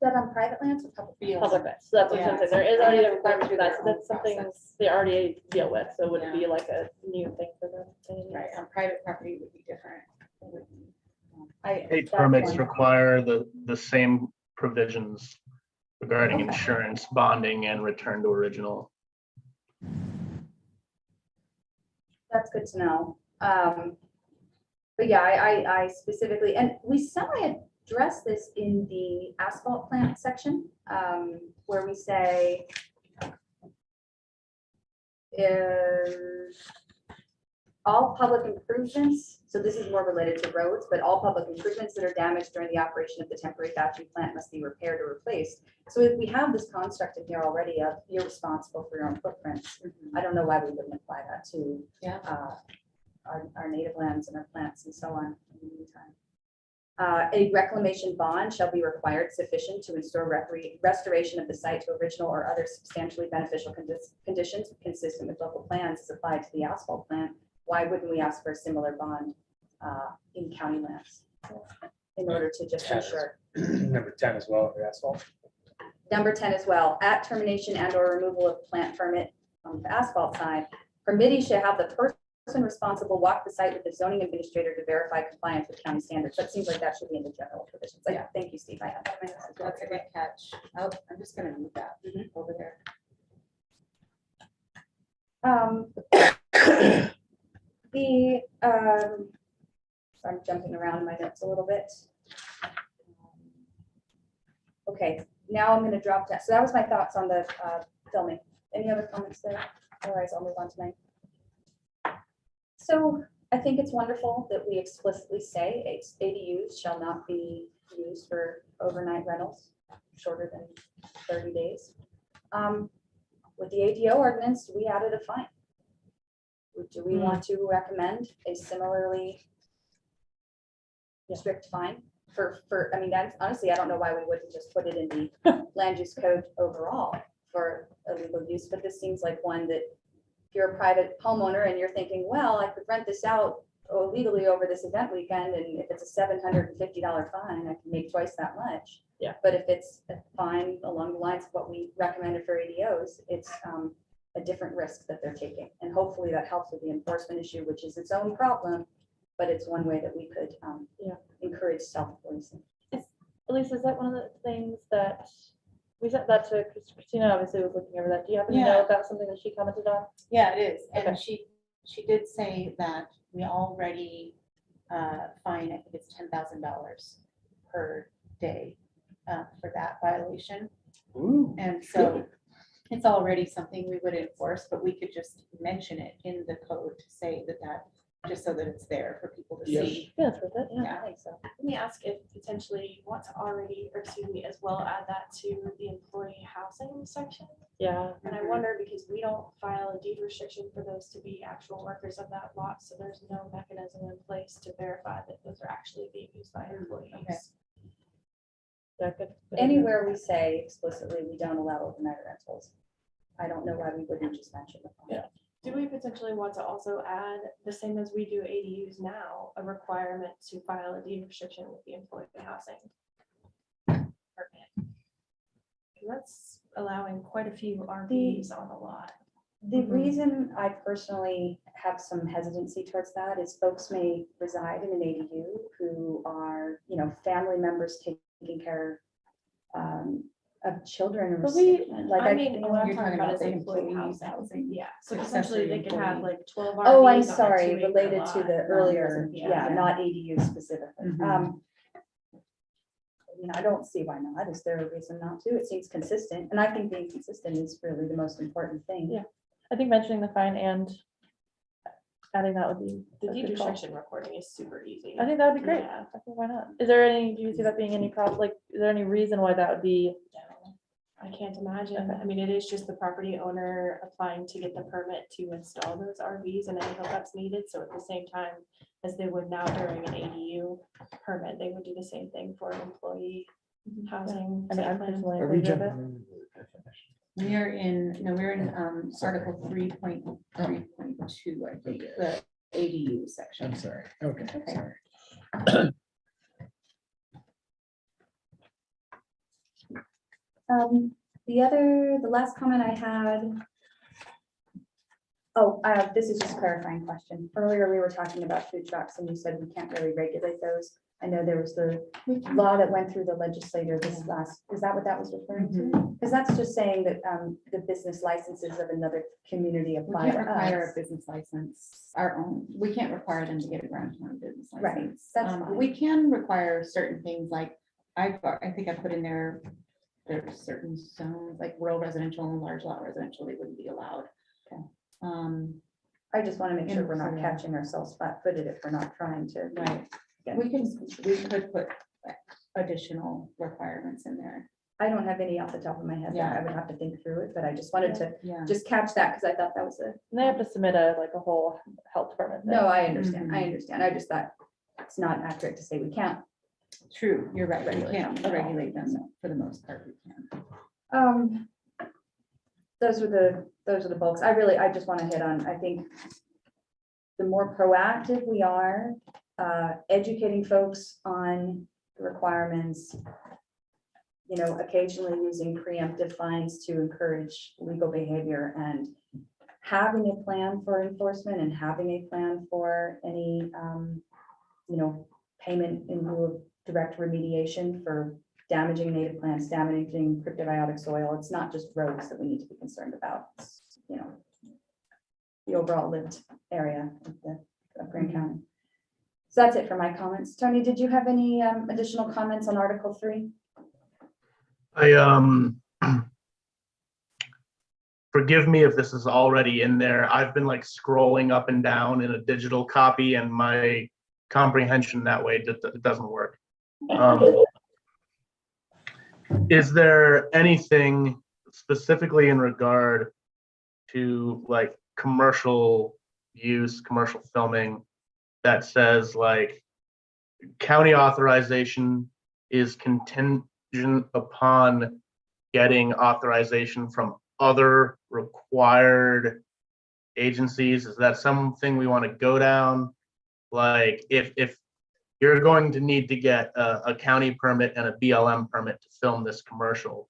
Is that on private lands or public? public lands. So that's what I'm saying. There is already a requirement for that. So that's something Process. they already deal with. So it wouldn't Yeah. be like a new thing for them. Right, on private property would be different. It would be, State that's permits one. require the same provisions regarding Okay. insurance, bonding, and return to original. That's good to know. But yeah, I specifically, and we semi-address this in the asphalt plant section, where we say, all public improvements, so this is more related to roads, but all public improvements that are damaged during the operation of the temporary battery plant must be repaired or replaced. So if we have this construct in here already of you're responsible for your own footprints, I don't know why we wouldn't apply that to Yeah. our native lands and our plants and so on in the meantime. A reclamation bond shall be required sufficient to ensure restoration of the site to original or other substantially beneficial conditions consistent with local plans as applied to the asphalt plant. Why wouldn't we ask for a similar bond in county lands in order to just ensure? Number 10 as well, the asphalt. Number 10 as well, at termination and or removal of plant permit on the asphalt side, permittee should have the person responsible walk the site with the zoning administrator to verify compliance with county standards. That seems like that should be in the general provisions. Like, Yeah. thank you, Steve. I have that in my notes as well. That's a good catch. Oh, I'm just gonna move that over there. So I'm jumping around in my notes a little bit. Okay, now I'm gonna drop that. So that was my thoughts on the filming. Any other comments there? Otherwise, I'll move on to mine. So I think it's wonderful that we explicitly say ADUs shall not be used for overnight rentals shorter than 30 days. With the ADO ordinance, we added a fine. Do we want to recommend a similarly strict fine I mean, that's honestly, I don't know why we wouldn't just put it in the land use code overall for illegal use, but this seems like one that if you're a private homeowner and you're thinking, well, I could rent this out illegally over this event weekend, and if it's a $750 fine, I can make twice that much. Yeah. But if it's a fine along the lines of what we recommended for ADOs, it's a different risk that they're taking. And hopefully that helps with the enforcement issue, which is its own problem, but it's one way that we could encourage self-policing. Elise, is that one of the things that we sent that to Christina? Obviously was looking over that. Do you happen to know if that's something that she commented on? Yeah, it is. And Okay. she did say that we already fine, I think it's $10,000 per day for that violation. Ooh, And so it's already something we would enforce, but we could just mention it in the code to say that, just so that it's there for people to Yes. see. Yeah, that's worth it. Yeah, Yeah. I think so. Let me ask if potentially you want to already, or excuse me, as well add that to the employee housing section. Yeah. And I wonder because we don't file a deed restriction for those to be actual workers of that lot, so there's no mechanism in place to verify that those are actually being used by employees. Okay. Yeah, good. Anywhere we say explicitly we don't allow overnight rentals, I don't know why we wouldn't just mention the fine. Yeah. Do we potentially want to also add, the same as we do ADUs now, a requirement to file a deed restriction with the employee housing permit? That's allowing quite a few RVs on the lot. The reason I personally have some hesitancy towards that is folks may reside in an ADU who are, family members taking care of children. or But we- like I mean, You're what I'm talking talking about about is the employee employee housing. housing. Yeah, so Accessory essentially they could have employee. like 12 RVs. Oh, I'm on a sorry, 2 acre related to lot. the earlier, residential, yeah, yeah. not ADU specifically. Mhm. I don't see why not. Is there a reason not to? It seems consistent, and I think being consistent is really the most important thing. Yeah. I think mentioning the fine and adding that would be The a deed good call. restriction recording is super easy. I think that would be great. Yeah. I think why not? Is there any, do you see that being any problem? Like, is there any reason why that would be? No, I can't imagine. Okay. I mean, it is just the property owner applying to get the permit to install those RVs and any hookups needed. So at the same time as they would now during an ADU permit, they would do the same thing for an employee housing. I mean, I'm site plan. personally. are in we favor of jumping? it. We're in Article 3.3.2, I think, the ADU section. I'm sorry. Okay, Okay. sorry. The last comment I had. This is just a clarifying question. Earlier, we were talking about food trucks and you said we can't really regulate those. I know there was the law that went through the legislature this last, is that what that was referring to? Because that's just saying that the business licenses of another community We apply can't to require a us. business license, our own, we can't require them to get a ground floor business Right, license. that's fine. We can require certain things like, I think I put in there, there's certain zones, like rural residential and large lot residential, they wouldn't be allowed. Okay. I I just want to make sure we're not Yeah. catching ourselves flat-footed if we're not trying to. Right, we could put additional requirements in there. I don't have any off the top of my head. Yeah. I would have to think through it, but I just wanted to Yeah. just catch that because I thought that was a, And they have to submit a whole health department. thing. no, I understand. I Mhm. understand. I just thought it's not accurate to say we can't. True, you're right, we Regulate can't them at all. regulate them for the most part, we can. Those are the bulks. I just want to hit on, I think the more proactive we are, educating folks on the requirements, occasionally using preemptive fines to encourage legal behavior and having a plan for enforcement and having a plan for any, payment in lieu of direct remediation for damaging native plants, damaging cryptobiotic soil. It's not just roads that we need to be concerned about. It's, the overall lived area of Green County. So that's it for my comments. Tony, did you have any additional comments on Article 3? Forgive me if this is already in there. I've been like scrolling up and down in a digital copy and my comprehension that way it doesn't work. Is there anything specifically in regard to like commercial use, commercial filming that says like county authorization is contingent upon getting authorization from other required agencies. Is that something we want to go down? Like if you're going to need to get a county permit and a BLM permit to film this commercial,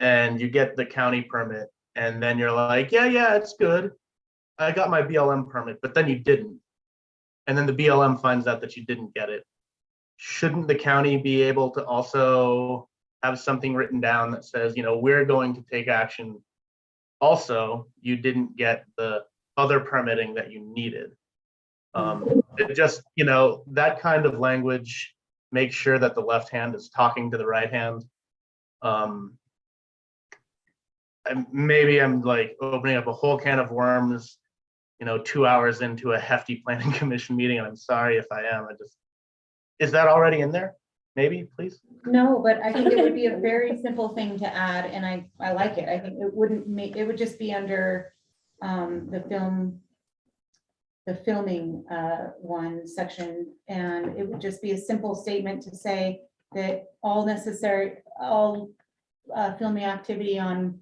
and you get the county permit, and then you're like, yeah, it's good. I got my BLM permit, but then you didn't. And then the BLM finds out that you didn't get it. Shouldn't the county be able to also have something written down that says, we're going to take action. Also, you didn't get the other permitting that you needed. It just, that kind of language makes sure that the left hand is talking to the right hand. Maybe I'm like opening up a whole can of worms, 2 hours into a hefty planning commission meeting, and I'm sorry if I am. Is that already in there? Maybe, please? No, but I think it would be a very simple thing to add, and I like it. I think it would just be under the filming one section, and it would just be a simple statement to say that all filming activity on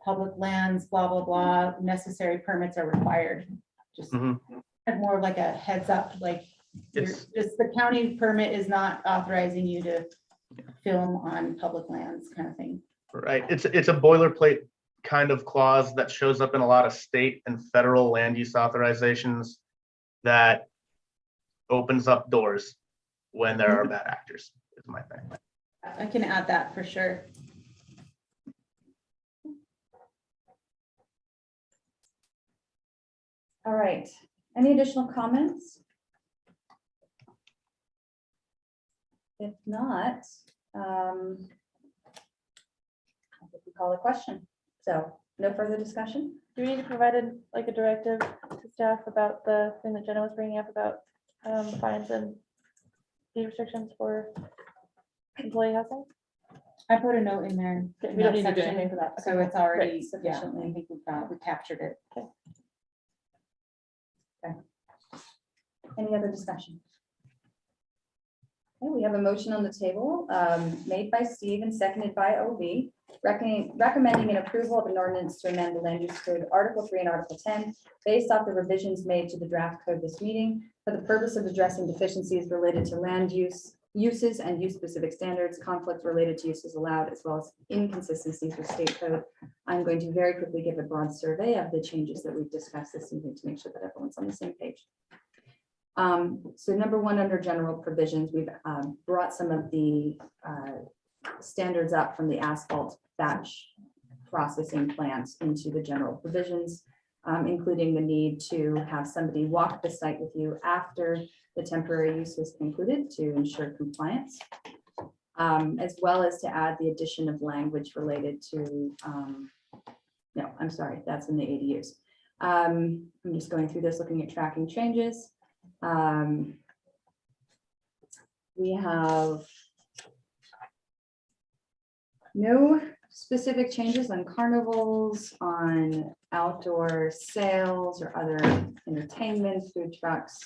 public lands, blah, blah, blah, necessary permits are required. Just more of like a heads up, like just the county permit is not authorizing you to film on public lands kind of thing. Right. It's a boilerplate kind of clause that shows up in a lot of state and federal land use authorizations that opens up doors when there are bad actors, is my thing. I can add that for sure. All right, any additional comments? If not, I think we call a question. So no further discussion? Do we need to provide a directive to staff about the thing that Jenna was bringing up about fines and fee restrictions for employee housing? I put a note in there. We don't need to do anything for that. So it's already Great. sufficiently, I think we captured it. Okay. Any other discussion? Okay, we have a motion on the table made by Steve and seconded by OB, recommending an approval of an ordinance to amend the land use code Article 3 and Article 10 based off the revisions made to the draft code this meeting for the purpose of addressing deficiencies related to land uses and use specific standards, conflicts related to uses allowed, as well as inconsistencies with state code. I'm going to very quickly give a broad survey of the changes that we've discussed this evening to make sure that everyone's on the same page. So number one, under general provisions, we've brought some of the standards up from the asphalt batch processing plants into the general provisions, including the need to have somebody walk the site with you after the temporary use was concluded to ensure compliance, as well as to add the addition of language related to, no, I'm sorry, that's in the ADUs. I'm just going through this, looking at tracking changes. We have no specific changes on carnivals, on outdoor sales or other entertainment, food trucks.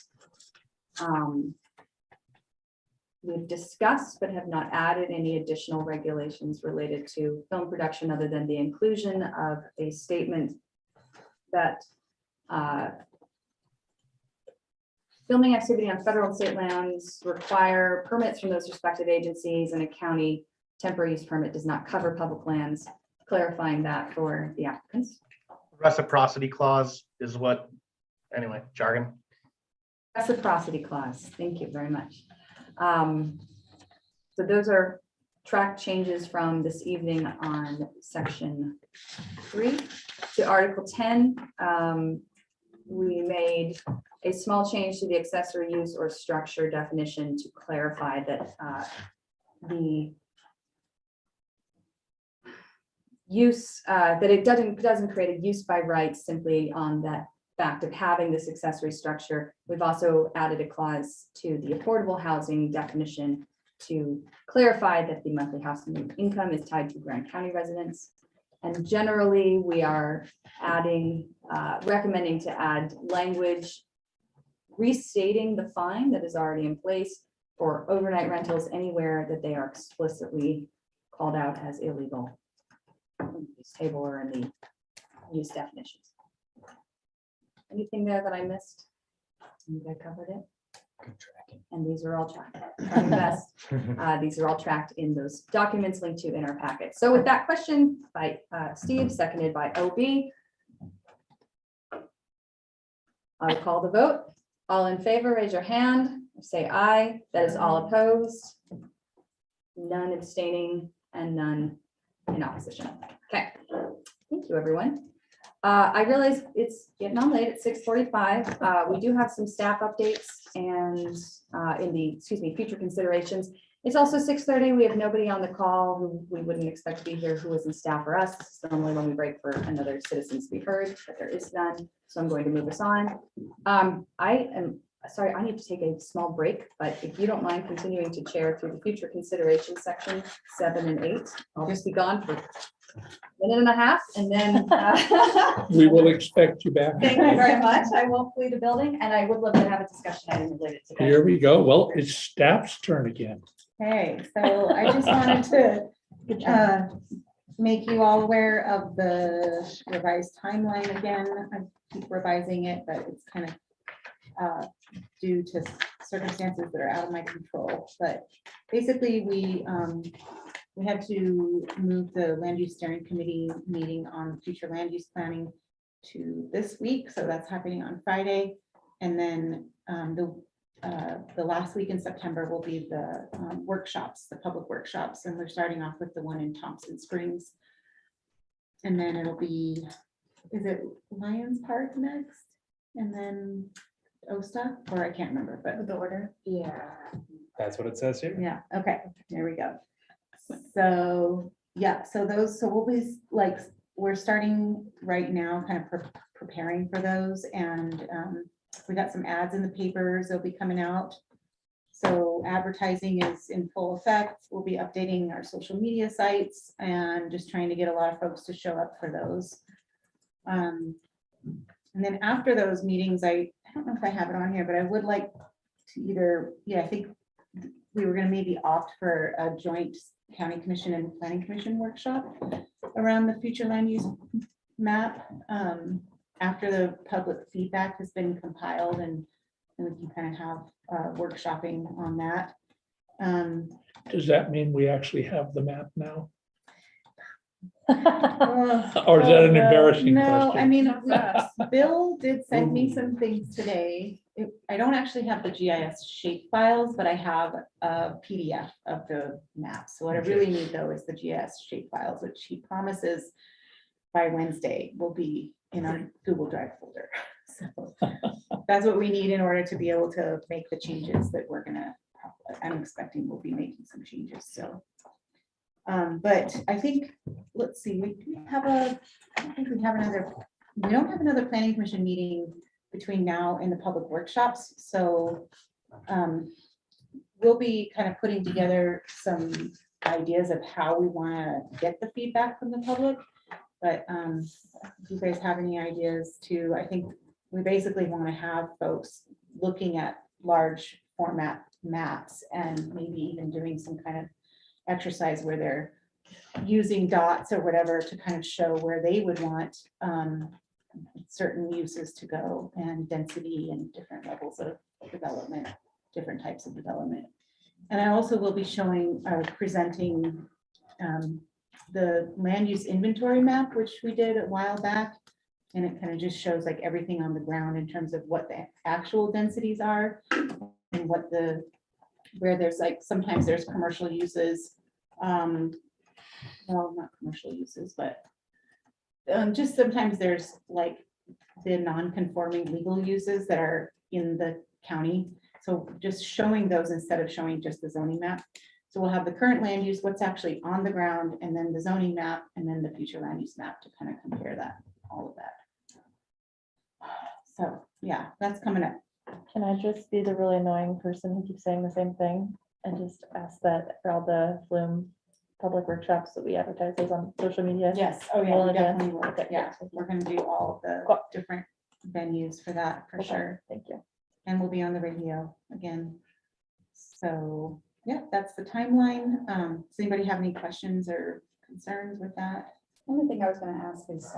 We've discussed but have not added any additional regulations related to film production other than the inclusion of a statement that filming activity on federal and state lands require permits from those respective agencies, and a county temporary use permit does not cover public lands, clarifying that for the applicants. Reciprocity clause is what, anyway, jargon. Reciprocity clause, thank you very much. So those are track changes from this evening on section 3. To Article 10, we made a small change to the accessory use or structure definition to clarify that the use, that it doesn't create a use by right simply on that fact of having this accessory structure. We've also added a clause to the affordable housing definition to clarify that the monthly housing income is tied to Grand County residents. And generally, we are adding, recommending to add language restating the fine that is already in place or overnight rentals anywhere that they are explicitly called out as illegal. In this table or in the use definitions. Anything there that I missed? You guys covered it? Good tracking. And these are all tracked. Trying my best. These are all tracked in those documents linked to in our packet. So with that question by Steve, seconded by OB. I'll call the vote. All in favor, raise your hand, say aye. That is all opposed. None abstaining and none in opposition. Okay, thank you, everyone. I realize it's getting on late at 6:45. We do have some staff updates and in the, future considerations. It's also 6:30. We have nobody on the call who we wouldn't expect to be here who isn't staff or us. It's normally when we break for another citizen to be heard, but there is none. So I'm going to move us on. I am sorry, I need to take a small break, but if you don't mind continuing to chair through the future consideration section 7 and 8, I'll just be gone for a minute and a half and then We will expect you back. thank you very much. I won't flee the building and I would love to have a discussion item related to that. Here we go. Well, it's staff's turn again. Okay, so I just wanted to make you all aware of the revised timeline again. I keep revising it, but it's kind of due to circumstances that are out of my control. But basically, we had to move the land use steering committee meeting on future land use planning to this week. So that's happening on Friday. And then the last week in September will be the workshops, the public workshops. And we're starting off with the one in Thompson Springs. And then it'll be, is it Lions Park next? And then Osta, or I can't remember, but the order. Yeah. That's what it says here. Yeah, okay, there we go. So, yeah, so we'll be like, we're starting right now, kind of preparing for those, and we got some ads in the papers, they'll be coming out. So advertising is in full effect. We'll be updating our social media sites and just trying to get a lot of folks to show up for those. And then after those meetings, I don't know if I have it on here, but I would like to either, I think we were gonna maybe opt for a joint county commission and planning commission workshop around the future land use map. After the public feedback has been compiled and we can kind of have workshopping on that. Does that mean we actually have the map now? Uh, Or is that an embarrassing No, question? I mean, Bill did send me some things today. I don't actually have the GIS shape files, but I have a PDF of the map. So what I really need though is the GIS shape files, which he promises by Wednesday will be in our Google Drive folder. So that's what we need in order to be able to make the changes that I'm expecting we'll be making some changes, so. But I think, let's see, we don't have another planning commission meeting between now and the public workshops. So we'll be kind of putting together some ideas of how we want to get the feedback from the public. But if you guys have any ideas too, I think we basically want to have folks looking at large format maps and maybe even doing some kind of exercise where they're using dots or whatever to kind of show where they would want certain uses to go and density and different levels of development, different types of development. And I also will be showing, presenting the land use inventory map, which we did a while back. And it kind of just shows like everything on the ground in terms of what the actual densities are and what where there's like, sometimes there's commercial uses. Well, not commercial uses, but just sometimes there's like the non-conforming legal uses that are in the county. So just showing those instead of showing just the zoning map. So we'll have the current land use, what's actually on the ground, and then the zoning map, and then the future land use map to kind of compare that, all of that. So yeah, that's coming up. Can I just be the really annoying person who keeps saying the same thing and just ask that for all the Flume public workshops that we advertise those on social media? Yes, oh yeah, All we in advance? definitely will. Okay, Yeah, thank you. we're gonna do all the Cool. different venues for that, for Okay, sure. Thank you. And we'll be on the radio again So, yeah, that's the timeline. Does anybody have any questions or concerns with that? Only thing I was gonna ask is,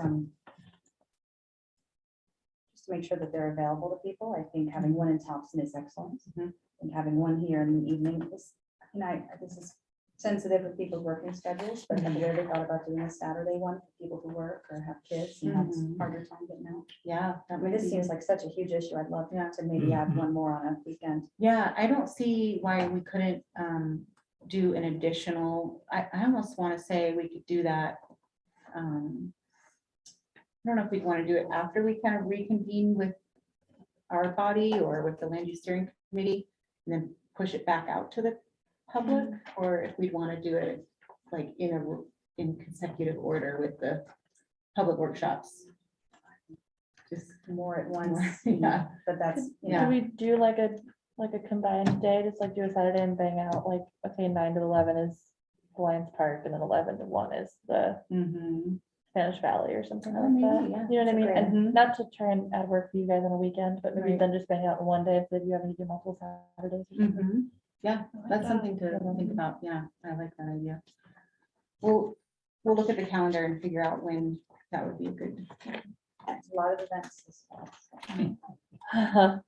just to make sure that they're available to people. I think having one in Thompson is excellent. Mhm. And having one here in the evening is, this is sensitive with people's working schedules, but have you ever thought about doing a Saturday one for people who work or have kids and have Mhm. harder time getting out? Yeah. I mean, this seems like such a huge issue. I'd love to maybe add one more on a weekend. Yeah, I don't see why we couldn't do an additional, I almost want to say we could do that. I don't know if we'd want to do it after we kind of reconvene with our body or with the land use steering committee, and then push it back out to the public, or if we'd want to do it like in consecutive order with the public workshops. Just More at once, yeah. but that's, you Yeah. Could we do like a combined day, just like do a Saturday and bang out, like, okay, 9 to 11 is Lions Park, and then 11 to 1 is the Mhm. Spanish Valley or something Oh, like maybe, that. yeah. You know what I That's a mean? great And not to try and add work for you guys on a weekend, but maybe Right. then just bang out in one day instead of you having to do multiple Saturdays or something. Mhm. Yeah, I like that's that. something to think about. Yeah, I like that idea. We'll look at the calendar and figure out when that would be a good. There's a lot of events this fall.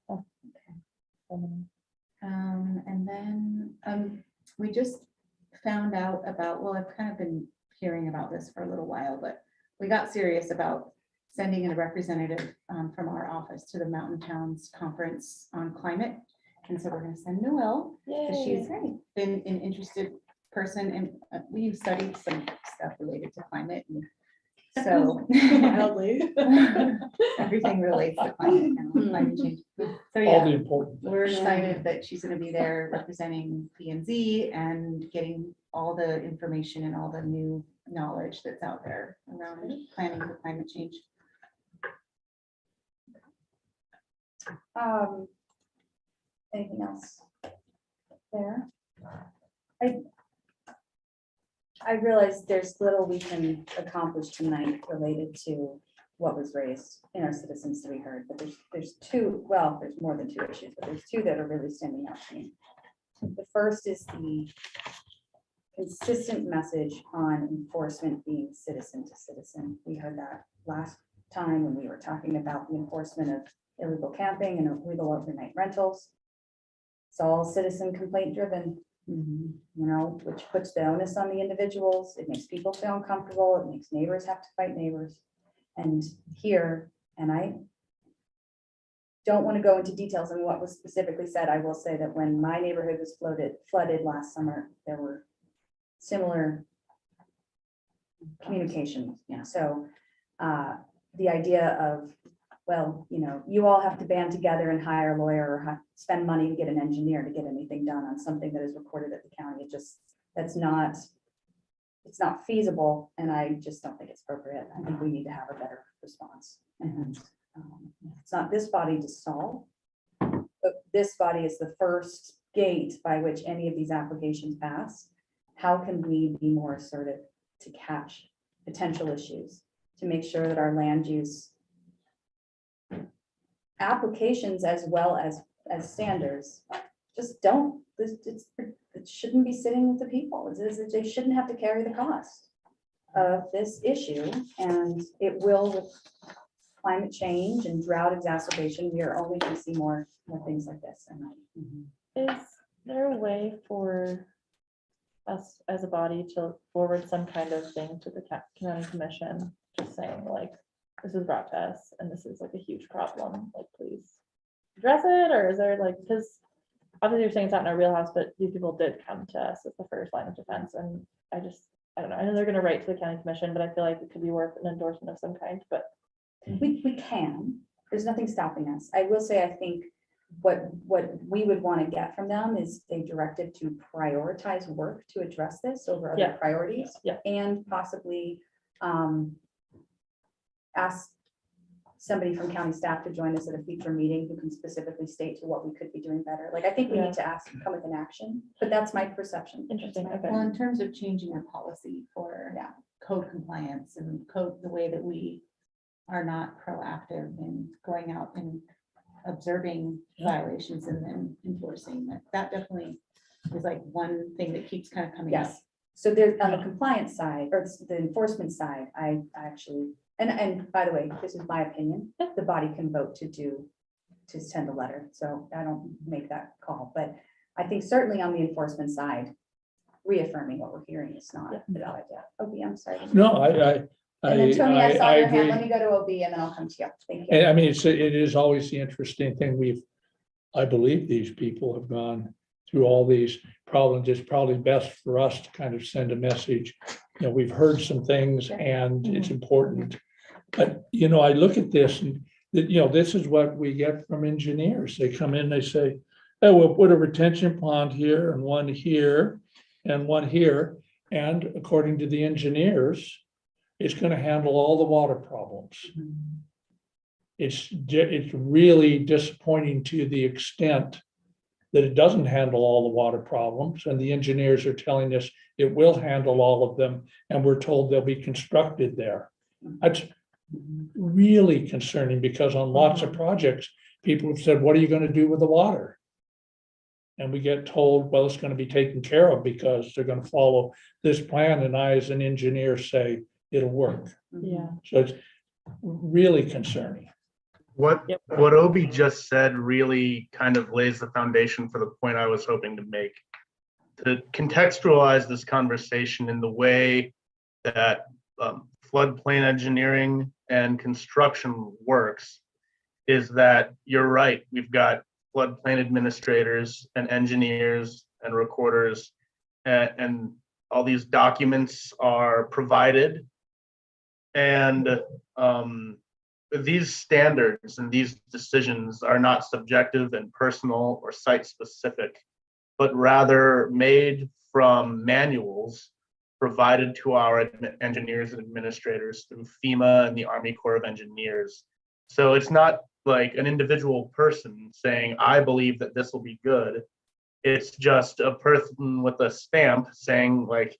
so. So many. And then we just found out about, well, I've kind of been hearing about this for a little while, but we got serious about sending in a representative from our office to the Mountain Towns Conference on Climate. And so we're gonna send Noelle, because she's been an interested person, and we've studied some stuff related to climate. And so everything relates to climate now, climate change. So All yeah, the important. we're excited that she's gonna be there representing P and Z and getting all the information and all the new knowledge that's out there around planning for climate change. Anything else there? I realize there's little we can accomplish tonight related to what was raised in our citizens to be heard, but there's two, well, there's more than two issues, but there's two that are really standing out to me. The first is the consistent message on enforcement being citizen to citizen. We heard that last time when we were talking about the enforcement of illegal camping and illegal overnight rentals. It's all citizen complaint driven, you know, which puts the onus on the individuals. It makes people feel uncomfortable. It makes neighbors have to fight neighbors. And here, and I don't want to go into details on what was specifically said. I will say that when my neighborhood was flooded last summer, there were similar communications. Yeah. So the idea of, well, you know, you all have to band together and hire a lawyer or spend money to get an engineer to get anything done on something that is recorded at the county. It just, it's not feasible. And I just don't think it's appropriate. I think we need to have a better response. And it's not this body to solve, but this body is the first gate by which any of these applications pass. How can we be more assertive to catch potential issues, to make sure that our land use applications as well as standards just don't, it shouldn't be sitting with the people. They shouldn't have to carry the cost of this issue, and it will with climate change and drought exacerbation. We are only going to see more things like this. Is there a way for us as a body to forward some kind of thing to the county commission, just saying like, this is brought to us and this is like a huge problem, like please address it? Or is there like, because obviously you're saying it's not in our wheelhouse, but these people did come to us as the first line of defense, and I don't know, I know they're gonna write to the county commission, but I feel like it could be worth an endorsement of some kind, but We can, there's nothing stopping us. I will say, I think what we would want to get from them is a directive to prioritize work to address this over other priorities. Yeah. And possibly ask somebody from county staff to join us at a future meeting who can specifically state to what we could be doing better. Like, I think we need to come with an action, but that's my perception. Interesting. Okay. Well, in terms of changing our policy for code compliance and code, the way that we are not proactive in going out and observing violations and then enforcing that. That definitely is like one thing that keeps kind of coming up. Yes, so there's on the compliance side, or the enforcement side, I actually, and by the way, this is my opinion, the body can vote to send a letter, so I don't make that call, but I think certainly on the enforcement side, reaffirming what we're hearing is not a bad idea. Okay, I'm sorry. No, And then Tony, I saw I your hand, agree. let me go to OB and then I'll come to you, thank And you. I mean, it is always the interesting thing. I believe these people have gone through all these problems. It's probably best for us to kind of send a message. You know, we've heard some things and it's important. But, you know, I look at this and, this is what we get from engineers. They come in, they say, oh, we'll put a retention pond here and one here and one here. And according to the engineers, it's gonna handle all the water problems. It's really disappointing to the extent that it doesn't handle all the water problems, and the engineers are telling us it will handle all of them, and we're told they'll be constructed there. That's really concerning, because on lots of projects, people have said, what are you gonna do with the water? And we get told, well, it's gonna be taken care of because they're gonna follow this plan, and I, as an engineer, say it'll work. Yeah. So it's really concerning. What Yep. Obi just said really kind of lays the foundation for the point I was hoping to make. To contextualize this conversation in the way that floodplain engineering and construction works is that you're right. We've got floodplain administrators and engineers and recorders, and all these documents are provided. And these standards and these decisions are not subjective and personal or site specific, but rather made from manuals provided to our engineers and administrators through FEMA and the Army Corps of Engineers. So it's not like an individual person saying, I believe that this will be good. It's just a person with a stamp saying, like,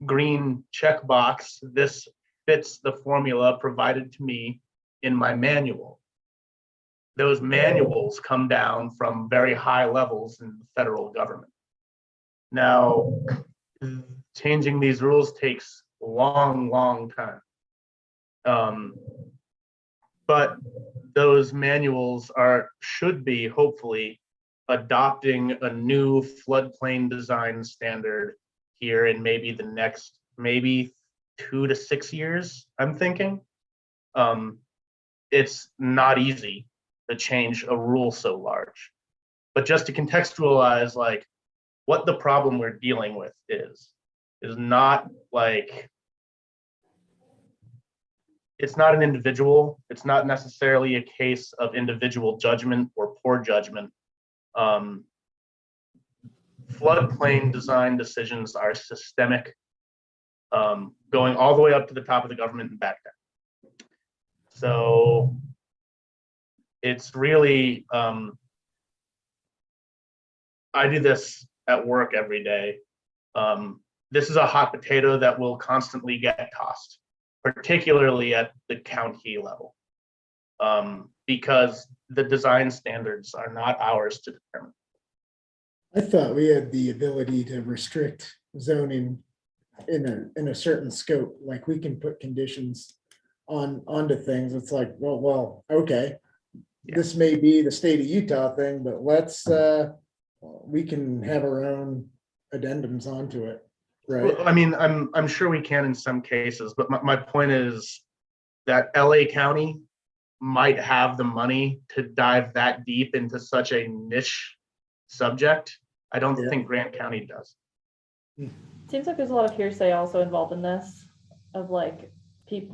green checkbox, this fits the formula provided to me in my manual. Those manuals come down from very high levels in the federal government. Now, changing these rules takes a long time. But those manuals should be hopefully adopting a new floodplain design standard here in maybe the next 2 to 6 years, I'm thinking. It's not easy to change a rule so large. But just to contextualize, like, what the problem we're dealing with is not like, it's not an individual. It's not necessarily a case of individual judgment or poor judgment. Floodplain design decisions are systemic, going all the way up to the top of the government and back down. So it's really, I do this at work every day. This is a hot potato that will constantly get tossed, particularly at the county level, because the design standards are not ours to determine. I thought we had the ability to restrict zoning in a certain scope, like we can put conditions onto things. It's like, well, okay. Yeah. This may be the state of Utah thing, but we can have our own addendums onto it, right? Well, I mean, I'm sure we can in some cases, but my point is that LA County might have the money to dive that deep into such a niche subject. I don't think Grant County does. Seems like there's a lot of hearsay also involved in this, of like,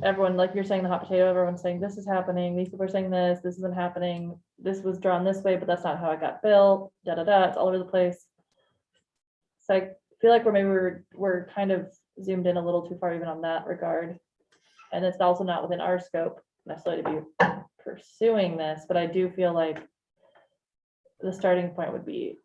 everyone, like you're saying, the hot potato, everyone's saying this is happening, these people are saying this isn't happening, this was drawn this way, but that's not how it got built, it's all over the place. So I feel like we're kind of zoomed in a little too far even on that regard. And it's also not within our scope necessarily to be pursuing this, but I do feel like the starting point would be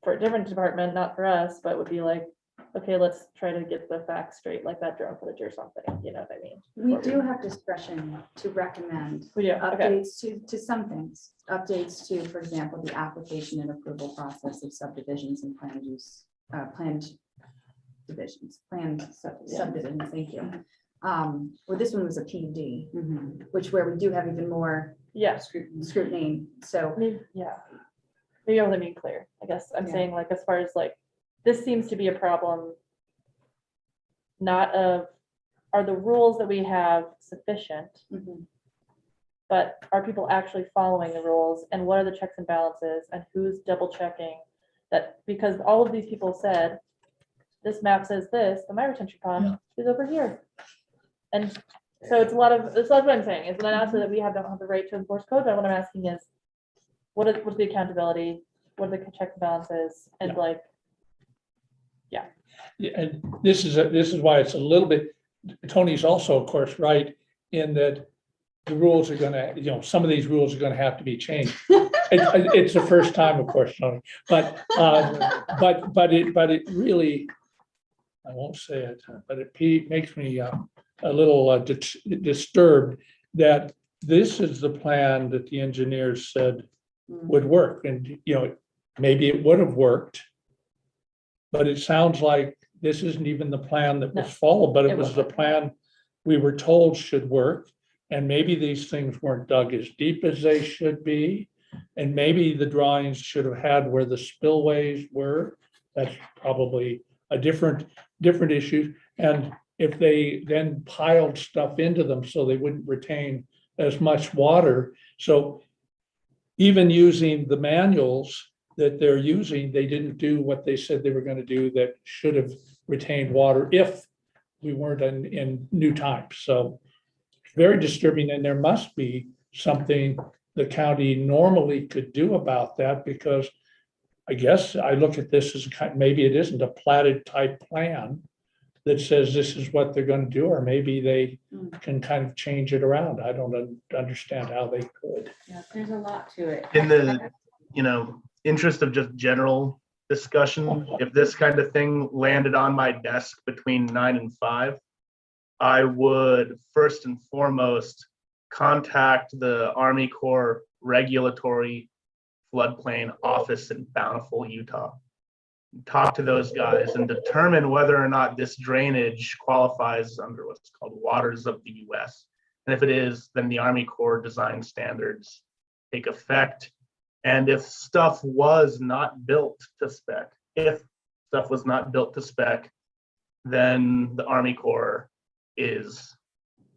for a different department, not for us, but would be like, okay, let's try to get the facts straight, like that drone footage or something, you know what I mean? We do have discretion to recommend We do, okay. updates to some things. Updates to, for example, the application and approval process of subdivisions and planned use, planned divisions, subdivisions, thank you. Well, this one was a PUD, which where we do have even more Yeah, scrutiny, so. maybe, yeah. Maybe I wasn't being clear. I guess I'm Yeah. saying like, as far as like, this seems to be a problem. Not of, are the rules that we have sufficient, but are people actually following the rules? And what are the checks and balances and who's double checking that? Because all of these people said, this map says this, but my retention pond is over here. And so it's a lot of, that's what I'm saying, is not also that we don't have the right to enforce code, but what I'm asking is, what's the accountability? What are the checks and balances? And like, Yeah, and this is why it's a little bit, Tony's also, of course, right, in that the rules are gonna, some of these rules are gonna have to be changed. It's the first time, of course, Tony, but it really, I won't say it, but it makes me a little disturbed that this is the plan that the engineers said would work, and, maybe it would have worked, but it sounds like this isn't even the plan that was followed, but it was the plan we were told should work. And maybe these things weren't dug as deep as they should be. And maybe the drawings should have had where the spillways were. That's probably a different issue. And if they then piled stuff into them so they wouldn't retain as much water. So even using the manuals that they're using, they didn't do what they said they were going to do that should have retained water if we weren't in new times. So it's very disturbing, and there must be something the county normally could do about that, because I guess I look at this as maybe it isn't a platted type plan that says this is what they're going to do, or maybe they can kind of change it around. I don't understand how they could. Yeah, there's a lot to it. In the, interest of just general discussion, if this kind of thing landed on my desk between 9 and 5, I would first and foremost contact the Army Corps Regulatory Floodplain Office in Bountiful, Utah. Talk to those guys and determine whether or not this drainage qualifies under what's called Waters of the US. And if it is, then the Army Corps design standards take effect. And if stuff was not built to spec, then the Army Corps is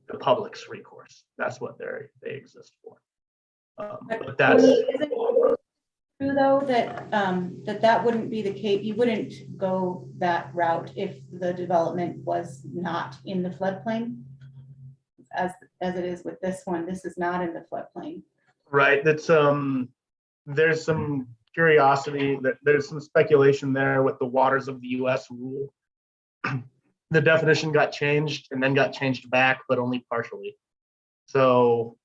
the public's recourse. That's what they exist for. But that's True though, that wouldn't be the case. You wouldn't go that route if the development was not in the floodplain. As it is with this one, this is not in the floodplain. right. That's there's some curiosity that there's some speculation there with the Waters of the US rule. The definition got changed and then got changed back, but only partially. So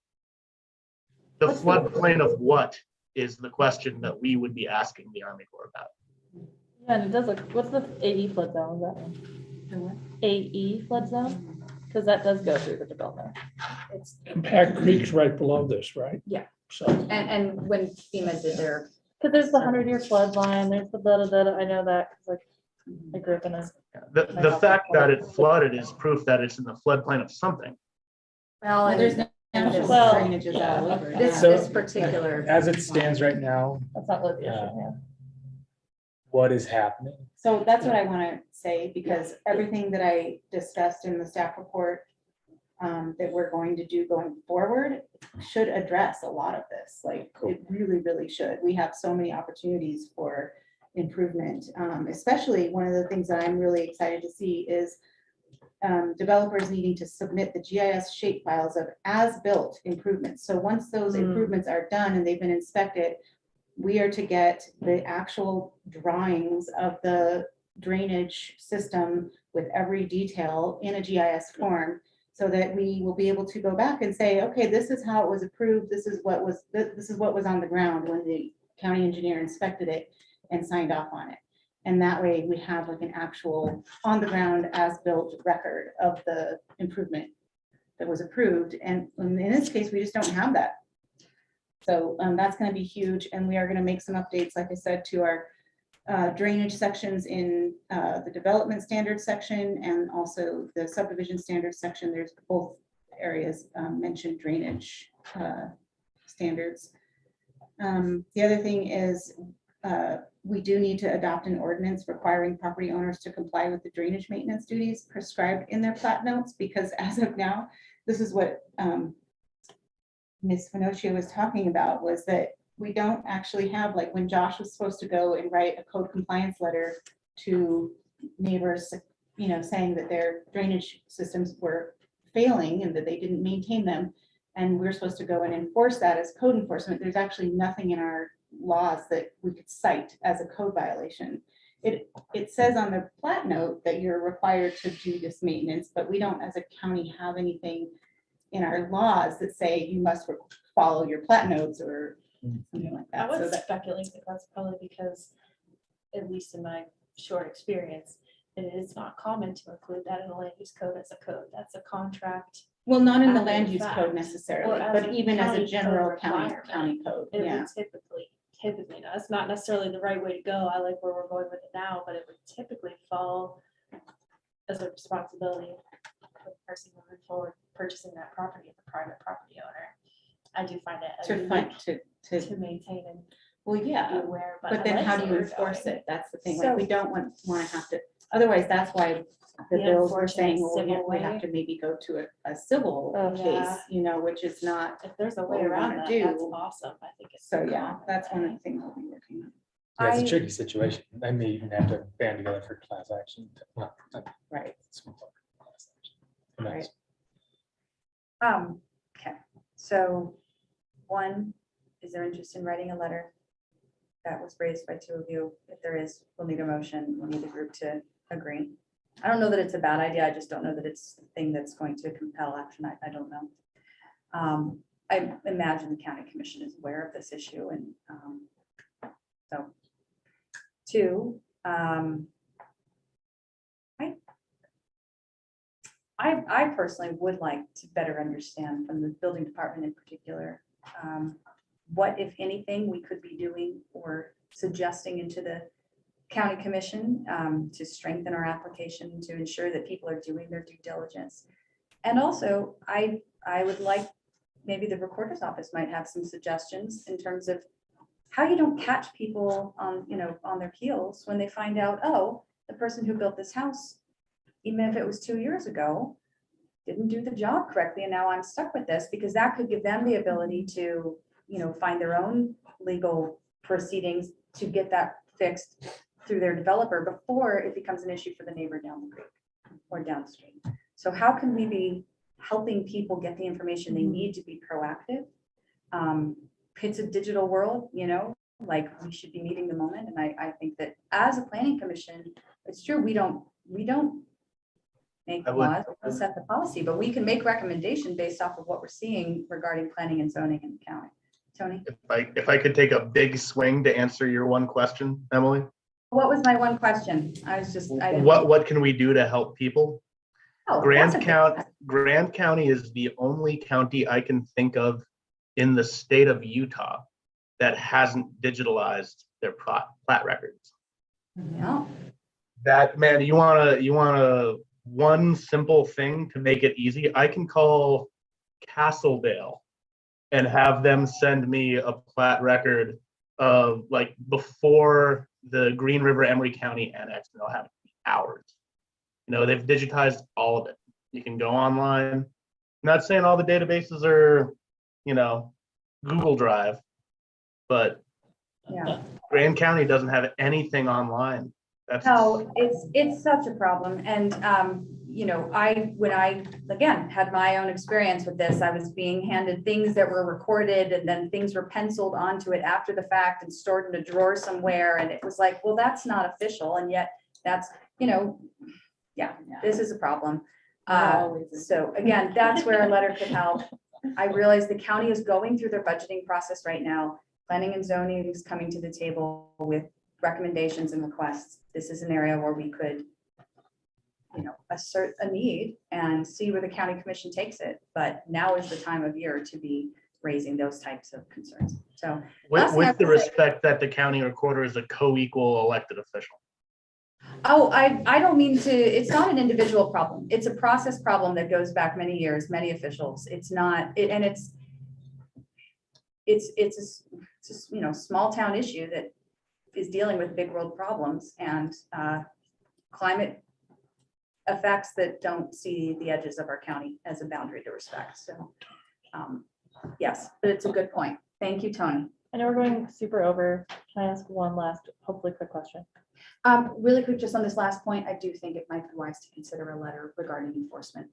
the floodplain of what is the question that we would be asking the Army Corps about. Yeah, and it does look, what's the AE flood zone? Is that one? AE flood zone? Because that does go through the development. It's, Compact Creek's right below this, right? Yeah. So, and when FEMA did their. Because there's the 100-year flood line, there's the da. I know that, because like, I grew up in a. The fact that it flooded is proof that it's in the floodplain of something. Well, and There's there's natural Well, drainages yeah. all over. this particular. As it stands right now, That's not really the issue, yeah. what is happening? So that's what I want to say, because everything that I discussed in the staff report that we're going to do going forward should address a lot of this. Like, it really, really should. We have so many opportunities for improvement. Especially one of the things that I'm really excited to see is developers needing to submit the GIS shape files of as-built improvements. So once those improvements are done and they've been inspected, we are to get the actual drawings of the drainage system with every detail in a GIS form, so that we will be able to go back and say, okay, this is how it was approved. This is what was on the ground when the county engineer inspected it and signed off on it. And that way we have like an actual on the ground as built record of the improvement that was approved. And in this case, we just don't have that. So that's going to be huge. And we are going to make some updates, like I said, to our drainage sections in the development standards section and also the subdivision standards section. There's both areas mentioned drainage standards. The other thing is we do need to adopt an ordinance requiring property owners to comply with the drainage maintenance duties prescribed in their plat notes, because as of now, this is what Ms. Finochia was talking about, was that we don't actually have, like when Josh was supposed to go and write a code compliance letter to neighbors, you know, saying that their drainage systems were failing and that they didn't maintain them. And we're supposed to go and enforce that as code enforcement. There's actually nothing in our laws that we could cite as a code violation. It says on the plat note that you're required to do this maintenance, but we don't as a county have anything in our laws that say you must follow your plat notes or something like I that. would So that, speculate that that's probably because, at least in my short experience, it is not common to include that in the land use code as a code. That's a contract. well, not in the After land the use fact, code or necessarily, as but a even as a county code general requirement. county code, It yeah. would typically, now, it's not necessarily the right way to go. I like where we're going with it now, but it would typically fall as a responsibility of the person moving forward, purchasing that property as a private property owner. I do find it To find, to maintain and well, be yeah, aware. but I then like how do where you we're enforce going. it? That's the thing, So- like, we don't want to have to, otherwise, that's why the The bills were unfortunate saying, well, civil we have way. to maybe go to a civil Oh, case, yeah. you know, which is not, If there's a what way we around wanna that, do. that's awesome. I think it's. so a yeah, common that's one of thing. the things we'll be working on. Yeah, it's a I- tricky situation. I may even have to band together for class action. Well, Right. class action. Who knows? Right. Okay, so one, is there interest in writing a letter? That was raised by two of you. If there is, we'll need a motion. We'll need the group to agree. I don't know that it's a bad idea. I just don't know that it's the thing that's going to compel action. I don't know. I imagine the county commission is aware of this issue and so. Two, I personally would like to better understand from the building department in particular, what, if anything, we could be doing or suggesting into the county commission to strengthen our application, to ensure that people are doing their due diligence. And also, I would like, maybe the recorder's office might have some suggestions in terms of how you don't catch people on, you know, on their heels when they find out, oh, the person who built this house, even if it was 2 years ago, didn't do the job correctly, and now I'm stuck with this, because that could give them the ability to, you know, find their own legal proceedings to get that fixed through their developer before it becomes an issue for the neighbor down the creek or downstream. So how can we be helping people get the information they need to be proactive? It's a digital world, you know, like we should be meeting the moment. And I think that as a planning commission, it's true, we don't make the laws, we don't set the policy, but we can make recommendation based off of what we're seeing regarding planning and zoning in the county. Tony? If I could take a big swing to answer your one question, Emily, What was my one question? I was just, I didn't. what can we do to help people? Oh, Grand that's a good County, Grand County is the only county I can think of in the state of Utah that hasn't digitalized their plat records. Yeah. That, man, you wanna one simple thing to make it easy. I can call Castledale and have them send me a plat record of like before the Green River Emery County annex, and they'll have it in hours. You know, they've digitized all of it. You can go online. I'm not saying all the databases are, you know, Google Drive, but Yeah. Grand County doesn't have anything online. That's No, it's such a problem. And, you know, when I, again, had my own experience with this, I was being handed things that were recorded and then things were penciled onto it after the fact and stored in a drawer somewhere. And it was like, well, that's not official. And yet that's, you know, yeah, this is a problem. So again, that's where a letter could help. I realize the county is going through their budgeting process right now. Planning and zoning is coming to the table with recommendations and requests. This is an area where we could, assert a need and see where the county commission takes it. But now is the time of year to be raising those types of concerns. So last thing I With the would say- respect that the county recorder is a co-equal elected official. Oh, I don't mean to, it's not an individual problem. It's a process problem that goes back many years, many officials. It's not, and it's a small town issue that is dealing with big world problems and climate effects that don't see the edges of our county as a boundary to respect. So, yes, but it's a good point. Thank you, Tony. I know we're going super over. Can I ask one last, hopefully quick question? Really quick, just on this last point, I do think it might be wise to consider a letter regarding enforcement.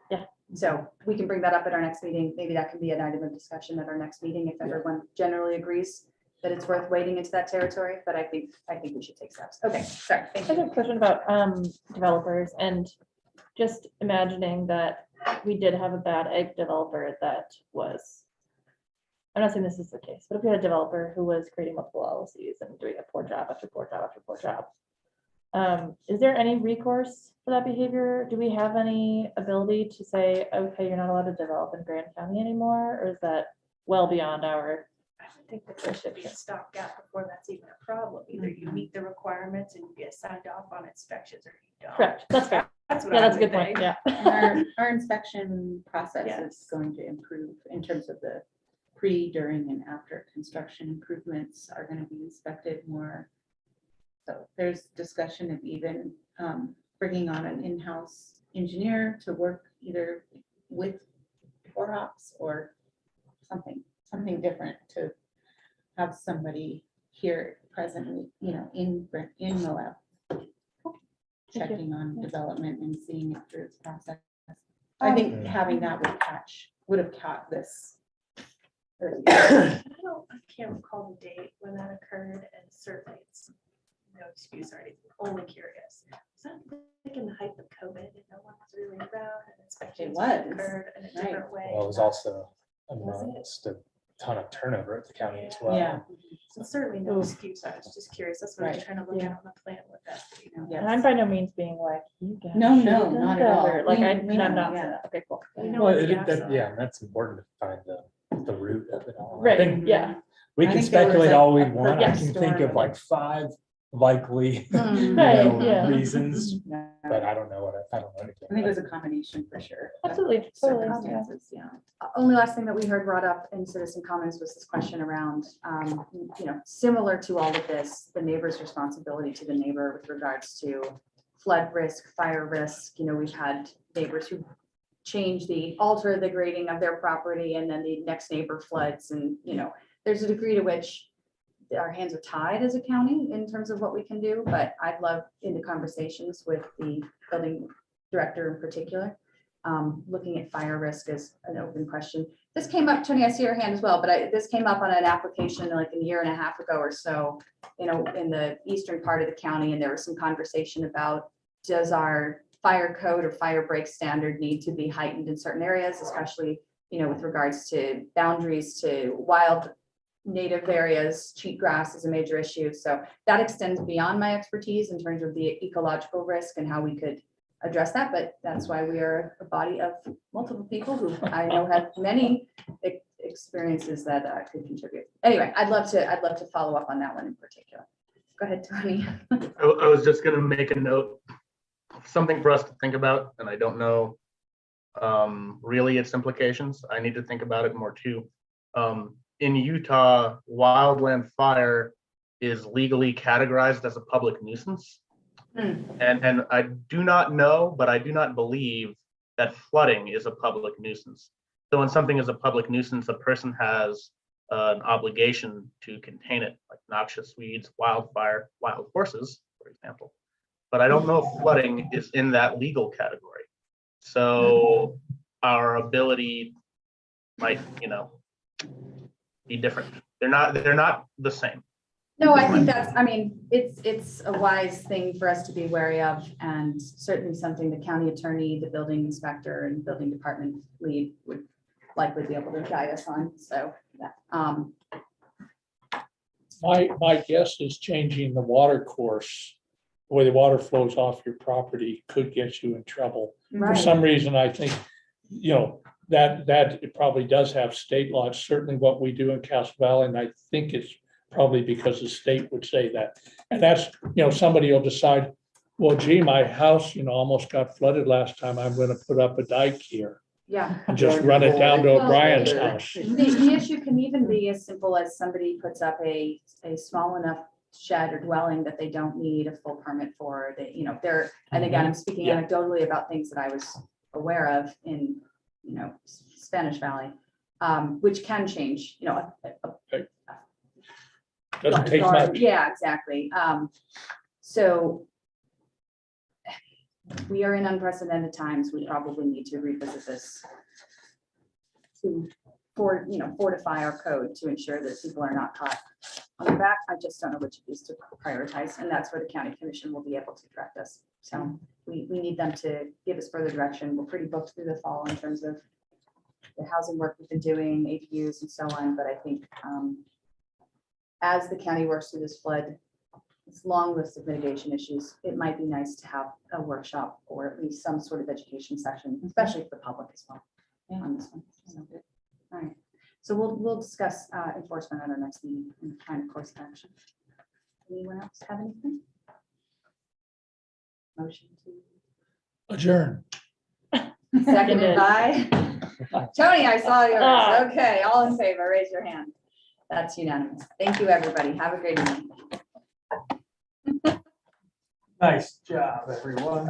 Yeah. So we can bring that up at our next meeting. Maybe that can be an item of discussion at our next meeting if everyone generally agrees that it's worth wading into that territory, but I think we should take steps. Okay, sorry, I thank have you. a question about developers and just imagining that we did have a bad egg developer that was, I'm not saying this is the case, but if we had a developer who was creating multiple LLCs and doing a poor job after poor job after poor job, is there any recourse for that behavior? Do we have any ability to say, okay, you're not allowed to develop in Grand County anymore, or is that well beyond our? I would think that there should be a stopgap before that's even a problem. Either you meet the requirements and you get signed off on inspections or you don't. Correct, that's fair. That's what Yeah, I that's a would good point, think. yeah. Our inspection process Yes. is going to improve in terms of the pre, during, and after construction improvements are going to be inspected more. So there's discussion of even bringing on an in-house engineer to work either with CoreOps or something different to have somebody here presently, in Moab, checking on development and seeing it through its process. I think having that would have caught this earlier. I can't recall the date when that occurred, and certainly it's no excuse or anything, only curious. Was that like in the height of COVID and no one was really around and inspections was, occurred in a right. different way? Well, it was also Was it? amongst a ton of turnover at the county as well. Yeah. So certainly no excuse. I was just curious. That's what I was Right. trying to look at on the plan with that. Yes. And I'm by no means being like, you guys. No, should no, have done not at all. better. Like, We I'm know, not, yeah. okay, cool. We know Well, where the gaps are. yeah, and that's important to find the root of it all. I Right, think yeah. we I can think there was speculate a- all we a want. I perfect can think of storm. like 5 likely Right, yeah. reasons, Yeah. but I don't know I don't know anything. I think it was a combination for sure. of Absolutely, totally, yeah. Circumstances, yeah. Only last thing that we heard brought up in citizen comments was this question around, similar to all of this, the neighbor's responsibility to the neighbor with regards to flood risk, fire risk. We've had neighbors who alter the grading of their property and then the next neighbor floods and, there's a degree to which our hands are tied as a county in terms of what we can do, but I'd love into conversations with the building director in particular. Looking at fire risk as an open question. This came up, Tony, I see your hand as well, but this came up on an application like a year and a half ago or so, in the eastern part of the county, and there was some conversation about, does our fire code or fire break standard need to be heightened in certain areas, especially, with regards to boundaries to wild native areas. Cheatgrass is a major issue. So that extends beyond my expertise in terms of the ecological risk and how we could address that, but that's why we are a body of multiple people who I know have many experiences that could contribute. Anyway, I'd love to follow up on that one in particular. Go ahead, Tony. I was just gonna make a note, something for us to think about, and I don't know really its implications. I need to think about it more too. In Utah, wildland fire is legally categorized as a public nuisance. And I do not know, but I do not believe that flooding is a public nuisance. So when something is a public nuisance, a person has an obligation to contain it, like noxious weeds, wildfire, wild horses, for example. But I don't know if flooding is in that legal category. So our ability might, be different. They're not the same. No, I think it's a wise thing for us to be wary of, and certainly something the county attorney, the building inspector, and building department lead would likely be able to guide us on. So, My guess is changing the water course, the way the water flows off your property could get you in trouble. For Right. some reason, I think, that it probably does have state law. It's certainly what we do in Castle Valley, and I think it's probably because the state would say that. And that's, somebody will decide, well, gee, my house, almost got flooded last time. I'm gonna put up a dike here Yeah. and just run it down to Well, O'Brien's house. The issue can even be as simple as somebody puts up a small enough shed or dwelling that they don't need a full permit for, they're, and again, I'm speaking Yeah. anecdotally about things that I was aware of in, Spanish Valley, which can change, Doesn't take or- much. Yeah, exactly. So we are in unprecedented times. We probably need to revisit this to fortify our code to ensure that people are not caught on the back. I just don't know which of these to prioritize, and that's where the county commission will be able to direct us. So we need them to give us further direction. We're pretty booked through the fall in terms of the housing work we've been doing, ADUs and so on, but I think as the county works through this flood, this long list of mitigation issues, it might be nice to have a workshop or at least some sort of education session, especially for the public as well. On this one. So, all right, so we'll discuss enforcement at our next meeting and kind of course of action. Anyone else have anything? Motion to Adjourn. seconded by Tony. I saw yours. Ah. Okay, all in favor, raise your hand. That's unanimous. Thank you, everybody. Have a great evening. Nice job, everyone.